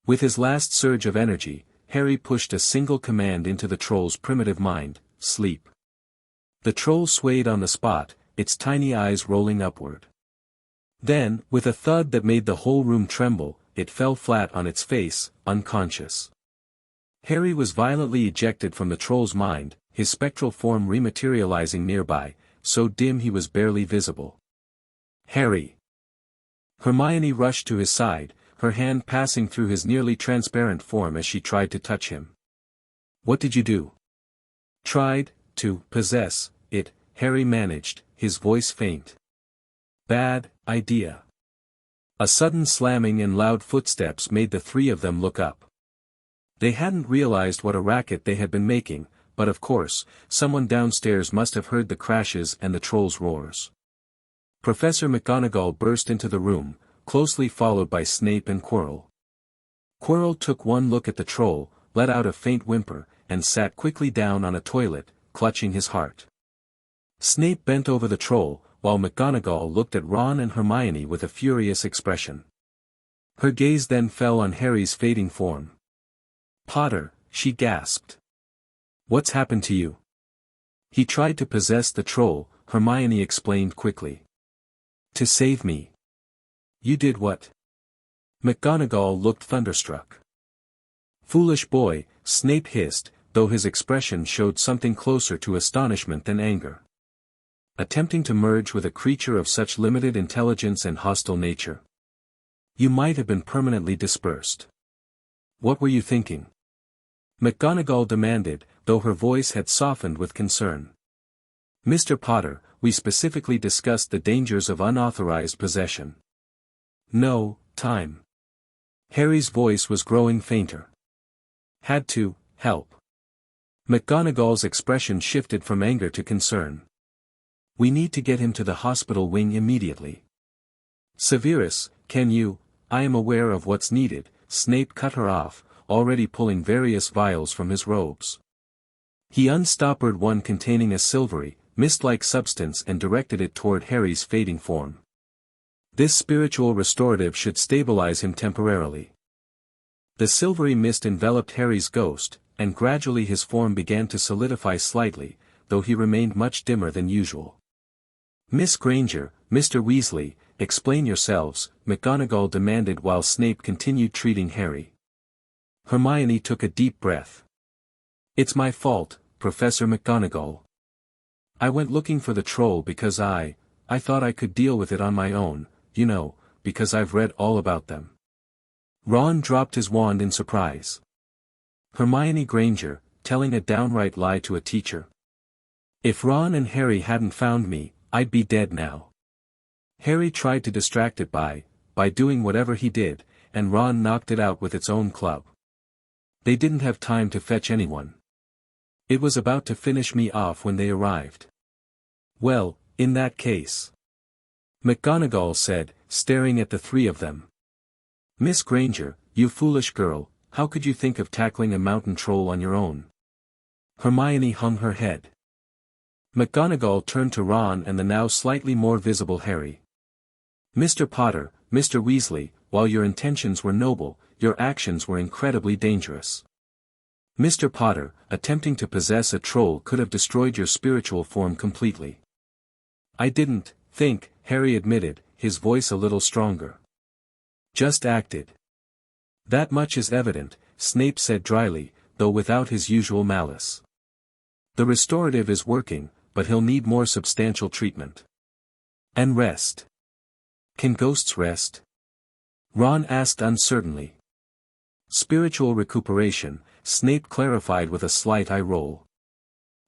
With his last surge of energy, Harry pushed a single command into the troll's primitive mind: sleep. The troll swayed on the spot, its tiny eyes rolling upward. Then, with a thud that made the whole room tremble, it fell flat on its face, unconscious. Harry was violently ejected from the troll's mind, his spectral form rematerializing nearby, so dim he was barely visible. "Harry!" Hermione rushed to his side, her hand passing through his nearly transparent form as she tried to touch him. "What did you do?" "Tried to possess it," Harry managed, his voice faint. "Bad idea." A sudden slamming and loud footsteps made the three of them look up. They hadn't realized what a racket they had been making, but of course, someone downstairs must have heard the crashes and the troll's roars. Professor McGonagall burst into the room, closely followed by Snape and Quirrell. Quirrell took one look at the troll, let out a faint whimper, and sat quickly down on a toilet, clutching his heart. Snape bent over the troll, while McGonagall looked at Ron and Hermione with a furious expression. Her gaze then fell on Harry's fading form. Potter, she gasped. What's happened to you? He tried to possess the troll, Hermione explained quickly. To save me. You did what? McGonagall looked thunderstruck. Foolish boy, Snape hissed, though his expression showed something closer to astonishment than anger. Attempting to merge with a creature of such limited intelligence and hostile nature. You might have been permanently dispersed. What were you thinking? McGonagall demanded, though her voice had softened with concern. Mr. Potter, we specifically discussed the dangers of unauthorized possession. No, time. Harry's voice was growing fainter. Had to, help. McGonagall's expression shifted from anger to concern. We need to get him to the hospital wing immediately. Severus, can you? I am aware of what's needed, Snape cut her off, already pulling various vials from his robes. He unstoppered one containing a silvery, mist-like substance and directed it toward Harry's fading form. This spiritual restorative should stabilize him temporarily. The silvery mist enveloped Harry's ghost, and gradually his form began to solidify slightly, though he remained much dimmer than usual. Miss Granger, Mr. Weasley, explain yourselves, McGonagall demanded while Snape continued treating Harry. Hermione took a deep breath. It's my fault, Professor McGonagall. I went looking for the troll because I thought I could deal with it on my own, you know, because I've read all about them. Ron dropped his wand in surprise. Hermione Granger, telling a downright lie to a teacher. If Ron and Harry hadn't found me, I'd be dead now. Harry tried to distract it by doing whatever he did, and Ron knocked it out with its own club. They didn't have time to fetch anyone. It was about to finish me off when they arrived. Well, in that case. McGonagall said, staring at the three of them. Miss Granger, you foolish girl, how could you think of tackling a mountain troll on your own? Hermione hung her head. McGonagall turned to Ron and the now slightly more visible Harry. Mr. Potter, Mr. Weasley, while your intentions were noble, your actions were incredibly dangerous. Mr. Potter, attempting to possess a troll could have destroyed your spiritual form completely. I didn't think, Harry admitted, his voice a little stronger. Just acted. That much is evident, Snape said dryly, though without his usual malice. The restorative is working, but he'll need more substantial treatment. And rest. Can ghosts rest? Ron asked uncertainly. Spiritual recuperation, Snape clarified with a slight eye roll.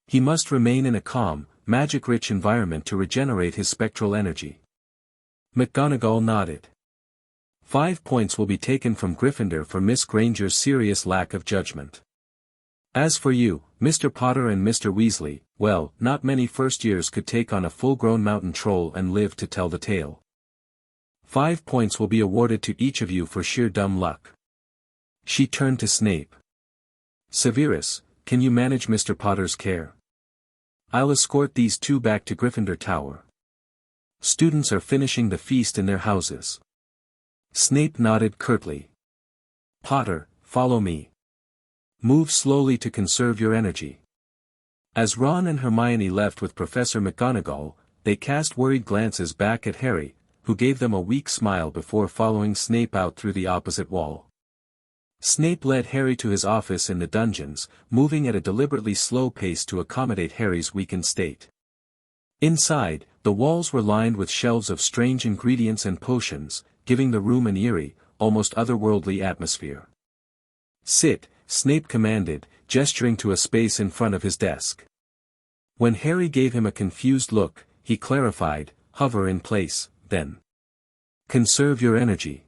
He must remain in a calm, magic-rich environment to regenerate his spectral energy. McGonagall nodded. 5 points will be taken from Gryffindor for Miss Granger's serious lack of judgment. As for you, Mr. Potter and Mr. Weasley, well, not many first years could take on a full-grown mountain troll and live to tell the tale. 5 points will be awarded to each of you for sheer dumb luck. She turned to Snape. Severus, can you manage Mr. Potter's care? I'll escort these two back to Gryffindor Tower. Students are finishing the feast in their houses. Snape nodded curtly. Potter, follow me. Move slowly to conserve your energy. As Ron and Hermione left with Professor McGonagall, they cast worried glances back at Harry, who gave them a weak smile before following Snape out through the opposite wall. Snape led Harry to his office in the dungeons, moving at a deliberately slow pace to accommodate Harry's weakened state. Inside, the walls were lined with shelves of strange ingredients and potions, giving the room an eerie, almost otherworldly atmosphere. Sit, Snape commanded, gesturing to a space in front of his desk. When Harry gave him a confused look, he clarified, hover in place, then. Conserve your energy.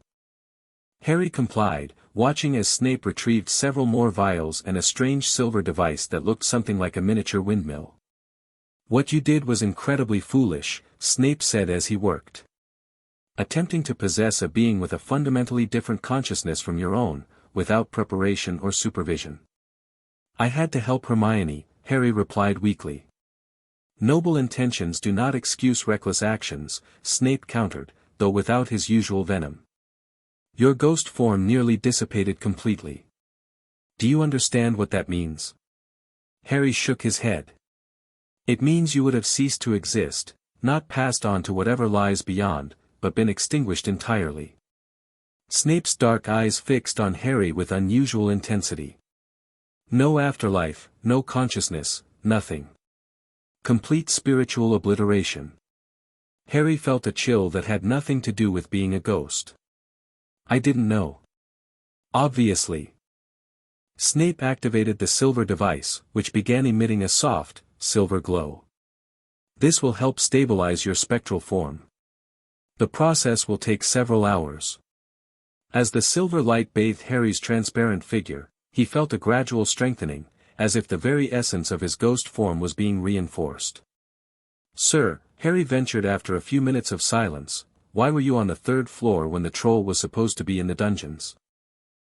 Harry complied, watching as Snape retrieved several more vials and a strange silver device that looked something like a miniature windmill. What you did was incredibly foolish, Snape said as he worked. Attempting to possess a being with a fundamentally different consciousness from your own, without preparation or supervision. I had to help Hermione, Harry replied weakly. Noble intentions do not excuse reckless actions, Snape countered, though without his usual venom. Your ghost form nearly dissipated completely. Do you understand what that means? Harry shook his head. It means you would have ceased to exist, not passed on to whatever lies beyond, but been extinguished entirely. Snape's dark eyes fixed on Harry with unusual intensity. No afterlife, no consciousness, nothing. Complete spiritual obliteration. Harry felt a chill that had nothing to do with being a ghost. I didn't know. Obviously. Snape activated the silver device, which began emitting a soft, silver glow. This will help stabilize your spectral form. The process will take several hours. As the silver light bathed Harry's transparent figure, he felt a gradual strengthening, as if the very essence of his ghost form was being reinforced. Sir, Harry ventured after a few minutes of silence, why were you on the third floor when the troll was supposed to be in the dungeons?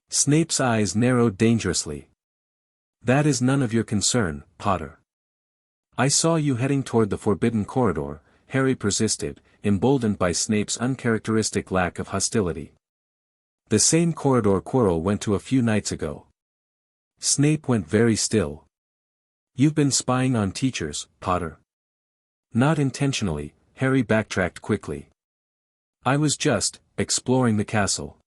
Snape's eyes narrowed dangerously. That is none of your concern, Potter. I saw you heading toward the forbidden corridor, Harry persisted, emboldened by Snape's uncharacteristic lack of hostility. The same corridor Quirrell went to a few nights ago. Snape went very still. You've been spying on teachers, Potter. Not intentionally, Harry backtracked quickly. I was just exploring the castle.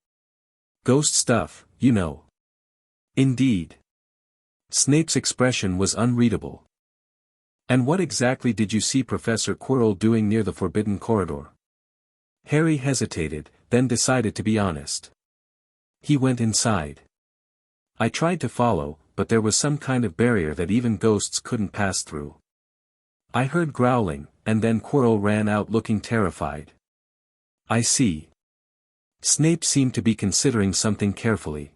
Ghost stuff, you know. Indeed. Snape's expression was unreadable. And what exactly did you see Professor Quirrell doing near the forbidden corridor? Harry hesitated, then decided to be honest. He went inside. I tried to follow, but there was some kind of barrier that even ghosts couldn't pass through. I heard growling, and then Quirrell ran out looking terrified. I see. Snape seemed to be considering something carefully.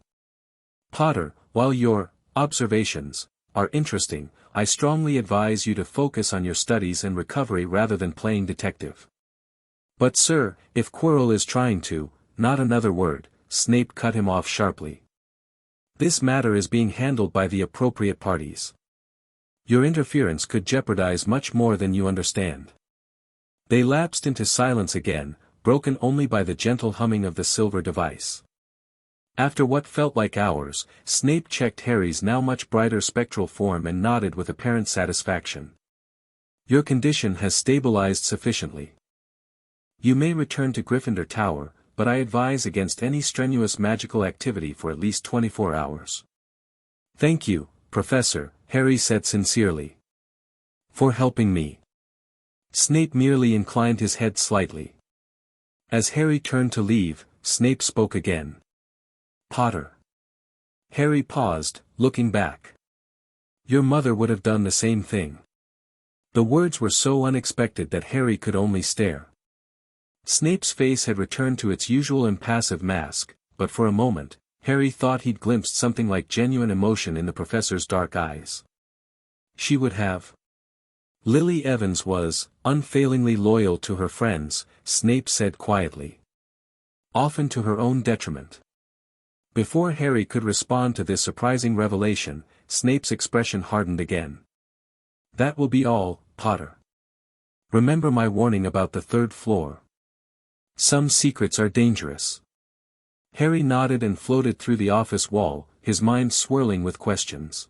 Potter, while your observations are interesting, I strongly advise you to focus on your studies and recovery rather than playing detective. But sir, if Quirrell is trying to, not another word, Snape cut him off sharply. This matter is being handled by the appropriate parties. Your interference could jeopardize much more than you understand. They lapsed into silence again, broken only by the gentle humming of the silver device. After what felt like hours, Snape checked Harry's now much brighter spectral form and nodded with apparent satisfaction. Your condition has stabilized sufficiently. You may return to Gryffindor Tower, but I advise against any strenuous magical activity for at least 24 hours. Thank you, Professor, Harry said sincerely. For helping me. Snape merely inclined his head slightly. As Harry turned to leave, Snape spoke again. Potter. Harry paused, looking back. Your mother would have done the same thing. The words were so unexpected that Harry could only stare. Snape's face had returned to its usual impassive mask, but for a moment, Harry thought he'd glimpsed something like genuine emotion in the professor's dark eyes. She would have. Lily Evans was unfailingly loyal to her friends, Snape said quietly. Often to her own detriment. Before Harry could respond to this surprising revelation, Snape's expression hardened again. That will be all, Potter. Remember my warning about the third floor. Some secrets are dangerous. Harry nodded and floated through the office wall, his mind swirling with questions.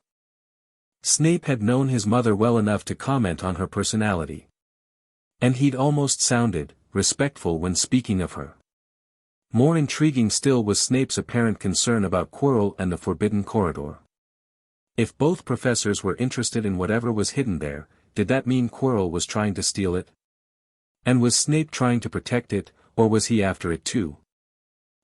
Snape had known his mother well enough to comment on her personality. And he'd almost sounded respectful when speaking of her. More intriguing still was Snape's apparent concern about Quirrell and the forbidden corridor. If both professors were interested in whatever was hidden there, did that mean Quirrell was trying to steal it? And was Snape trying to protect it, or was he after it too?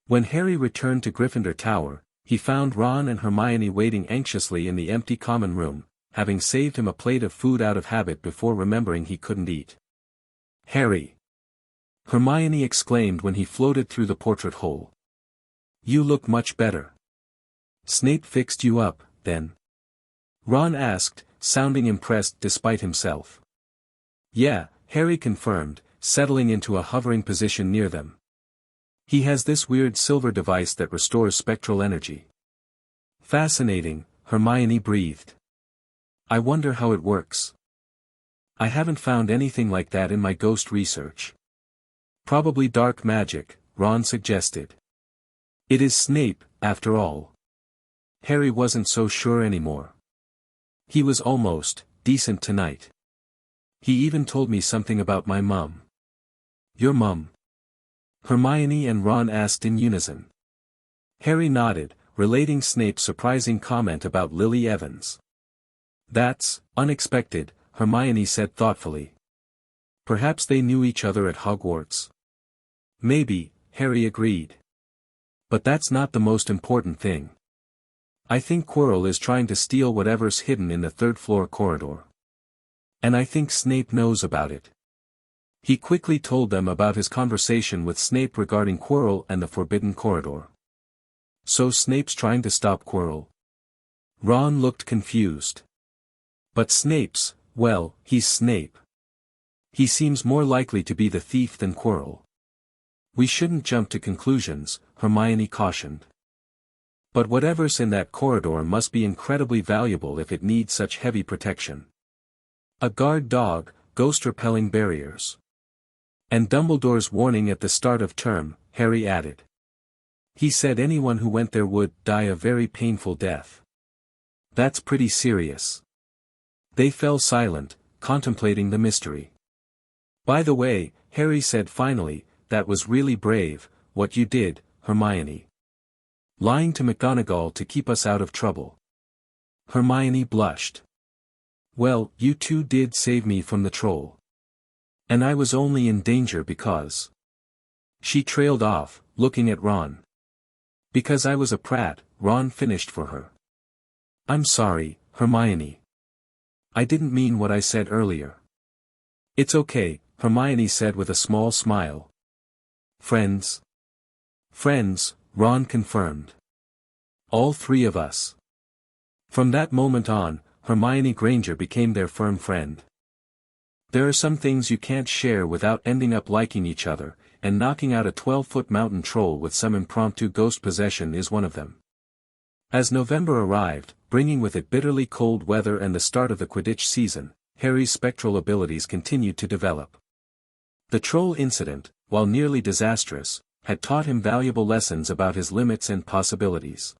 When Harry returned to Gryffindor Tower, he found Ron and Hermione waiting anxiously in the empty common room, having saved him a plate of food out of habit before remembering he couldn't eat. Harry! Hermione exclaimed when he floated through the portrait hole. You look much better. Snape fixed you up, then? Ron asked, sounding impressed despite himself. Yeah, Harry confirmed, settling into a hovering position near them. He has this weird silver device that restores spectral energy. Fascinating, Hermione breathed. I wonder how it works. I haven't found anything like that in my ghost research. Probably dark magic, Ron suggested. It is Snape, after all. Harry wasn't so sure anymore. He was almost decent tonight. He even told me something about my mum. Your mum? Hermione and Ron asked in unison. Harry nodded, relating Snape's surprising comment about Lily Evans. That's unexpected, Hermione said thoughtfully. Perhaps they knew each other at Hogwarts. Maybe, Harry agreed. But that's not the most important thing. I think Quirrell is trying to steal whatever's hidden in the third-floor corridor. And I think Snape knows about it. He quickly told them about his conversation with Snape regarding Quirrell and the Forbidden Corridor. So Snape's trying to stop Quirrell? Ron looked confused. But Snape's, well, he's Snape. He seems more likely to be the thief than Quirrell. We shouldn't jump to conclusions, Hermione cautioned. But whatever's in that corridor must be incredibly valuable if it needs such heavy protection. A guard dog, ghost-repelling barriers. And Dumbledore's warning at the start of term, Harry added. He said anyone who went there would die a very painful death. That's pretty serious. They fell silent, contemplating the mystery. By the way, Harry said finally, that was really brave, what you did, Hermione. Lying to McGonagall to keep us out of trouble. Hermione blushed. Well, you two did save me from the troll. And I was only in danger because... She trailed off, looking at Ron. Because I was a prat, Ron finished for her. I'm sorry, Hermione. I didn't mean what I said earlier. It's okay, Hermione said with a small smile. Friends? Friends, Ron confirmed. All three of us. From that moment on, Hermione Granger became their firm friend. There are some things you can't share without ending up liking each other, and knocking out a 12-foot mountain troll with some impromptu ghost possession is one of them. As November arrived, bringing with it bitterly cold weather and the start of the Quidditch season, Harry's spectral abilities continued to develop. The troll incident, while nearly disastrous, had taught him valuable lessons about his limits and possibilities.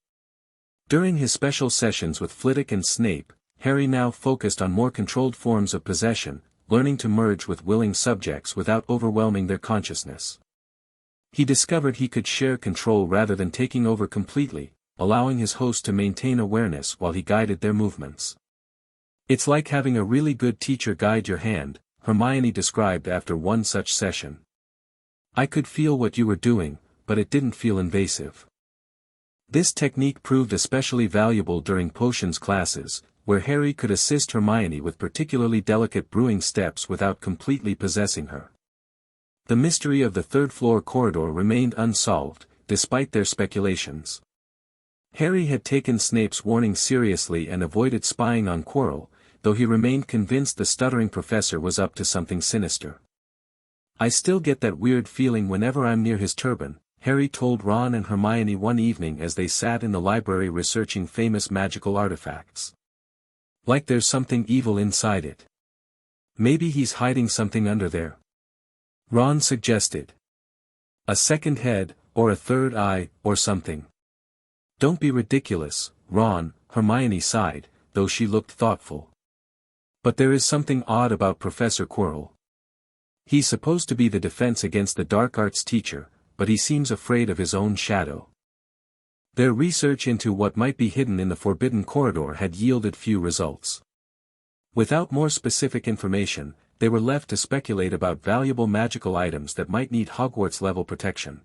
During his special sessions with Flitwick and Snape, Harry now focused on more controlled forms of possession, learning to merge with willing subjects without overwhelming their consciousness. He discovered he could share control rather than taking over completely, allowing his host to maintain awareness while he guided their movements. It's like having a really good teacher guide your hand, Hermione described after one such session. I could feel what you were doing, but it didn't feel invasive. This technique proved especially valuable during potions classes, where Harry could assist Hermione with particularly delicate brewing steps without completely possessing her. The mystery of the third-floor corridor remained unsolved, despite their speculations. Harry had taken Snape's warning seriously and avoided spying on Quirrell, though he remained convinced the stuttering professor was up to something sinister. I still get that weird feeling whenever I'm near his turban, Harry told Ron and Hermione one evening as they sat in the library researching famous magical artifacts. Like there's something evil inside it. Maybe he's hiding something under there. Ron suggested. A second head, or a third eye, or something. Don't be ridiculous, Ron, Hermione sighed, though she looked thoughtful. But there is something odd about Professor Quirrell. He's supposed to be the defense against the dark arts teacher, but he seems afraid of his own shadow. Their research into what might be hidden in the Forbidden Corridor had yielded few results. Without more specific information, they were left to speculate about valuable magical items that might need Hogwarts-level protection.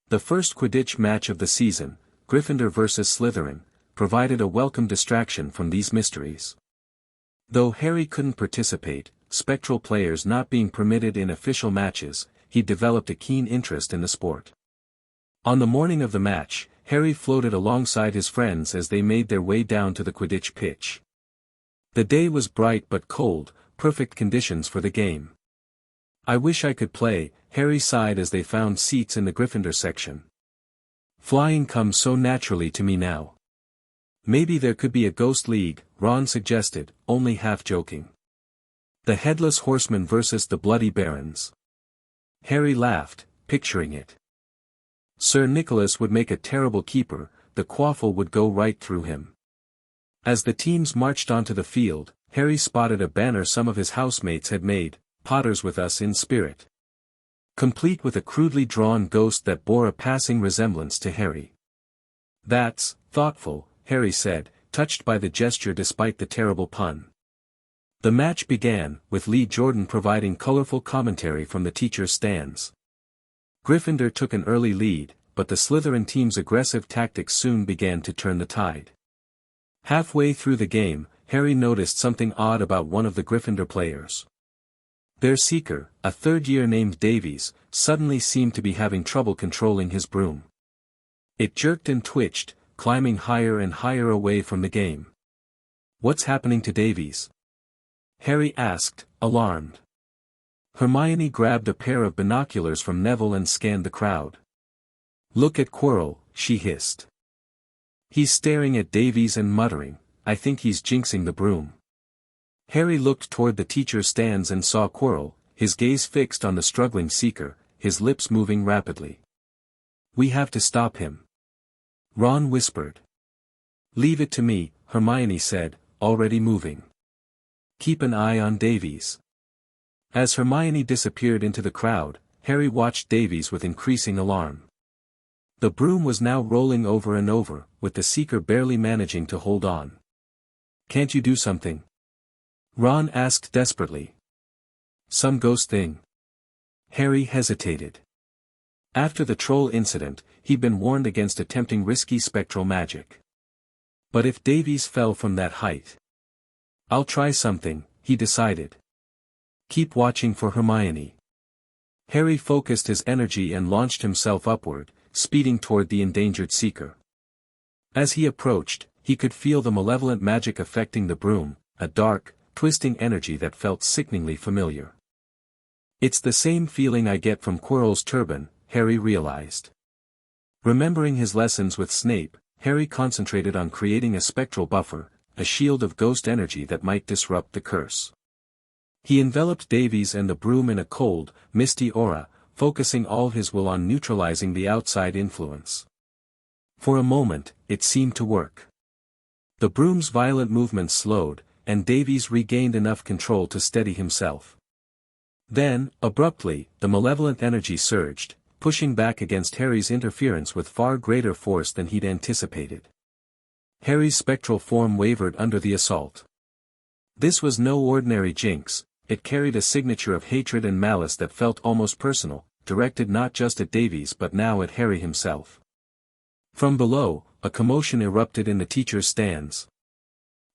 The first Quidditch match of the season, Gryffindor vs. Slytherin, provided a welcome distraction from these mysteries. Though Harry couldn't participate, spectral players not being permitted in official matches, he developed a keen interest in the sport. On the morning of the match, Harry floated alongside his friends as they made their way down to the Quidditch pitch. The day was bright but cold, perfect conditions for the game. I wish I could play, Harry sighed as they found seats in the Gryffindor section. Flying comes so naturally to me now. Maybe there could be a ghost league, Ron suggested, only half joking. The Headless Horseman versus the Bloody Barons. Harry laughed, picturing it. Sir Nicholas would make a terrible keeper, the quaffle would go right through him. As the teams marched onto the field, Harry spotted a banner some of his housemates had made, "Potters with us in spirit," complete with a crudely drawn ghost that bore a passing resemblance to Harry. "That's thoughtful," Harry said, touched by the gesture despite the terrible pun. The match began, with Lee Jordan providing colorful commentary from the teachers' stands. Gryffindor took an early lead, but the Slytherin team's aggressive tactics soon began to turn the tide. Halfway through the game, Harry noticed something odd about one of the Gryffindor players. Their seeker, a third-year named Davies, suddenly seemed to be having trouble controlling his broom. It jerked and twitched, climbing higher and higher away from the game. "What's happening to Davies?" Harry asked, alarmed. Hermione grabbed a pair of binoculars from Neville and scanned the crowd. "Look at Quirrell," she hissed. "He's staring at Davies and muttering, 'I think he's jinxing the broom.'" Harry looked toward the teacher's stands and saw Quirrell, his gaze fixed on the struggling seeker, his lips moving rapidly. "We have to stop him," Ron whispered. "Leave it to me," Hermione said, already moving. "Keep an eye on Davies." As Hermione disappeared into the crowd, Harry watched Davies with increasing alarm. The broom was now rolling over and over, with the seeker barely managing to hold on. "Can't you do something?" Ron asked desperately. "Some ghost thing?" Harry hesitated. After the troll incident, he'd been warned against attempting risky spectral magic. But if Davies fell from that height? "I'll try something," he decided. "Keep watching for Hermione." Harry focused his energy and launched himself upward, speeding toward the endangered seeker. As he approached, he could feel the malevolent magic affecting the broom, a dark, twisting energy that felt sickeningly familiar. "It's the same feeling I get from Quirrell's turban," Harry realized. Remembering his lessons with Snape, Harry concentrated on creating a spectral buffer, a shield of ghost energy that might disrupt the curse. He enveloped Davies and the broom in a cold, misty aura, focusing all his will on neutralizing the outside influence. For a moment, it seemed to work. The broom's violent movements slowed, and Davies regained enough control to steady himself. Then, abruptly, the malevolent energy surged, pushing back against Harry's interference with far greater force than he'd anticipated. Harry's spectral form wavered under the assault. This was no ordinary jinx, it carried a signature of hatred and malice that felt almost personal, directed not just at Davies but now at Harry himself. From below, a commotion erupted in the teachers' stands.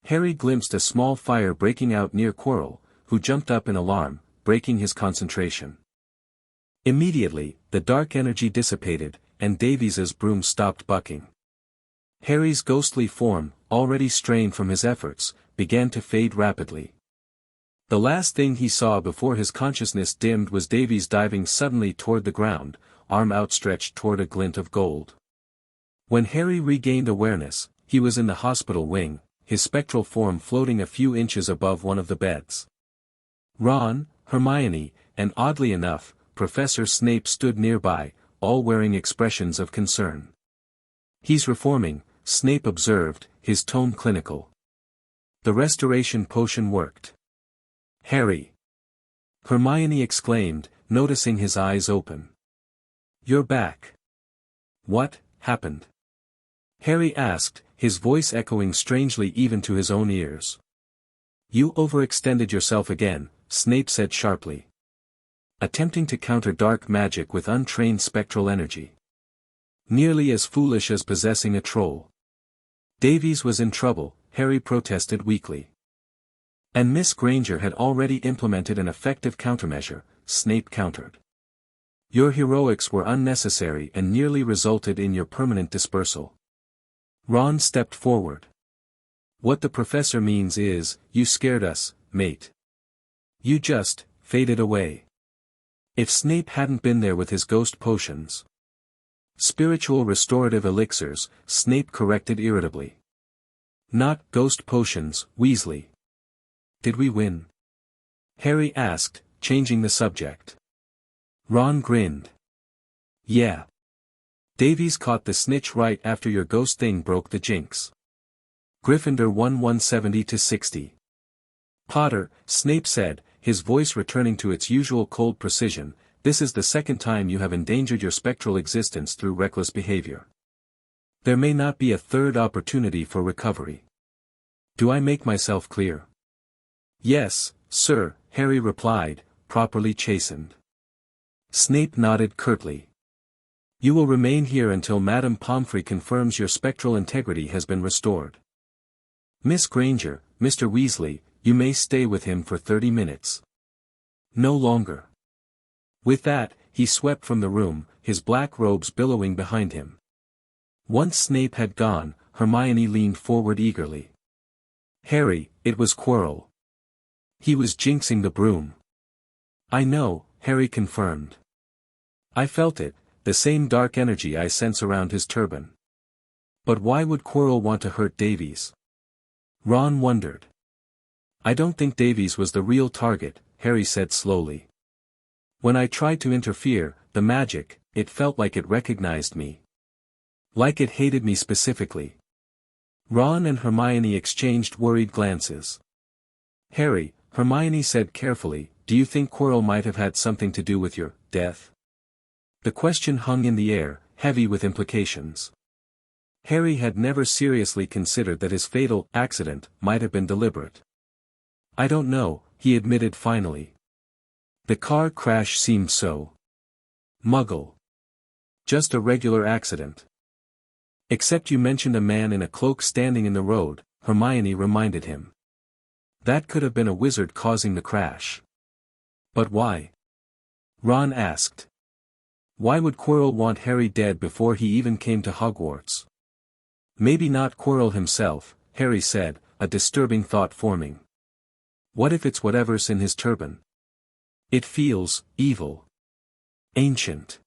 Harry glimpsed a small fire breaking out near Quirrell, who jumped up in alarm, breaking his concentration. Immediately, the dark energy dissipated, and Davies's broom stopped bucking. Harry's ghostly form, already strained from his efforts, began to fade rapidly. The last thing he saw before his consciousness dimmed was Davies diving suddenly toward the ground, arm outstretched toward a glint of gold. When Harry regained awareness, he was in the hospital wing, his spectral form floating a few inches above one of the beds. Ron, Hermione, and oddly enough, Professor Snape stood nearby, all wearing expressions of concern. "He's reforming," Snape observed, his tone clinical. "The restoration potion worked." "Harry!" Hermione exclaimed, noticing his eyes open. "You're back." "What happened?" Harry asked, his voice echoing strangely even to his own ears. "You overextended yourself again," Snape said sharply. "Attempting to counter dark magic with untrained spectral energy. Nearly as foolish as possessing a troll." Davies was in trouble, Harry protested weakly. "And Miss Granger had already implemented an effective countermeasure," Snape countered. "Your heroics were unnecessary and nearly resulted in your permanent dispersal." Ron stepped forward. "What the professor means is, you scared us, mate. You just faded away." If Snape hadn't been there with his ghost potions. "Spiritual restorative elixirs," Snape corrected irritably. "Not ghost potions, Weasley." "Did we win?" Harry asked, changing the subject. Ron grinned. "Yeah. Davies caught the snitch right after your ghost thing broke the jinx. Gryffindor won 170-60. Potter, Snape said, his voice returning to its usual cold precision, this is the second time you have endangered your spectral existence through reckless behavior. There may not be a third opportunity for recovery. Do I make myself clear? Yes, sir, Harry replied, properly chastened. Snape nodded curtly. You will remain here until Madame Pomfrey confirms your spectral integrity has been restored. Miss Granger, Mr. Weasley, you may stay with him for 30 minutes. No longer. With that, he swept from the room, his black robes billowing behind him. Once Snape had gone, Hermione leaned forward eagerly. Harry, it was Quirrell. He was jinxing the broom. I know, Harry confirmed. I felt it, the same dark energy I sense around his turban. But why would Quirrell want to hurt Davies? Ron wondered. I don't think Davies was the real target, Harry said slowly. When I tried to interfere, the magic, it felt like it recognized me. Like it hated me specifically. Ron and Hermione exchanged worried glances. Harry, Hermione said carefully, do you think Quirrell might have had something to do with your death? The question hung in the air, heavy with implications. Harry had never seriously considered that his fatal accident might have been deliberate. I don't know, he admitted finally. The car crash seemed so Muggle. Just a regular accident. Except you mentioned a man in a cloak standing in the road, Hermione reminded him. That could have been a wizard causing the crash. But why? Ron asked. Why would Quirrell want Harry dead before he even came to Hogwarts? Maybe not Quirrell himself, Harry said, a disturbing thought forming. What if it's whatever's in his turban? It feels evil. Ancient.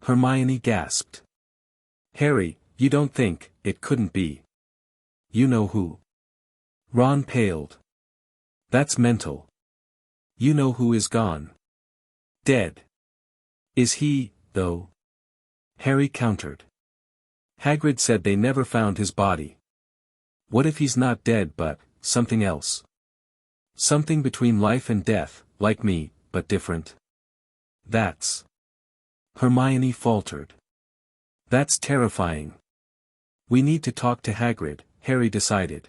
Hermione gasped. Harry, you don't think it couldn't be? You know who? Ron paled. That's mental. You know who is gone. Dead. Is he, though? Harry countered. Hagrid said they never found his body. What if he's not dead but something else? Something between life and death, like me, but different. That's. Hermione faltered. That's terrifying. We need to talk to Hagrid, Harry decided.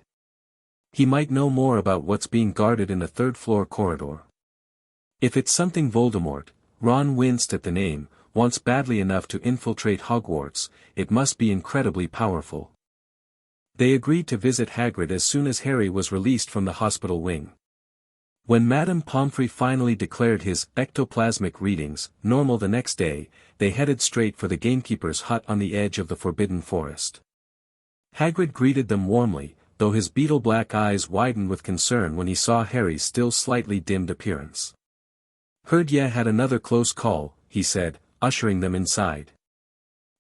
He might know more about what's being guarded in the third-floor corridor. If it's something Voldemort, Ron winced at the name, wants badly enough to infiltrate Hogwarts, it must be incredibly powerful. They agreed to visit Hagrid as soon as Harry was released from the hospital wing. When Madame Pomfrey finally declared his ectoplasmic readings normal the next day, they headed straight for the gamekeeper's hut on the edge of the Forbidden Forest. Hagrid greeted them warmly, though his beetle-black eyes widened with concern when he saw Harry's still slightly dimmed appearance. Heard ya had another close call, he said, ushering them inside.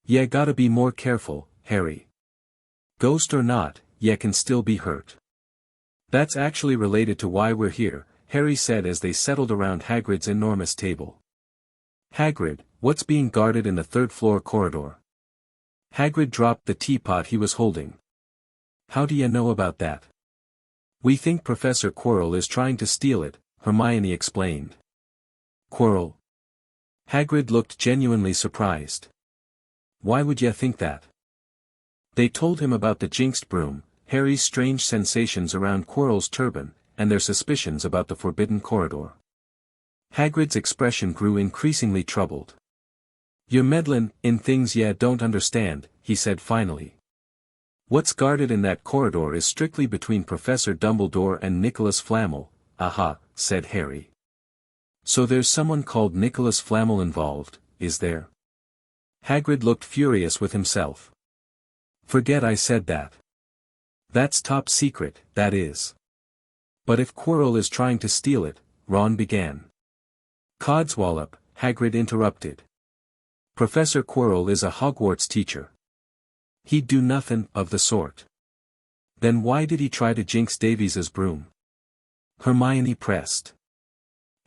Ya gotta be more careful, Harry. Ghost or not, ya can still be hurt. That's actually related to why we're here, Harry said as they settled around Hagrid's enormous table. Hagrid, what's being guarded in the third-floor corridor? Hagrid dropped the teapot he was holding. How do you know about that? We think Professor Quirrell is trying to steal it, Hermione explained. Quirrell? Hagrid looked genuinely surprised. Why would ya think that? They told him about the jinxed broom, Harry's strange sensations around Quirrell's turban, and their suspicions about the forbidden corridor. Hagrid's expression grew increasingly troubled. You're meddlin' in things ya don't understand, he said finally. What's guarded in that corridor is strictly between Professor Dumbledore and Nicholas Flamel, aha, said Harry. So there's someone called Nicholas Flamel involved, is there? Hagrid looked furious with himself. Forget I said that. That's top secret, that is. But if Quirrell is trying to steal it, Ron began. Codswallop, Hagrid interrupted. Professor Quirrell is a Hogwarts teacher. He'd do nothing of the sort. Then why did he try to jinx Davies's broom? Hermione pressed.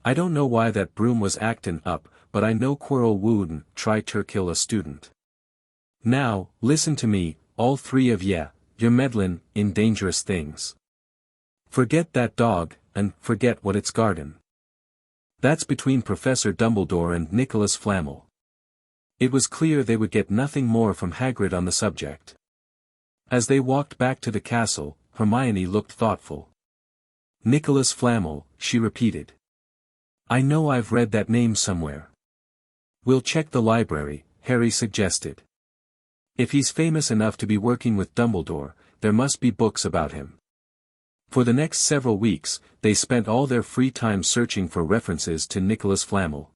I don't know why that broom was actin' up, but I know Quirrell wouldn't try to kill a student. Now, listen to me, all three of ye, you're meddlin' in dangerous things. Forget that dog, and forget what it's garden. That's between Professor Dumbledore and Nicholas Flamel. It was clear they would get nothing more from Hagrid on the subject. As they walked back to the castle, Hermione looked thoughtful. Nicholas Flamel, she repeated. I know I've read that name somewhere. We'll check the library, Harry suggested. If he's famous enough to be working with Dumbledore, there must be books about him. For the next several weeks, they spent all their free time searching for references to Nicholas Flamel.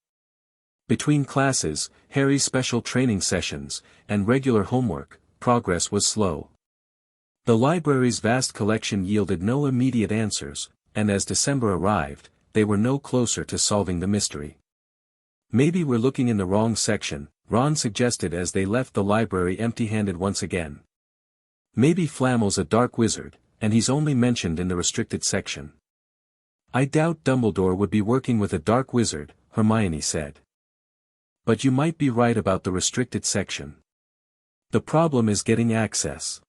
Between classes, Harry's special training sessions, and regular homework, progress was slow. The library's vast collection yielded no immediate answers, and as December arrived, they were no closer to solving the mystery. Maybe we're looking in the wrong section, Ron suggested as they left the library empty-handed once again. Maybe Flamel's a dark wizard, and he's only mentioned in the restricted section. I doubt Dumbledore would be working with a dark wizard, Hermione said. But you might be right about the restricted section. The problem is getting access.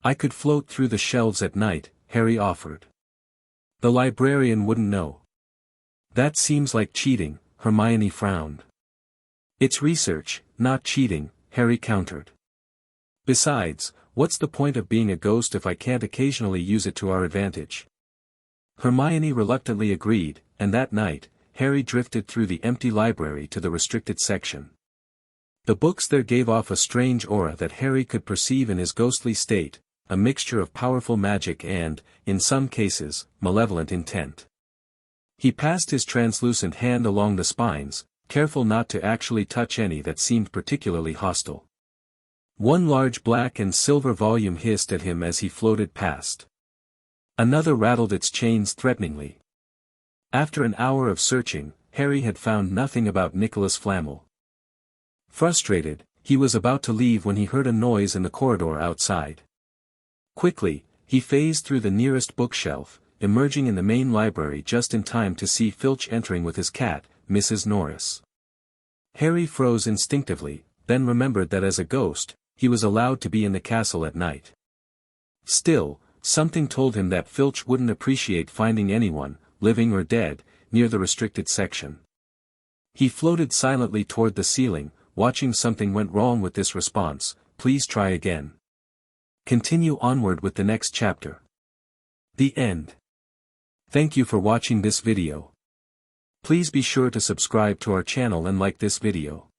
I could float through the shelves at night, Harry offered. The librarian wouldn't know. That seems like cheating, Hermione frowned. It's research, not cheating, Harry countered. Besides, what's the point of being a ghost if I can't occasionally use it to our advantage? Hermione reluctantly agreed, and that night, Harry drifted through the empty library to the restricted section. The books there gave off a strange aura that Harry could perceive in his ghostly state, a mixture of powerful magic and, in some cases, malevolent intent. He passed his translucent hand along the spines, careful not to actually touch any that seemed particularly hostile. One large black and silver volume hissed at him as he floated past. Another rattled its chains threateningly. After an hour of searching, Harry had found nothing about Nicholas Flamel. Frustrated, he was about to leave when he heard a noise in the corridor outside. Quickly, he phased through the nearest bookshelf, emerging in the main library just in time to see Filch entering with his cat, Mrs. Norris. Harry froze instinctively, then remembered that as a ghost, he was allowed to be in the castle at night. Still, something told him that Filch wouldn't appreciate finding anyone, living or dead, near the restricted section. He floated silently toward the ceiling, watching. Something went wrong with this response, please try again. Continue onward with the next chapter. The end. Thank you for watching this video. Please be sure to subscribe to our channel and like this video.